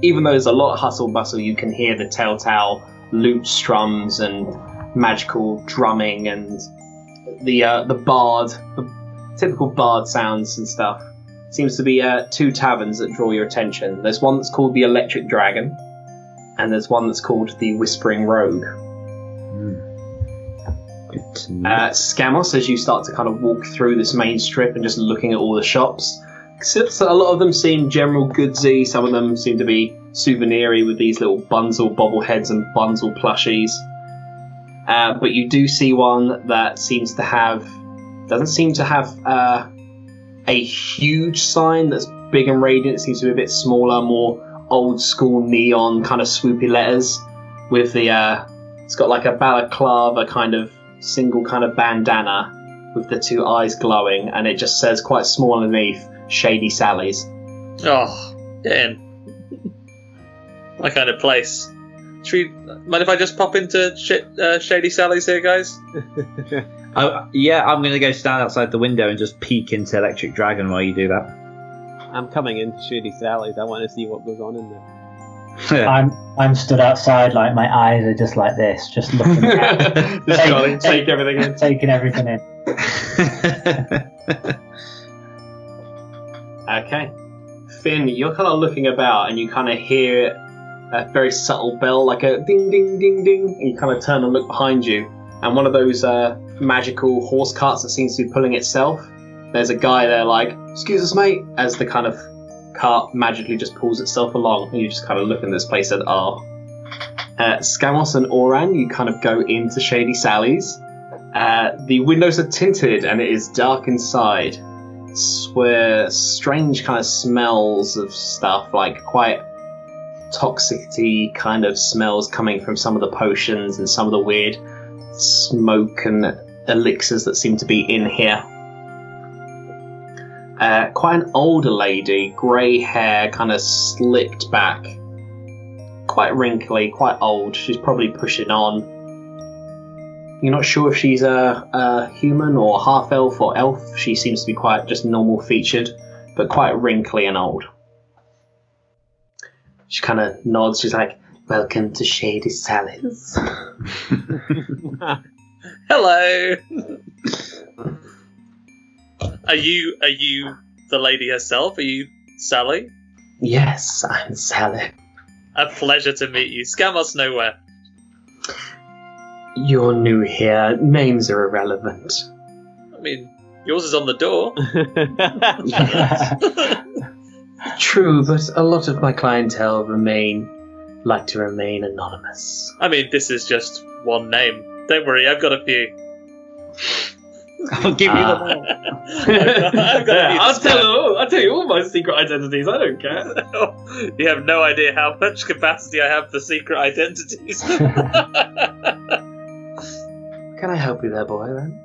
even though there's a lot of hustle bustle, you can hear the telltale lute strums and magical drumming and the typical bard sounds and stuff. Seems to be 2 taverns that draw your attention. There's one that's called the Electric Dragon, and there's one that's called the Whispering Rogue. Scamos, as you start to kind of walk through this main strip and just looking at all the shops, so a lot of them seem general goodsy, some of them seem to be souvenir-y with these little Bunzel bobbleheads and Bunzel plushies. But you do see one that doesn't seem to have a huge sign that's big and radiant. It seems to be a bit smaller, more old school neon kind of swoopy letters with it's got like a balaclava kind of single kind of bandana with the 2 eyes glowing, and it just says quite small underneath, Shady Sally's. Oh, damn. My kind of place. Mind if I just pop into Shady Sally's here, guys? Yeah, I'm going to go stand outside the window and just peek into Electric Dragon while you do that. I'm coming into Shady Sally's. I want to see what goes on in there. I'm stood outside, like my eyes are just like this, just looking around. Just take everything in. Taking everything in. Okay. Finn, you're kind of looking about and you kind of hear a very subtle bell, like a ding, ding, ding, ding, and you kind of turn and look behind you, and one of those magical horse carts that seems to be pulling itself, there's a guy there like, excuse us, mate, as the kind of cart magically just pulls itself along, and you just kind of look in this place and Scamos and Oran, you kind of go into Shady Sally's. The windows are tinted and it is dark inside. Where strange kind of smells of stuff, like quite toxic-y kind of smells coming from some of the potions and some of the weird smoke and elixirs that seem to be in here. Quite an older lady, grey hair, kind of slicked back, quite wrinkly, quite old. She's probably pushing on. You're not sure if she's a human or half-elf or elf. She seems to be quite just normal featured, but quite wrinkly and old. She kind of nods. She's like, "Welcome to Shady Sally's." Hello. Are you the lady herself? Are you Sally? Yes, I'm Sally. A pleasure to meet you. Scamos nowhere. You're new here. Names are irrelevant. I mean, yours is on the door. True, but a lot of my clientele like to remain anonymous. I mean, this is just one name. Don't worry, I've got a few. I'll give you them all. I'll tell you all my secret identities. I don't care. You have no idea how much capacity I have for secret identities. Can I help you there, boy, then?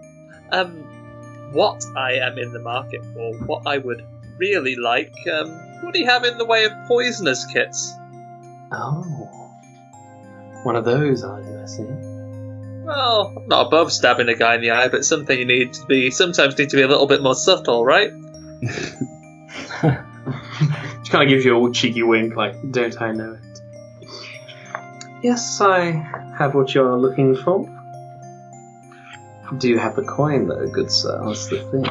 What I am in the market for, what I would really like, what do you have in the way of poisonous kits? Oh. One of those, are you, I see? Well, I'm not above stabbing a guy in the eye, but sometimes need to be a little bit more subtle, right? She kind of gives you a cheeky wink, like, don't I know it? Yes, I have what you're looking for. Do you have the coin, though, good sir? That's the thing.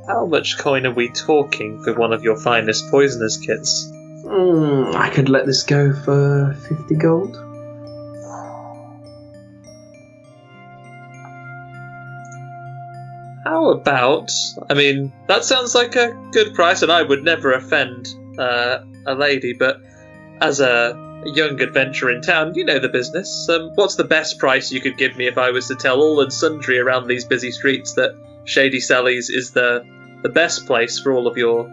How much coin are we talking for one of your finest poisonous kits? I could let this go for 50 gold. How about... I mean, that sounds like a good price, and I would never offend a lady, but as a young adventurer in town, you know the business. What's the best price you could give me if I was to tell all and sundry around these busy streets that Shady Sally's is the best place for all of your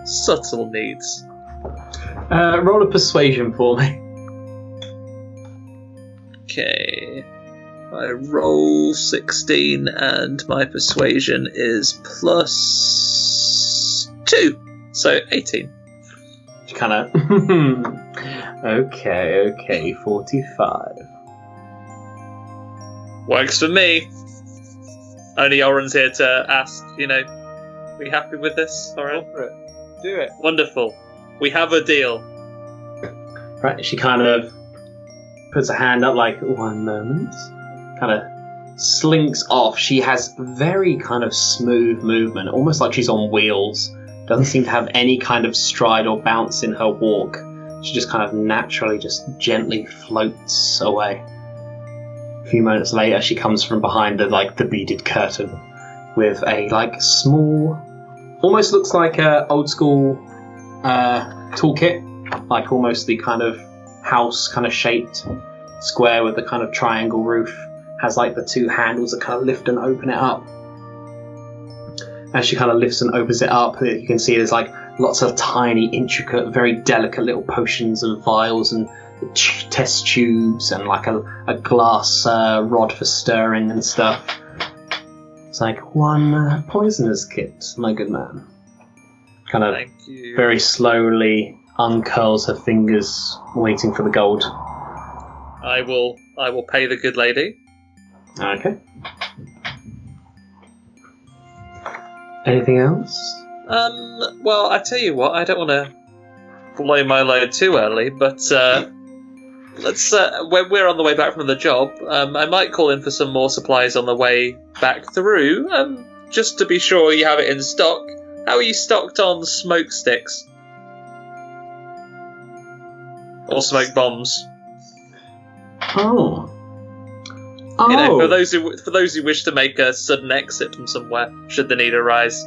subtle needs? Roll a persuasion for me. Okay. I roll 16 and my persuasion is +2. So 18. She kind of... Okay, 45. Works for me. Only Oren's here to ask, are we happy with this, Oren? Go for it. Do it. Wonderful. We have a deal. Right, she kind of puts her hand up like, 1 moment. Kind of slinks off. She has very kind of smooth movement, almost like she's on wheels. Doesn't seem to have any kind of stride or bounce in her walk. She just kind of naturally, just gently floats away. A few moments later, she comes from behind the beaded curtain with a small, almost looks like a old school toolkit, like almost the kind of house kind of shaped square with the kind of triangle roof. Has the 2 handles that kind of lift and open it up. As she kind of lifts and opens it up, you can see there's lots of tiny, intricate, very delicate little potions and vials and test tubes and a glass rod for stirring and stuff. It's 1 poisoner's kit, my good man. Kind of Thank you. very slowly uncurls her fingers, waiting for the gold. I will pay the good lady. Okay. Anything else? Well, I tell you what, I don't want to blow my load too early, but let's when we're on the way back from the job, I might call in for some more supplies on the way back through, just to be sure you have it in stock. How are you stocked on smoke sticks? Or smoke bombs? Oh. For those who wish to make a sudden exit from somewhere, should the need arise.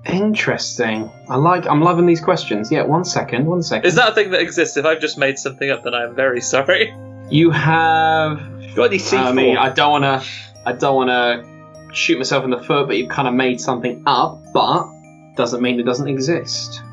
Interesting. I'm loving these questions. Yeah, one second. Is that a thing that exists? If I've just made something up, then I'm very sorry. You have... Got any C4? I mean, I don't wanna shoot myself in the foot, but you've kind of made something up, but doesn't mean it doesn't exist.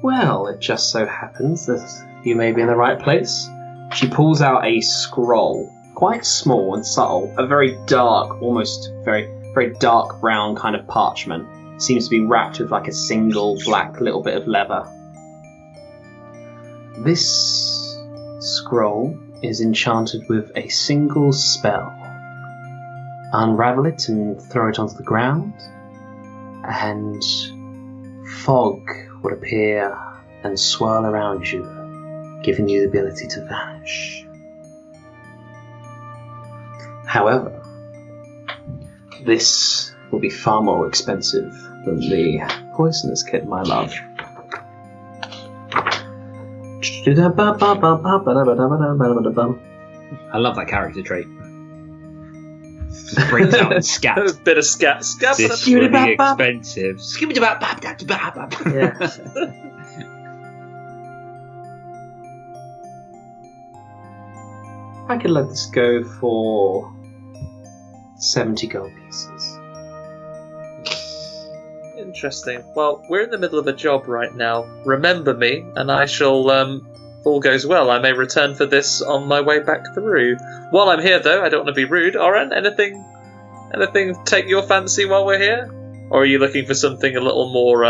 Well, it just so happens that you may be in the right place. She pulls out a scroll, quite small and subtle, a very dark, almost very, very dark brown kind of parchment. Seems to be wrapped with a single black little bit of leather. This scroll is enchanted with a single spell. Unravel it and throw it onto the ground, and fog would appear and swirl around you, giving you the ability to vanish. However, this will be far more expensive than the poisoner's kit, my love. I love that character trait. Just breaks out and scats. A bit of scat. This will be expensive. Yeah. I could let this go for 70 gold pieces. Interesting. Well, we're in the middle of a job right now. Remember me, and I shall, if all goes well, I may return for this on my way back through. While I'm here, though, I don't want to be rude. Oren, anything take your fancy while we're here? Or are you looking for something a little more,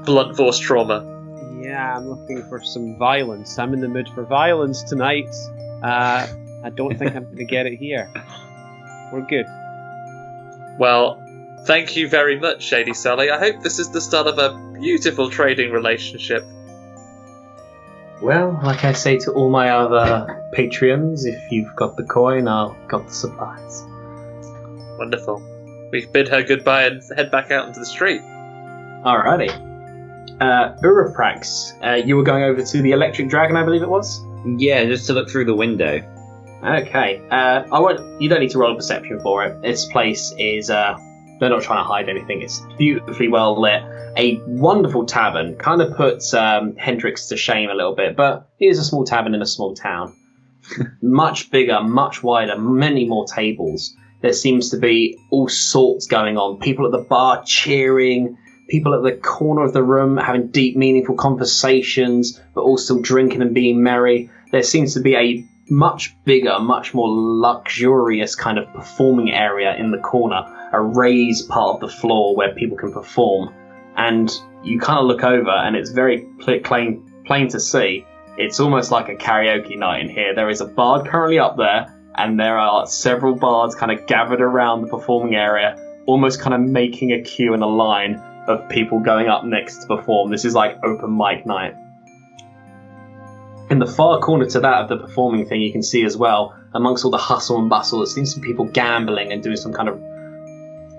blunt force trauma? Yeah, I'm looking for some violence. I'm in the mood for violence tonight. I don't think I'm going to get it here. We're good. Well, thank you very much, Shady Sally. I hope this is the start of a beautiful trading relationship. Well, like I say to all my other Patreons, if you've got the coin, I've got the supplies. Wonderful. We bid her goodbye and head back out into the street. Alrighty. Uraprax, you were going over to the Electric Dragon, I believe it was? Yeah, just to look through the window. Okay. You don't need to roll a perception for it. This place is, they're not trying to hide anything. It's beautifully well lit. A wonderful tavern. Kind of puts Hendrix to shame a little bit, but it is a small tavern in a small town. Much bigger, much wider, many more tables. There seems to be all sorts going on. People at the bar cheering, people at the corner of the room having deep, meaningful conversations, but all still drinking and being merry. There seems to be a much bigger, much more luxurious kind of performing area in the corner, a raised part of the floor where people can perform. And you kind of look over, and it's very plain to see. It's almost like a karaoke night in here. There is a bard currently up there, and there are several bards kind of gathered around the performing area, almost kind of making a queue and a line of people going up next to perform. This is like open mic night. In the far corner to that of the performing thing, you can see as well, amongst all the hustle and bustle, there seems to be people gambling and doing some kind of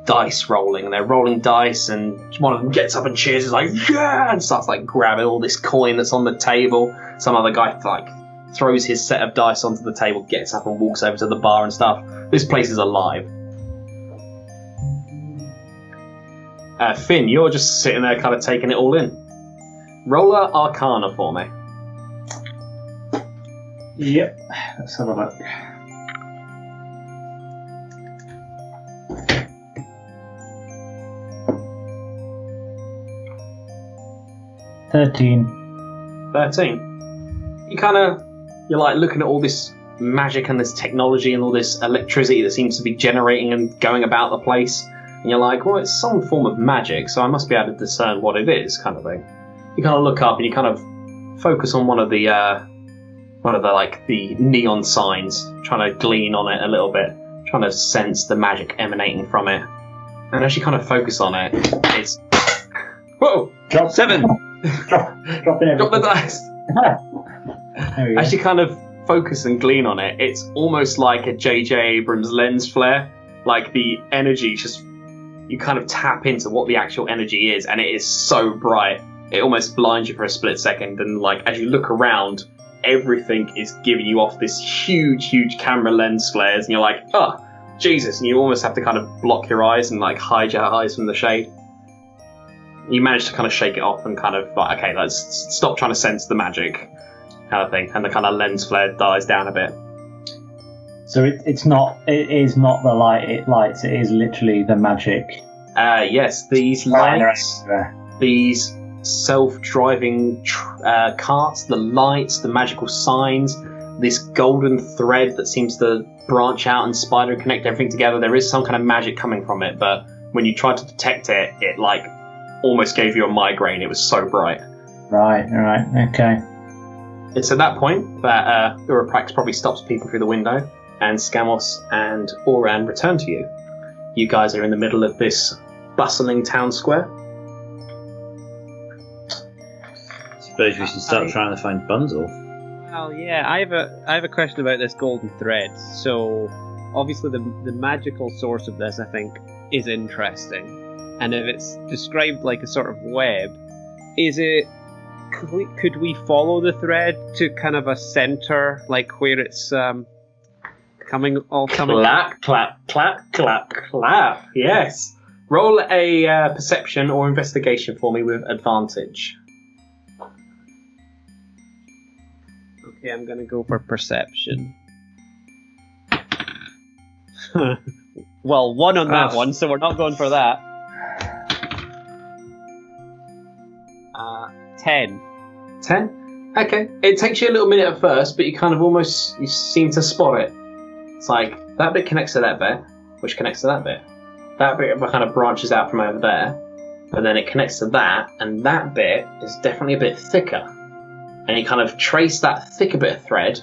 dice rolling. And they're rolling dice, and one of them gets up and cheers, is like, yeah, and starts like grabbing all this coin that's on the table. Some other guy like throws his set of dice onto the table, gets up and walks over to the bar and stuff. This place is alive. Finn, you're just sitting there kind of taking it all in. Roll a Arcana for me. Yep, let's have a look. $13. You're like looking at all this magic and this technology and all this electricity that seems to be generating and going about the place. And you're like, well, it's some form of magic, so I must be able to discern what it is, kind of thing. You kind of look up and you kind of focus on one of the neon signs, trying to glean on it a little bit, trying to sense the magic emanating from it. And as you kind of focus on it, it's whoa, Drop 7. Dropping everything. drop the dice. There we go. As you kind of focus and glean on it, it's almost like a J.J. Abrams lens flare. Like the energy, just you kind of tap into what the actual energy is, and it is so bright, it almost blinds you for a split second. And like as you look around, everything is giving you off this huge camera lens flares, and you're like, oh, Jesus, and you almost have to kind of block your eyes and like hide your eyes from the shade. You manage to kind of shake it off and kind of like, okay, let's stop trying to sense the magic kind of thing, and the kind of lens flare dies down a bit. So it is not the light it lights, it is literally the magic. Yes, these lights, these self-driving carts, the lights, the magical signs, this golden thread that seems to branch out and spider and connect everything together. There is some kind of magic coming from it, but when you tried to detect it, it like almost gave you a migraine. It was so bright. Right, okay. It's at that point that Uraprax probably stops peeping through the window, and Skamos and Oran return to you. You guys are in the middle of this bustling town square. Suppose we should start trying to find Bunzel. Well, yeah, I have a question about this golden thread. So, obviously, the magical source of this, I think, is interesting. And if it's described like a sort of web, could we follow the thread to kind of a center, like where it's coming? Clap, clap, clap, clap, clap. Yes. Roll a perception or investigation for me with advantage. Okay, I'm gonna go for perception. Well, 1 on that one, so we're not going for that. 10. 10? Okay. It takes you a little minute at first, but you kind of you seem to spot it. It's like, that bit connects to that bit, which connects to that bit. That bit kind of branches out from over there, but then it connects to that, and that bit is definitely a bit thicker. And you kind of trace that thicker bit of thread,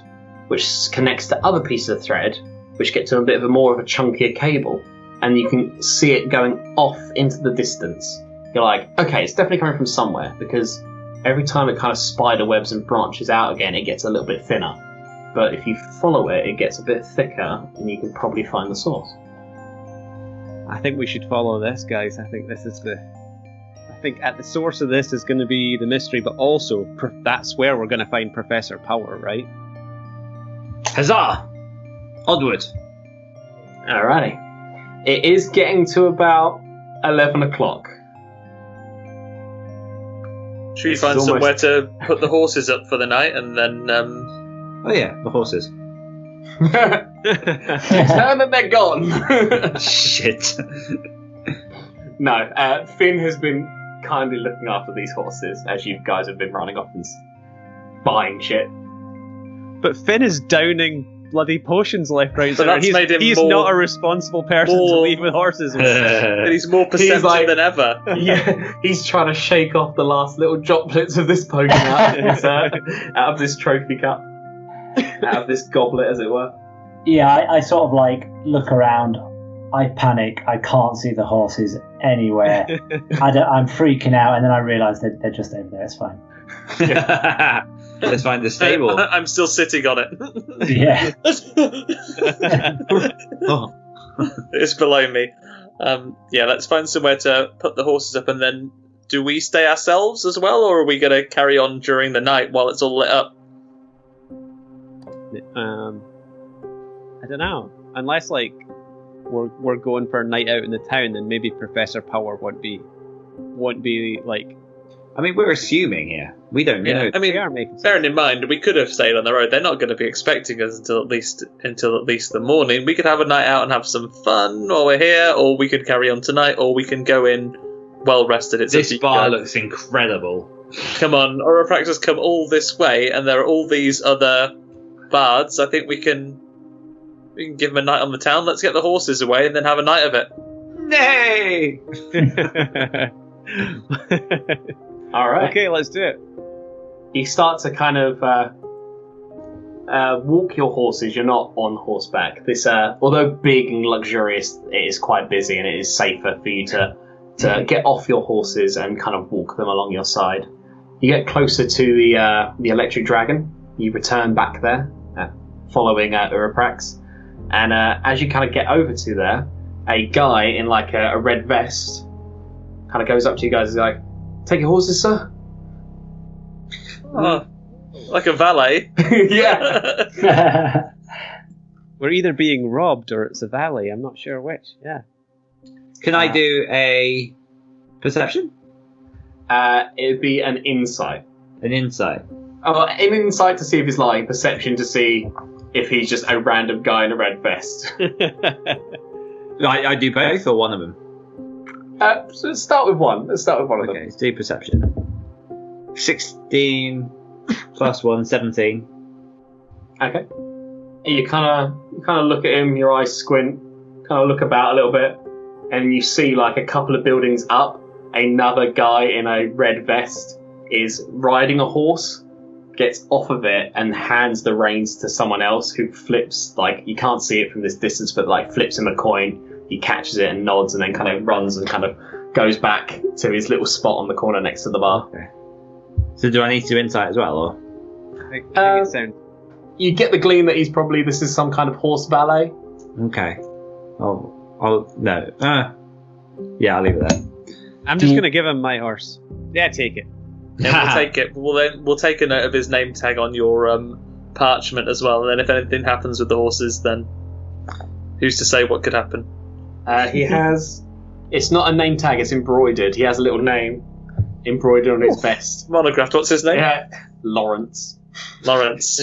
which connects to other pieces of thread, which get to a bit of a more of a chunkier cable, and you can see it going off into the distance. You're like, okay, it's definitely coming from somewhere, because every time it kind of spider webs and branches out again, it gets a little bit thinner. But if you follow it, it gets a bit thicker, and you can probably find the source. I think we should follow this, guys. I think at the source of this is going to be the mystery, but also that's where we're going to find Professor Power, right? Huzzah! Onward! Alrighty. It is getting to about 11 o'clock. Should we find somewhere to put the horses up for the night and then... Oh yeah, the horses. Now that they're gone. Shit. No, Finn has been kindly looking after these horses as you guys have been running off and buying shit. But Finn is downing bloody potions left, right, But and that's made him he's more- not a responsible person to leave with horses. And he's more perceptive like- than ever. Yeah, he's trying to shake off the last little droplets of this potion out of this trophy cup, out of this goblet, as it were. Yeah, I sort of like look around. I panic. I can't see the horses anywhere. I'm freaking out, and then I realise that they're just over there. It's fine. Let's find the stable. I'm still sitting on it. Yeah. Oh. It's below me. Yeah, let's find somewhere to put the horses up, and then do we stay ourselves as well, or are we going to carry on during the night while it's all lit up? I don't know. Unless like we're going for a night out in the town, then maybe Professor Power won't be like. I mean, we're assuming here. We don't know. I mean, We are making sense. bearing in mind, we could have stayed on the road. They're not going to be expecting us until at least the morning. We could have a night out and have some fun while we're here, or we could carry on tonight, or we can go in well rested. It's up This to you bar guys. looks incredible. Come on, Oropraxis come all this way, and there are all these other bards. I think we can give them a night on the town. Let's get the horses away and then have a night of it. Nay! All right. Okay, let's do it. You start to kind of walk your horses. You're not on horseback. This, although big and luxurious, it is quite busy, and it is safer for you to get off your horses and kind of walk them along your side. You get closer to the electric dragon. You return back there, following Uraprax, and as you kind of get over to there, a guy in like a red vest kind of goes up to you guys and is like, "Take your horses, sir." Oh, like a valet. Yeah. We're either being robbed or it's a valley. I'm not sure which. Yeah. Can I do a perception? It'd be an insight. An insight? Oh, an insight to see if he's lying. Perception to see if he's just a random guy in a red vest. I do both or one of them? So let's start with one. Let's start with one of Okay, them. let's do perception. 16 plus 1, 17. Okay. You kind of look at him. Your eyes squint. Kind of look about a little bit, and you see like a couple of buildings up. Another guy in a red vest is riding a horse, gets off of it, and hands the reins to someone else who flips. Like you can't see it from this distance, but like flips him a coin. He catches it and nods, and then kind of runs and kind of goes back to his little spot on the corner next to the bar. Okay. So do I need to do insight as well, or? I think it sounds. You get the gleam that this is some kind of horse valet. Okay. Oh no. Yeah, I'll leave it there. I'm just going to give him my horse. Yeah, take it. Yeah, we'll take it. We'll take a note of his name tag on your parchment as well. And then if anything happens with the horses, then who's to say what could happen? He has. It's not a name tag. It's embroidered. He has a little name embroidered on his vest. Monographed. What's his name? Yeah, Lawrence. Lawrence.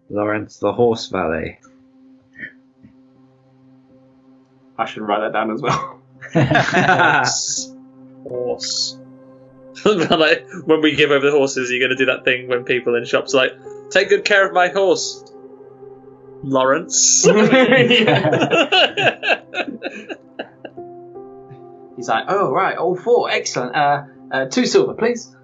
Lawrence, the horse valet. I should write that down as well. Horse. Like, when we give over the horses, you're going to do that thing when people in shops are like, take good care of my horse, Lawrence. He's like, oh right, all four, excellent. 2 silver, please.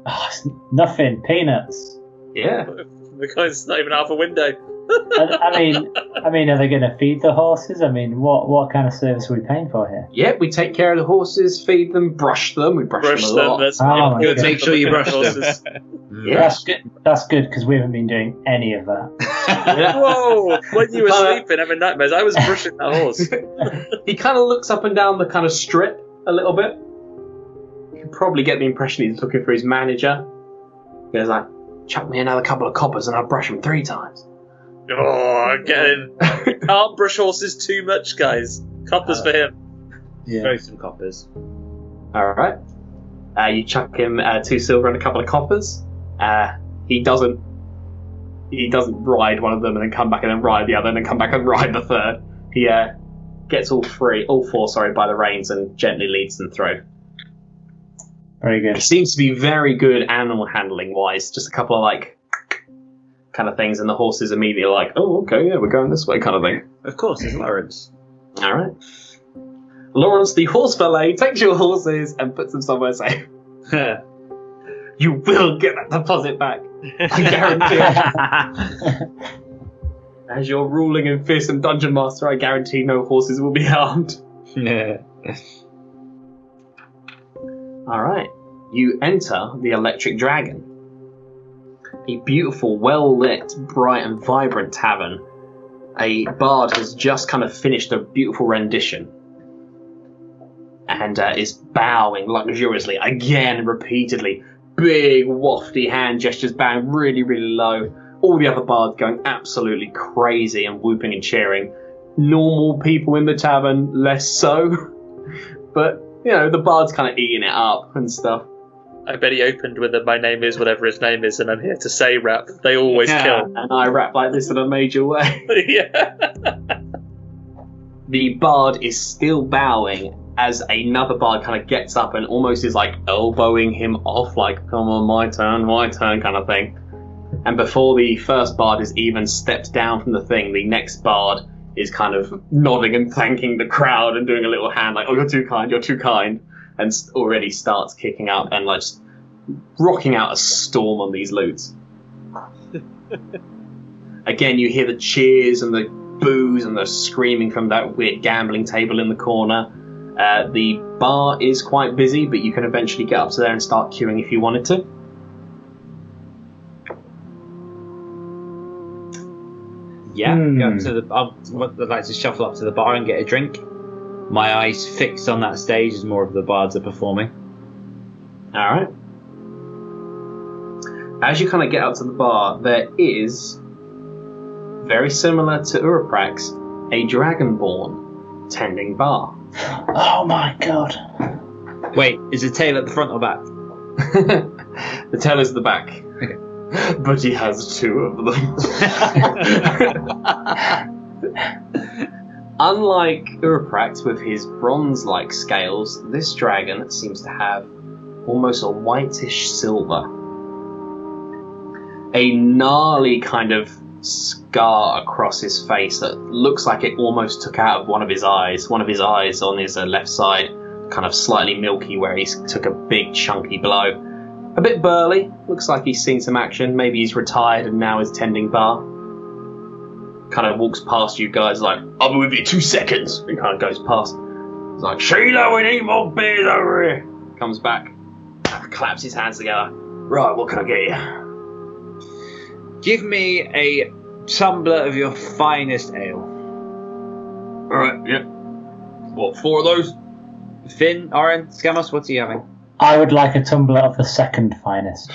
Oh, it's nothing. Peanuts. Yeah. The guy's not even half a window. I mean, are they going to feed the horses? I mean, what kind of service are we paying for here? Yeah, we take care of the horses, feed them, brush them. We brush them a lot. That's Oh, my good. God. Make sure you brush them. Horses. Yeah. That's good. That's good because we haven't been doing any of that. Whoa! When you were sleeping, having nightmares, I was brushing that horse. He kind of looks up and down the kind of strip a little bit. You can probably get the impression he's looking for his manager. He goes like, chuck me another couple of coppers and I'll brush them 3 times. Oh, again. Can't brush horses too much, guys. Coppers for him. Yeah. Throw some coppers. Alright. You chuck him 2 silver and a couple of coppers. He doesn't ride one of them and then come back and then ride the other and then come back and ride the third. He gets all 4 by the reins and gently leads them through. Very good. It seems to be very good animal handling wise. Just a couple of like kind of things, and the horses immediately like, oh, okay, yeah, we're going this way, kind of thing. Of course, it's Lawrence. All right. Lawrence, the horse valet, takes your horses and puts them somewhere safe. You will get that deposit back. I guarantee it. As you're ruling in fearsome dungeon master, I guarantee no horses will be harmed. Alright. You enter the Electric Dragon. A beautiful, well-lit, bright and vibrant tavern. A bard has just kind of finished a beautiful rendition. And is bowing luxuriously, again, repeatedly. Big, wafty hand gestures, bowing really, really low. All the other bards going absolutely crazy and whooping and cheering. Normal people in the tavern, less so. But, you know, the bard's kind of eating it up and stuff. I bet he opened with a "My name is whatever his name is, and I'm here to say" rap. They always kill. And I rap like this in a major way. Yeah. The bard is still bowing as another bard kind of gets up and almost is like elbowing him off, like, come on, my turn, kind of thing. And before the first bard has even stepped down from the thing, the next bard is kind of nodding and thanking the crowd and doing a little hand like, oh, you're too kind, and already starts kicking up and like just rocking out a storm on these loots. Again, you hear the cheers and the boos and the screaming from that weird gambling table in the corner. The bar is quite busy, but you can eventually get up to there and start queuing if you wanted to. Yeah, go up to I'd like to shuffle up to the bar and get a drink. My eyes fixed on that stage as more of the bards are performing. Alright. As you kind of get up to the bar, there is, very similar to Uraprax, a Dragonborn tending bar. Oh my god. Wait, is the tail at the front or back? The tail is at the back. Okay. But he has two of them. Unlike Uraprax with his bronze-like scales, this dragon seems to have almost a whitish silver. A gnarly kind of scar across his face that looks like it almost took out of one of his eyes. One of his eyes on his left side, kind of slightly milky, where he took a big chunky blow. A bit burly, looks like he's seen some action. Maybe he's retired and now is tending bar. Kind of walks past you guys like, I'll be with you 2 seconds. He kind of goes past. He's like, Sheila, we need more beers over here. Comes back, claps his hands together. Right, what can I get you? Give me a tumbler of your finest ale. Alright, yeah. What, 4 of those? Finn, Oren, Scamos, what's he having? I would like a tumbler of the second finest.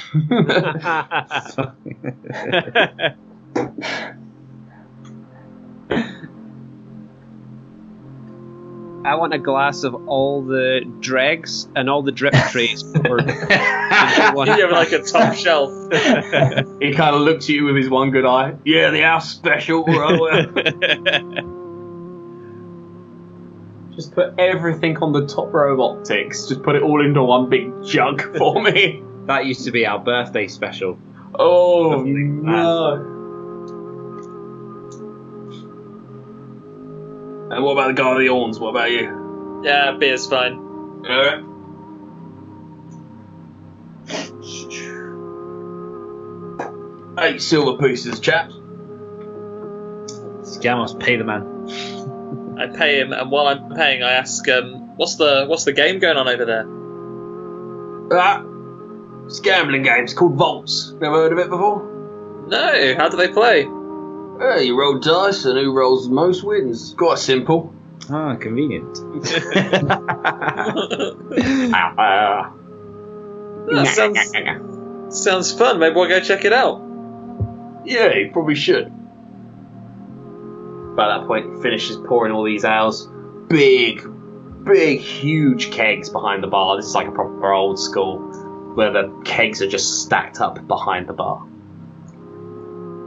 I want a glass of all the dregs and all the drip trays poured. You have like a top shelf. He kind of looks at you with his one good eye. Yeah, the house special. Just put everything on the top row of optics. Just put it all into one big jug for me. That used to be our birthday special. Oh, no. And what about the guy with the horns? What about you? Yeah, beer's fine. Alright. $8 silver pieces, chaps. Scamos, pay the man. I pay him, and while I'm paying, I ask, what's the game going on over there? It's a gambling game. It's called Vaults. Never heard of it before? No, how do they play? You roll dice, and who rolls the most wins. It's quite simple. Ah, convenient. That sounds fun. Maybe we'll go check it out. Yeah, you probably should. By that point, he finishes pouring all these ales. Big, huge kegs behind the bar. This is like a proper old school, where the kegs are just stacked up behind the bar.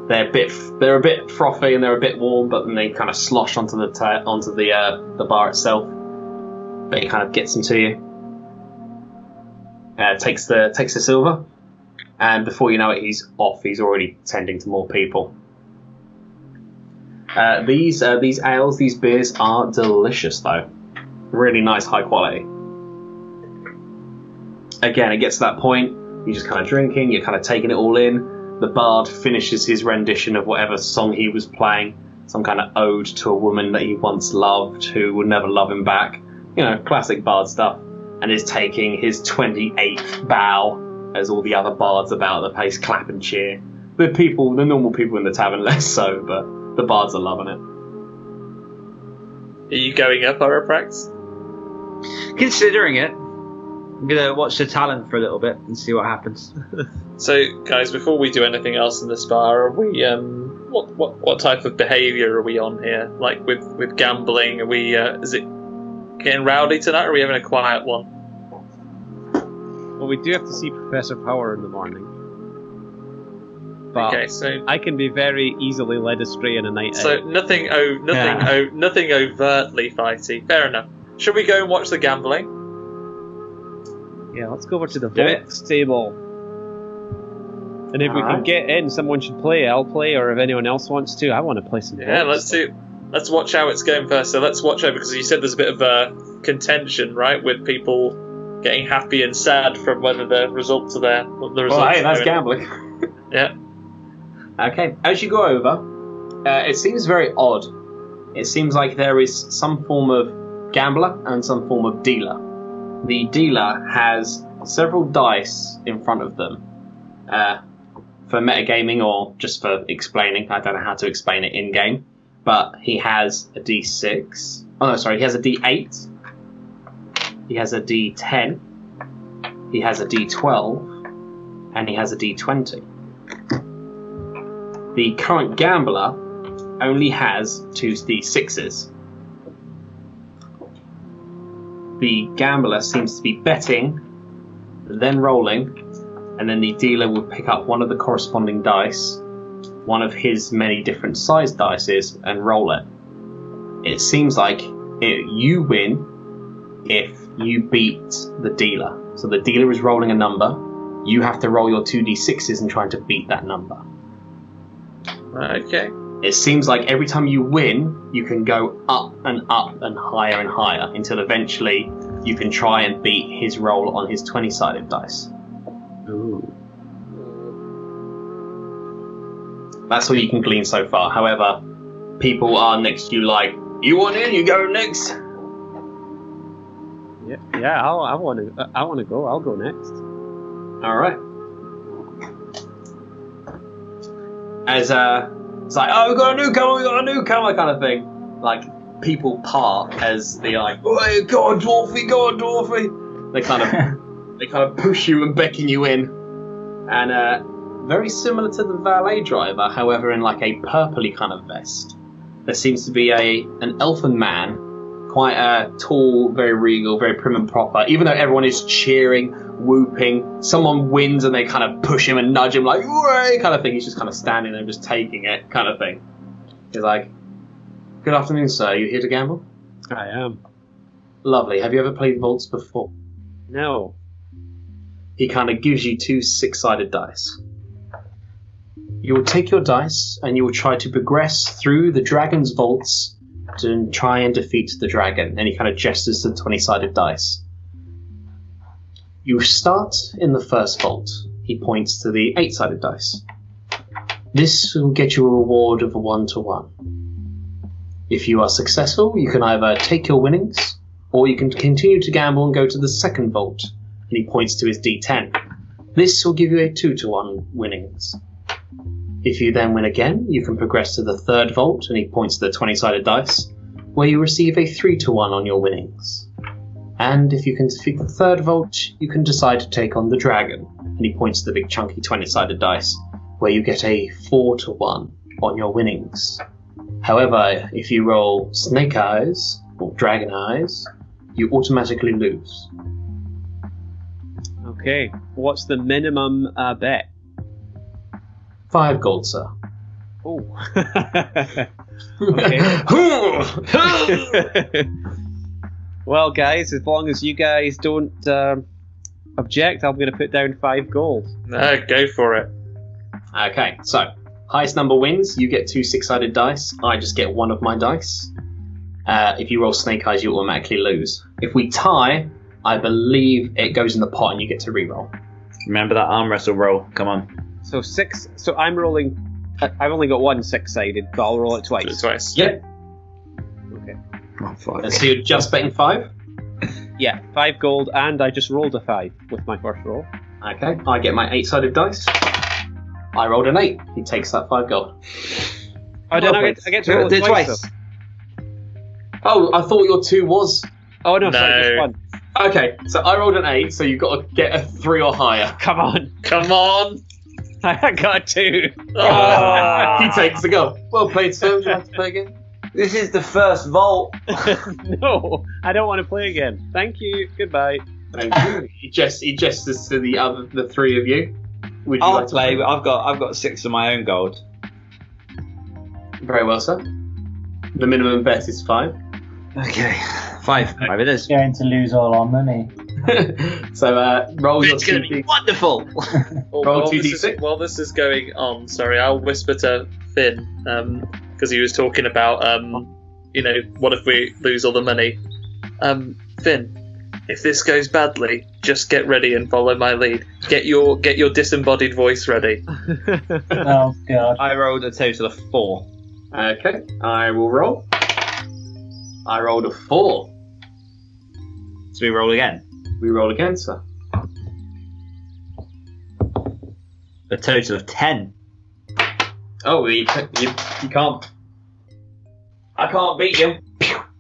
They're a bit frothy and they're a bit warm, but then they kind of slosh onto the bar itself. But it kind of gets into you. takes the silver, and before you know it, he's off. He's already tending to more people. These ales, these beers are delicious though. Really nice, high quality. Again, it gets to that point, you're just kind of drinking, you're kind of taking it all in. The bard finishes his rendition of whatever song he was playing, some kind of ode to a woman that he once loved who would never love him back. You know, classic bard stuff. And is taking his 28th bow as all the other bards about the place clap and cheer. The normal people in the tavern less so, but the bards are loving it. Are you going up, Oroprax? Considering it. I'm going to watch the talent for a little bit and see what happens. So, guys, before we do anything else in this bar, are we, what type of behaviour are we on here? Like, with gambling, are we, is it getting rowdy tonight, or are we having a quiet one? Well, we do have to see Professor Power in the morning. But Okay, so I can be very easily led astray in a night out. nothing overtly fighty. Fair enough. Should we go and watch the gambling? Yeah, let's go over to the Do it. vaults table. And if we can get in, someone should play. I'll play, or if anyone else wants to, I want to play some Yeah, vaults. let's watch how it's going first. So let's watch over, because you said there's a bit of contention, right, with people getting happy and sad from whether the results are there. Well, hey, that's gambling. Yeah. Okay, as you go over, it seems very odd. It seems like there is some form of gambler and some form of dealer. The dealer has several dice in front of them. For metagaming or just for explaining, I don't know how to explain it in-game, but he has a D6. Oh no, sorry, he has a D8. He has a D10. He has a D12. And he has a D20. The current gambler only has 2 D6s. The gambler seems to be betting, then rolling, and then the dealer will pick up one of the corresponding dice, one of his many different sized dices, and roll it. It seems like you win if you beat the dealer. So the dealer is rolling a number, you have to roll your 2d6s and try to beat that number. Okay. It seems like every time you win, you can go up and higher and higher until eventually you can try and beat his roll on his 20-sided dice. Ooh. That's all you can glean so far. However, people are next to you like, you want in, you go next. Yeah. I want to go. I'll go next. All right. As it's like, oh, we got a newcomer kind of thing. Like people part as they're like, oh, go on, dwarfy. They kind of push you and beckon you in, and very similar to the valet driver, however, in like a purpley kind of vest. There seems to be an elfin man, quite tall, very regal, very prim and proper. Even though everyone is cheering, whooping, someone wins and they kind of push him and nudge him like, "Hooray!" kind of thing. He's just kind of standing there, just taking it, kind of thing. He's like, "Good afternoon, sir. You here to gamble?" I am. Lovely. Have you ever played vaults before? No. He kind of gives you 2 6-sided dice. You will take your dice and you will try to progress through the dragon's vaults to try and defeat the dragon. And he kind of gestures to the 20-sided dice. You start in the first vault. He points to the 8-sided dice. This will get you a reward of a 1-to-1. If you are successful, you can either take your winnings, or you can continue to gamble and go to the second vault. And he points to his D10. This will give you a 2-to-1 winnings. If you then win again, you can progress to the third vault, and he points to the 20-sided dice, where you receive a 3-to-1 on your winnings. And if you can defeat the third vault, you can decide to take on the dragon, and he points to the big chunky 20-sided dice, where you get a 4-to-1 on your winnings. However, if you roll snake eyes, or dragon eyes, you automatically lose. Okay. What's the minimum bet? 5 gold, sir. Oh. Okay. Well, guys, as long as you guys don't object, I'm going to put down 5 gold. No, go for it. Okay, so highest number wins. You get 2 6-sided dice. I just get 1 of my dice. If you roll snake eyes, you automatically lose. If we tie, I believe it goes in the pot and you get to re-roll. Remember that arm wrestle roll. Come on. So 6. So I'm rolling. I've only got 1 6-sided, but I'll roll it twice. Twice. Yeah. Okay. Oh, fuck. So you're just betting 5? Yeah, 5 gold, and I just rolled a 5 with my first roll. Okay, I get my 8-sided dice. I rolled an 8. He takes that 5 gold. I don't know. I get to roll Do it it twice. twice. Though. Oh, I thought your 2 was... Oh no, No. sorry, just 1. Okay, so I rolled an 8, so you've got to get a 3 or higher. Come on, Come on. I got a 2. Oh. He takes the gold. Well played, sir. Would you like to play again? This is the first vault. No, I don't want to play again. Thank you. Goodbye. Thank you. He gestures to the 3 of you. Would you I'll like to play, but I've got 6 of my own gold. Very well, sir. The minimum bet is 5. Okay. 5 it is. Going to lose all our money. So roll your It's going to be 2d. wonderful. Roll 2d6. While this is going on, sorry, I'll whisper to Finn, because he was talking about, what if we lose all the money? Finn, if this goes badly, just get ready and follow my lead. Get your disembodied voice ready. Oh god. I rolled a total of 4. Okay, I will roll. I rolled a 4. So we roll again. We roll again, sir. A total of 10. Oh, you can't. I can't beat you.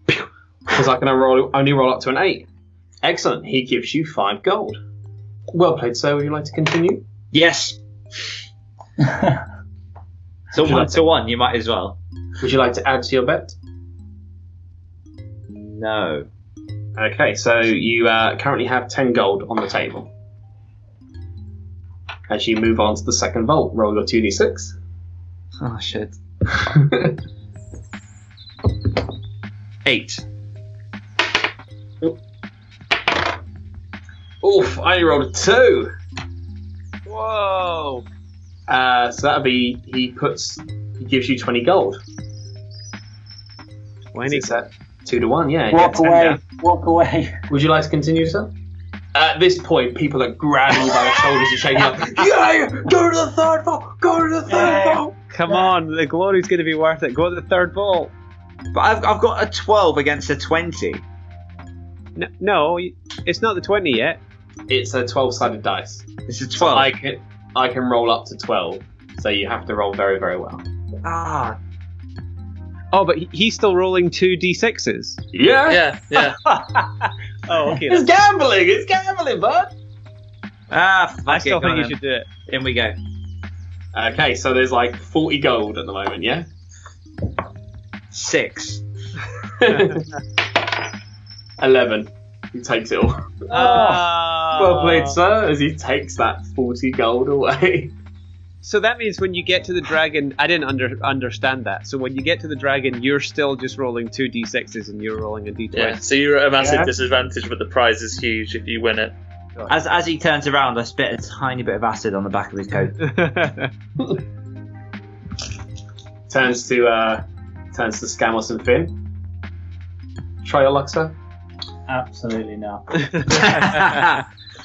Because I can only roll up to an 8. Excellent. He gives you 5 gold. Well played, sir. Would you like to continue? Yes. So 1 to 1, you might as well. Would you like to add to your bet? No. Okay, so you currently have 10 gold on the table. As you move on to the second vault, roll your 2d6. Oh shit. 8. Oof, I only rolled a 2. Whoa. So that'd be, he gives you 20 gold. 20. It's at 2 to 1, yeah. Walk Yeah, 10 away. down. Walk away. Would you like to continue, sir? At this point, people are grabbing you by the shoulders and shaking up. Yeah, go to the third vault! Go to the third vault! Come on, the glory's going to be worth it. Go to the third vault. But I've got a 12 against a 20. No, it's not the 20 yet. It's a 12-sided dice. It's a So 12. I can roll up to 12, so you have to roll very, very well. Ah. Oh, but he's still rolling 2 d6s. Yeah? Yeah. Oh, okay. It's gambling! It's gambling, bud! Ah, I fuck still it, think go you on should do it. then. In we go. Okay, so there's like 40 gold at the moment, yeah? 6. 11. He takes it all. Well played, sir, as he takes that 40 gold away. So that means when you get to the dragon, I didn't understand that. So when you get to the dragon, you're still just rolling 2 d6s and you're rolling a d20. Yeah. So you're at a massive Yeah. disadvantage, but the prize is huge if you win it. As he turns around, I spit a tiny bit of acid on the back of his coat. Turns to Scamos and Finn. Try your luck, sir. Absolutely not.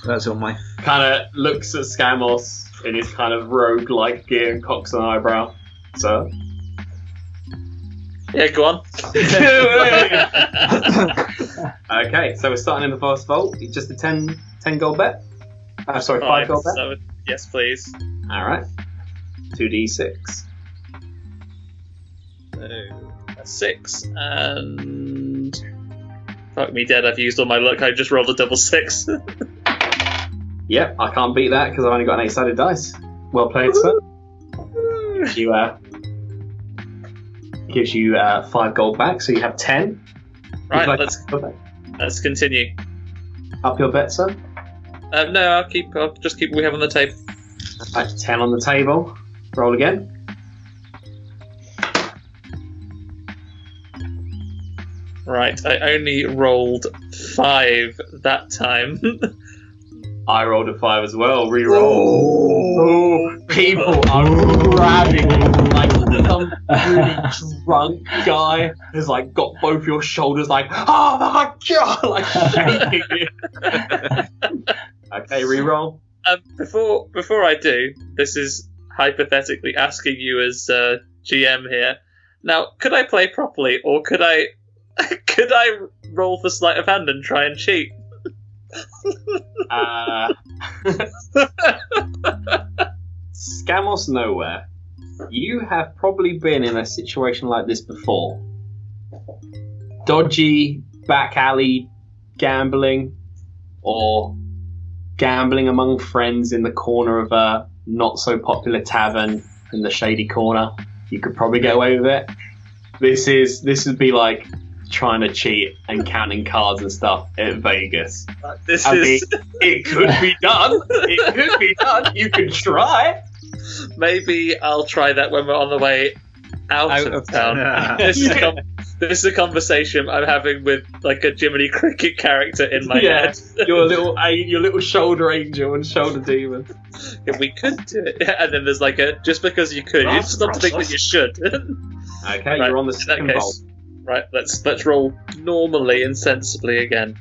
That's all my. Kind of looks at Scamos in his kind of rogue-like gear and cocks an eyebrow. Sir? Yeah, go on. Okay, so we're starting in the first vault. Just a 10 gold bet? Sorry, 5 gold bet? So, yes, please. Alright. 2d6. So, that's 6, and... Fuck me dead, I've used all my luck, I just rolled a double 6. Yep, I can't beat that because I've only got an 8-sided dice. Well played, sir. Gives you 5 gold back, so you have 10. Right, Would you like let's to up your bet? let's continue. Up your bet, sir. No, I'll just keep what we have on the tape. Right, 10 on the table. Roll again. Right, I only rolled 5 that time. I rolled a 5 as well. Reroll. Oh, people are grabbing you like some really drunk guy has like got both your shoulders like, oh my god, like shaking you. Okay, reroll. Before I do, this is hypothetically asking you as GM here. Now, could I play properly, or could I roll for sleight of hand and try and cheat? Scamos nowhere. You have probably been in a situation like this before. Dodgy back alley gambling, or gambling among friends in the corner of a not so popular tavern in the shady corner. You could probably get away with it. This would be like trying to cheat and counting cards and stuff at Vegas. It could be done. It could be done. You could try. Maybe I'll try that when we're on the way out of town. This is a conversation I'm having with like a Jiminy Cricket character in my head. your little shoulder angel and shoulder demon. If we could do it, and then there's like just because you could, you stop to think that you should. Okay, right, you're on the second roll. Right, let's roll normally and sensibly again.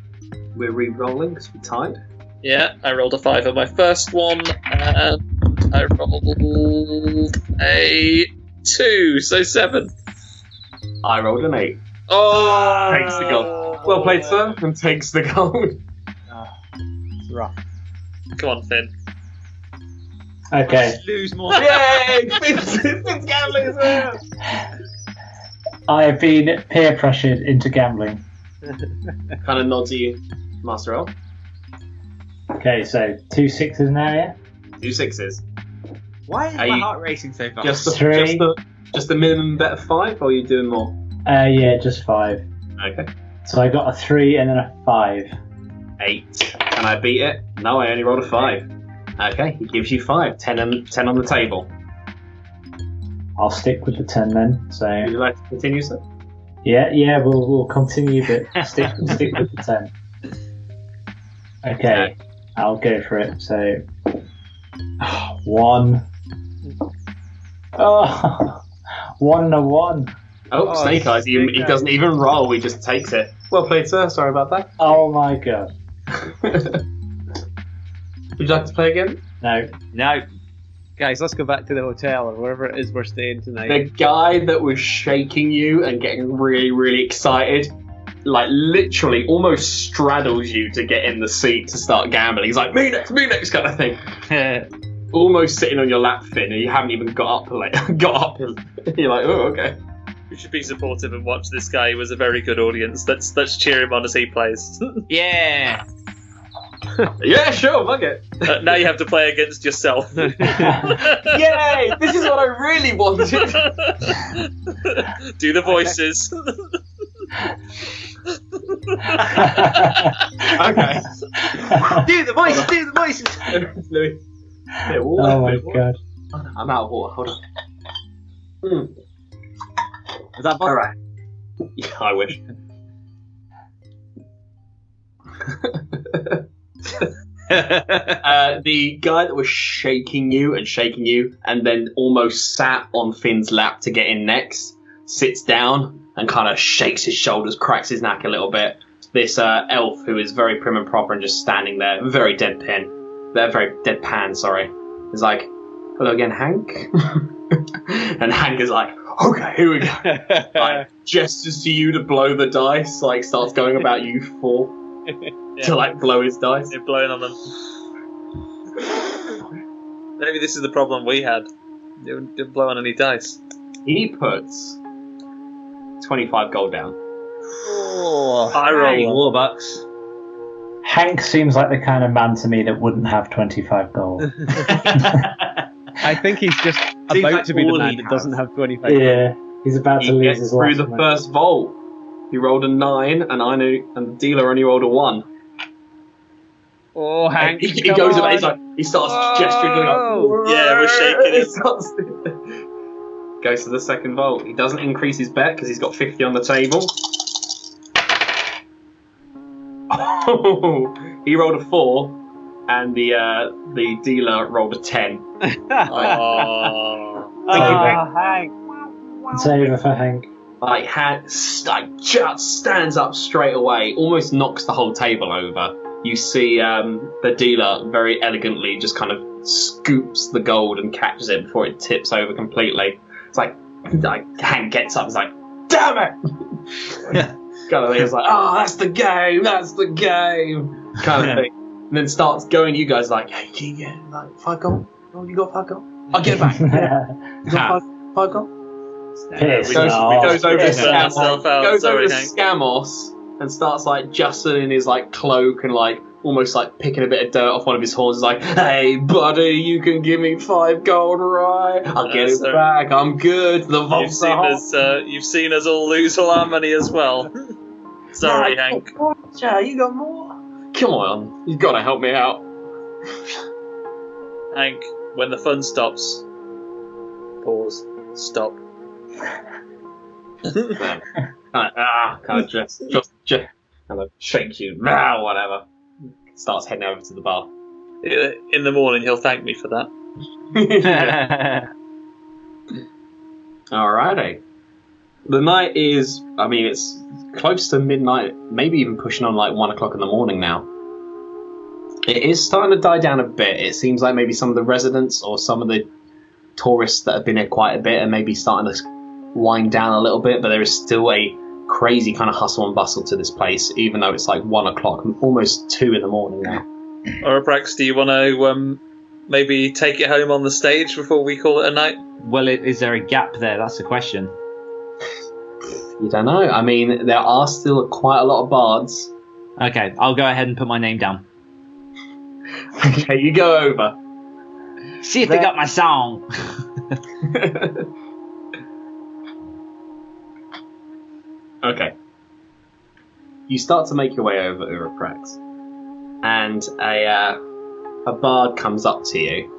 We're re-rolling because we're tied. Yeah, I rolled a 5 on my first one, and I rolled a 2, so 7. I rolled an 8. Oh! Takes the gold. Well played, sir, and takes the gold. It's rough. Come on, Finn. Okay. Lose more. Yay! Finn's gambling as well! I have been peer pressured into gambling. Kind of nod to you, Master Elf. Okay, so 2 6s now, yeah? 2 6s. Why is my heart racing so fast? Just a minimum bet of 5, or are you doing more? Yeah, just 5. Okay. So I got a 3 and then a 5. 8. Can I beat it? No, I only rolled a 5. Okay, he gives you 5. 10 on the table. I'll stick with the 10 then. So Would you like to continue, sir? yeah, we'll continue, but stick with the 10. Okay, I'll go for it. So 1. Oh, 1 and a 1. Oh, Snake Eyes. He doesn't even roll. He just takes it. Well played, sir. Sorry about that. Oh my god. Would you like to play again? No. Guys, let's go back to the hotel or wherever it is we're staying tonight. The guy that was shaking you and getting really, really excited, like literally almost straddles you to get in the seat to start gambling. He's like, me next kind of thing. Almost sitting on your lap, Finn, and you haven't even got up. You're like, oh, okay. We should be supportive and watch this guy. He was a very good audience. Let's cheer him on as he plays. Yeah. Yeah, sure, fuck it. Now you have to play against yourself. Yay! This is what I really wanted. Do the voices. Okay. Do the voices. Louis. Yeah, Oh my god. I'm out of water. Hold on. Is that All right. Yeah, I wish. The guy that was shaking you, and then almost sat on Finn's lap to get in next, sits down and kind of shakes his shoulders, cracks his neck a little bit. This elf, who is very prim and proper and just standing there, very deadpan, sorry, is like, "Hello again, Hank." And Hank is like, "Okay, here we go." Like, gestures to you to blow the dice, like starts going about you 4. To like blow his dice. You're blowing on them. Maybe this is the problem we had. You didn't blow on any dice. He puts 25 gold down. Oh, I roll Warbucks. Hank seems like the kind of man to me that wouldn't have 25 gold. I think he's just Seems about like to be the all man he that doesn't have 25. Yeah, he's about to He lose gets his through last the one. first vault. He rolled a 9, and the dealer only rolled a 1. Oh, Hank, He come goes on. about. He's like, he starts gesturing, going like, Yeah, we're shaking He him. starts- Goes to the second vault. He doesn't increase his bet because he's got 50 on the table. Oh, he rolled a 4. and the dealer rolled a 10. Oh. Hank. It's over for Hank. Like, just stands up straight away, almost knocks the whole table over. You see the dealer very elegantly just kind of scoops the gold and catches it before it tips over completely. It's like Hank gets up and is like, damn it! Kind of thing. It's like, oh, that's the game, kind of thing. And then starts going, you guys like, hey, yeah, like, 5 gold? Oh, you got 5 gold? I'll get it back. You got 5 gold? Piss He goes over to Hank. Scamos and starts like justling his like cloak and like almost like picking a bit of dirt off one of his horns. He's like, hey buddy, you can give me 5 gold, right? I'll get it back, I'm good. The vault's You've seen us all lose all our money as well. Sorry, Hank. Yeah, you got more. Come on, you've got to help me out. Hank, when the fun stops, pause, stop. Kind of just kind of shake you, whatever. Starts heading over to the bar. In the morning, he'll thank me for that. Alrighty. The night is, I mean, it's close to midnight, maybe even pushing on like 1 o'clock in the morning now. It is starting to die down a bit. It seems like maybe some of the residents or some of the tourists that have been here quite a bit are maybe starting to wind down a little bit, but there is still a crazy kind of hustle and bustle to this place, even though it's like 1 o'clock, almost 2 in the morning now. Oraprax, do you want to maybe take it home on the stage before we call it a night? Well, is there a gap there? That's the question. You don't know. I mean, there are still quite a lot of bards. Okay, I'll go ahead and put my name down. Okay, you go over. See if they got my song. Okay. You start to make your way over Uraprax, and a bard comes up to you.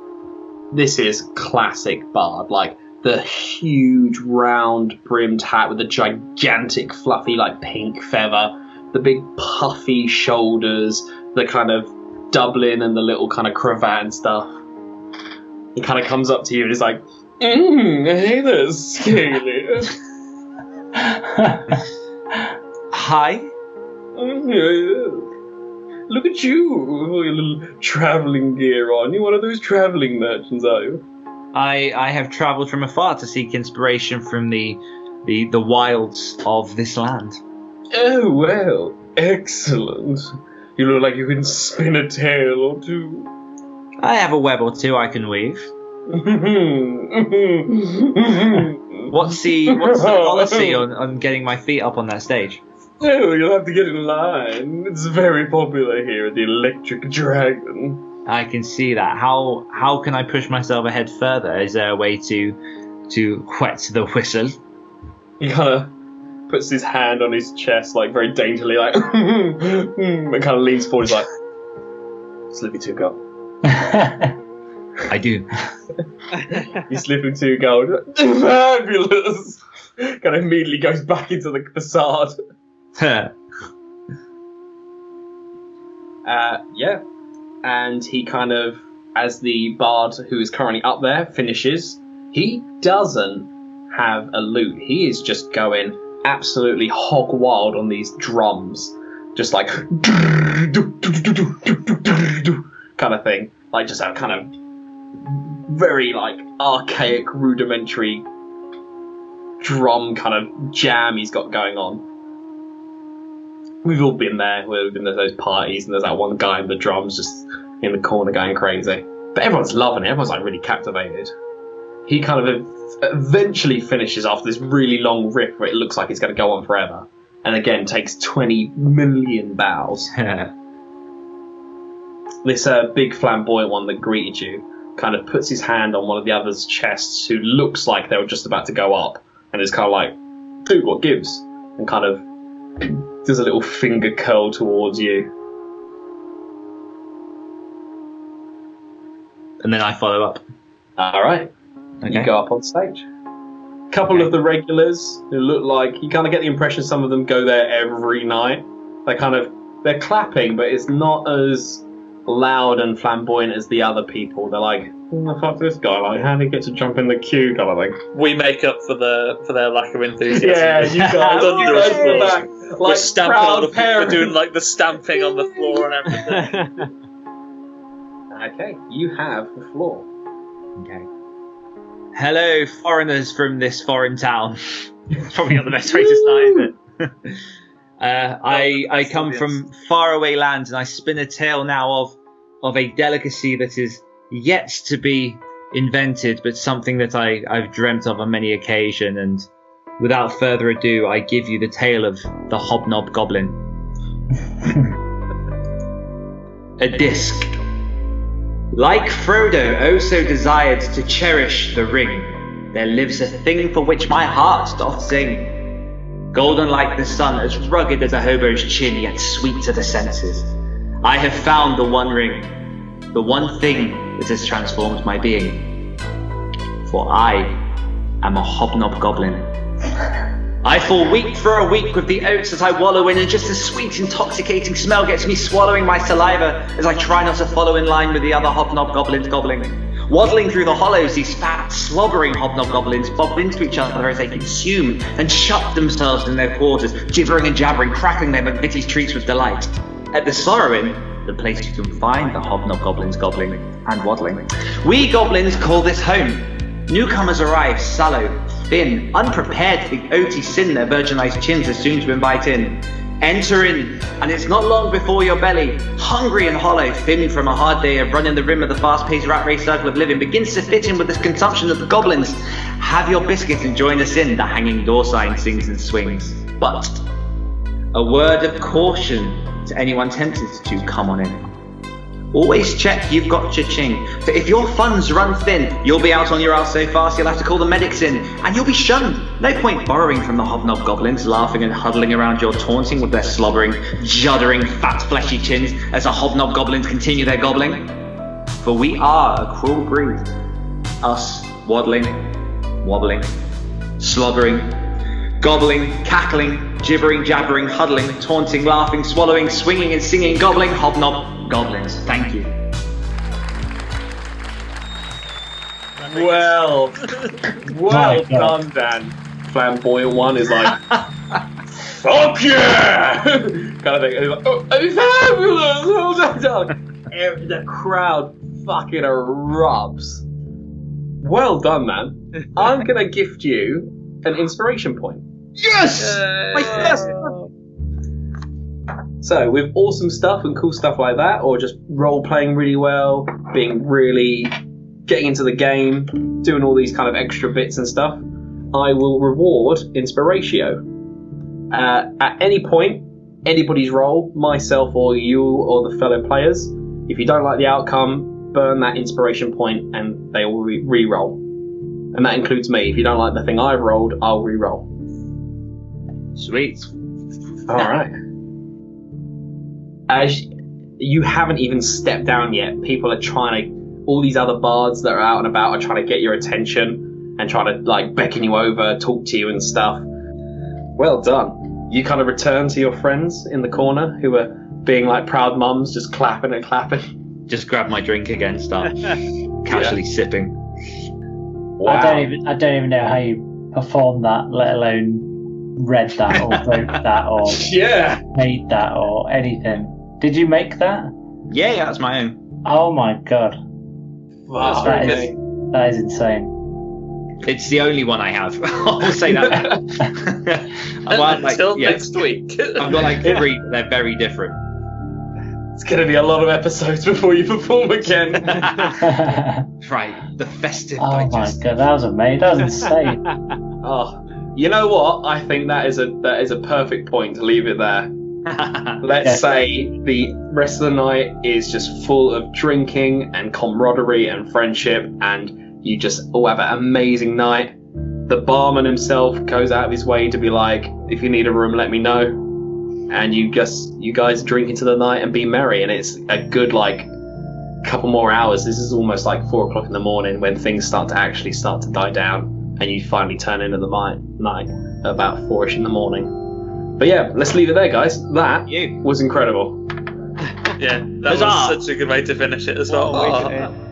This is classic bard, like the huge round brimmed hat with the gigantic fluffy like pink feather, the big puffy shoulders, the kind of doubling and the little kind of cravat and stuff. He kind of comes up to you and is like, hey there, Scaly. Hi. Look at you, with your little travelling gear on. You're one of those travelling merchants, are you? I have travelled from afar to seek inspiration from the wilds of this land. Oh, well, excellent. You look like you can spin a tale or two. I have a web or two I can weave. What's the policy on getting my feet up on that stage? Oh, you'll have to get in line. It's very popular here at the Electric Dragon. I can see that. How can I push myself ahead further? Is there a way to wet the whistle? He kind of puts his hand on his chest, like very daintily, like, and kind of leans forward. He's like, "Slip me 2 gold." I do. You slip him 2 gold. Fabulous. Kind of immediately goes back into the facade. Yeah. And he kind of, as the bard who is currently up there finishes, he doesn't have a lute. He is just going absolutely hog wild on these drums. Just like kind of thing. Like just a kind of very like archaic, rudimentary drum kind of jam he's got going on. We've all been there. We've been to those parties, and there's that one guy in the drums just in the corner going crazy. But everyone's loving it. Everyone's like really captivated. He kind of eventually finishes after this really long riff where it looks like it's going to go on forever. And again, takes 20 million bows. This big flamboyant one that greeted you kind of puts his hand on one of the other's chests who looks like they were just about to go up. And is kind of like, dude, what gives? And kind of does a little finger curl towards you. And then I follow up. Alright. Okay. You go up on stage. Couple of the regulars who look like, you kind of get the impression some of them go there every night. They're clapping, but it's not as loud and flamboyant as the other people. They're like, "Who the fuck's this guy? Like, how did he get to jump in the queue?" kind of thing. We make up for their lack of enthusiasm. Yeah, you guys, We're stamping on the floor, parents. doing like the stamping on the floor and everything. Okay, you have the floor. Okay. Hello, foreigners from this foreign town. It's probably not the best way to start, is it? I come from faraway lands, and I spin a tale now of a delicacy that is yet to be invented, but something that I've dreamt of on many occasions. And without further ado, I give you the tale of the Hobnob Goblin. A disc. Like Frodo oh so desired to cherish the ring, there lives a thing for which my heart doth sing. Golden like the sun, as rugged as a hobo's chin, yet sweet to the senses. I have found the one ring, the one thing that has transformed my being. For I am a Hobnob Goblin. I fall weak for a week with the oats that I wallow in, and just a sweet, intoxicating smell gets me swallowing my saliva as I try not to follow in line with the other Hobnob Goblins gobbling. Waddling through the hollows, these fat, slobbering Hobnob Goblins bob into each other as they consume and shut themselves in their quarters, gibbering and jabbering, crackling their McVitie's treats with delight. At the Sorrowing, the place you can find the Hobnob Goblins gobbling and waddling, we goblins call this home. Newcomers arrive sallow, thin, unprepared for the oaty sin their virginized chins are soon to invite in. Enter in, and it's not long before your belly, hungry and hollow, thin from a hard day of running the rim of the fast-paced rat race circle of living, begins to fit in with this consumption of the goblins. Have your biscuit and join us in, the hanging door sign sings and swings. But a word of caution to anyone tempted to come on in. Always check you've got cha-ching, for if your funds run thin, you'll be out on your ass so fast you'll have to call the medics in, and you'll be shunned. No point borrowing from the Hobnob Goblins, laughing and huddling around your taunting with their slobbering, juddering, fat, fleshy chins as the Hobnob Goblins continue their gobbling. For we are a cruel breed, us waddling, wobbling, slobbering, gobbling, cackling, gibbering, jabbering, huddling, taunting, laughing, swallowing, swinging and singing, gobbling, Hobnob Goblins. Thank you. Well done, Dan. Flamboyant one is like, fuck yeah! kind of thing. It's like, oh, fabulous! The crowd fucking erupts. Well done, man. I'm going to gift you an inspiration point. Yes! My first. So, with awesome stuff and cool stuff like that, or just role playing really well, being really getting into the game, doing all these kind of extra bits and stuff, I will reward Inspiratio. At any point, anybody's role, myself or you or the fellow players, if you don't like the outcome, burn that inspiration point and they will re-roll. And that includes me. If you don't like the thing I've rolled, I'll re-roll. Sweet. Alright. As you haven't even stepped down yet, people are trying to, all these other bards that are out and about are trying to get your attention and trying to like beckon you over, talk to you and stuff. Well done. You kind of return to your friends in the corner who are being like proud mums, just clapping and clapping. Just grab my drink again, start casually sipping. Wow. I don't even know how you performed that, let alone read that or wrote that or made that or anything. Did you make that? Yeah, that's my own. Oh my god. Wow, that is insane. It's the only one I have. I'll say that. Until next week. I've got like 3, they're very different. It's going to be a lot of episodes before you perform again. Right, the festive Oh digest. my god, that was amazing. That was insane. Oh, you know what? I think that is a perfect point to leave it there. Let's say the rest of the night is just full of drinking and camaraderie and friendship, and you just all have an amazing night. The barman himself goes out of his way to be like, if you need a room, let me know. And you guys drink into the night and be merry, and it's a good like couple more hours. This is almost like 4 o'clock in the morning when things start to die down, and you finally turn into the night about 4ish in the morning. But yeah, let's leave it there, guys. That was incredible. Yeah, that Huzzah! was such a good way to finish it as well. What a way to end.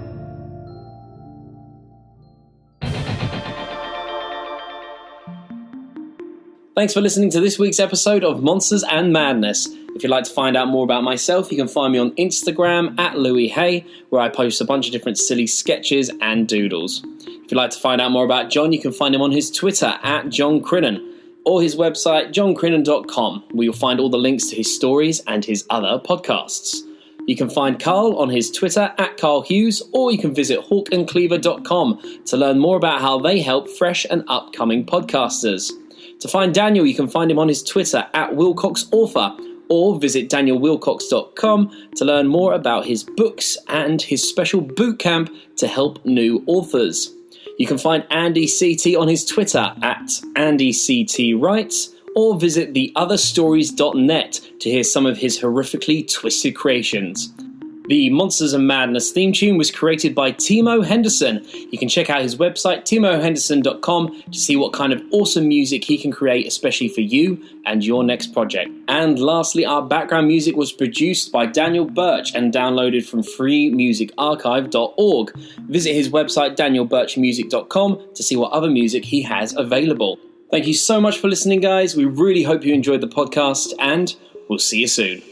Thanks for listening to this week's episode of Monsters and Madness. If you'd like to find out more about myself, you can find me on Instagram at Louis Hay, where I post a bunch of different silly sketches and doodles. If you'd like to find out more about John, you can find him on his Twitter at John Crinan, or his website johncrinan.com, where you'll find all the links to his stories and his other podcasts. You can find Carl on his Twitter at Carl Hughes, or you can visit hawkandcleaver.com to learn more about how they help fresh and upcoming podcasters. To find Daniel, you can find him on his Twitter at WilcoxAuthor, or visit danielwilcox.com to learn more about his books and his special bootcamp to help new authors. You can find Andy CT on his Twitter at AndyCTWrites, or visit theotherstories.net to hear some of his horrifically twisted creations. The Monsters and Madness theme tune was created by Timo Henderson. You can check out his website, timohenderson.com, to see what kind of awesome music he can create, especially for you and your next project. And lastly, our background music was produced by Daniel Birch and downloaded from freemusicarchive.org. Visit his website, danielbirchmusic.com, to see what other music he has available. Thank you so much for listening, guys. We really hope you enjoyed the podcast, and we'll see you soon.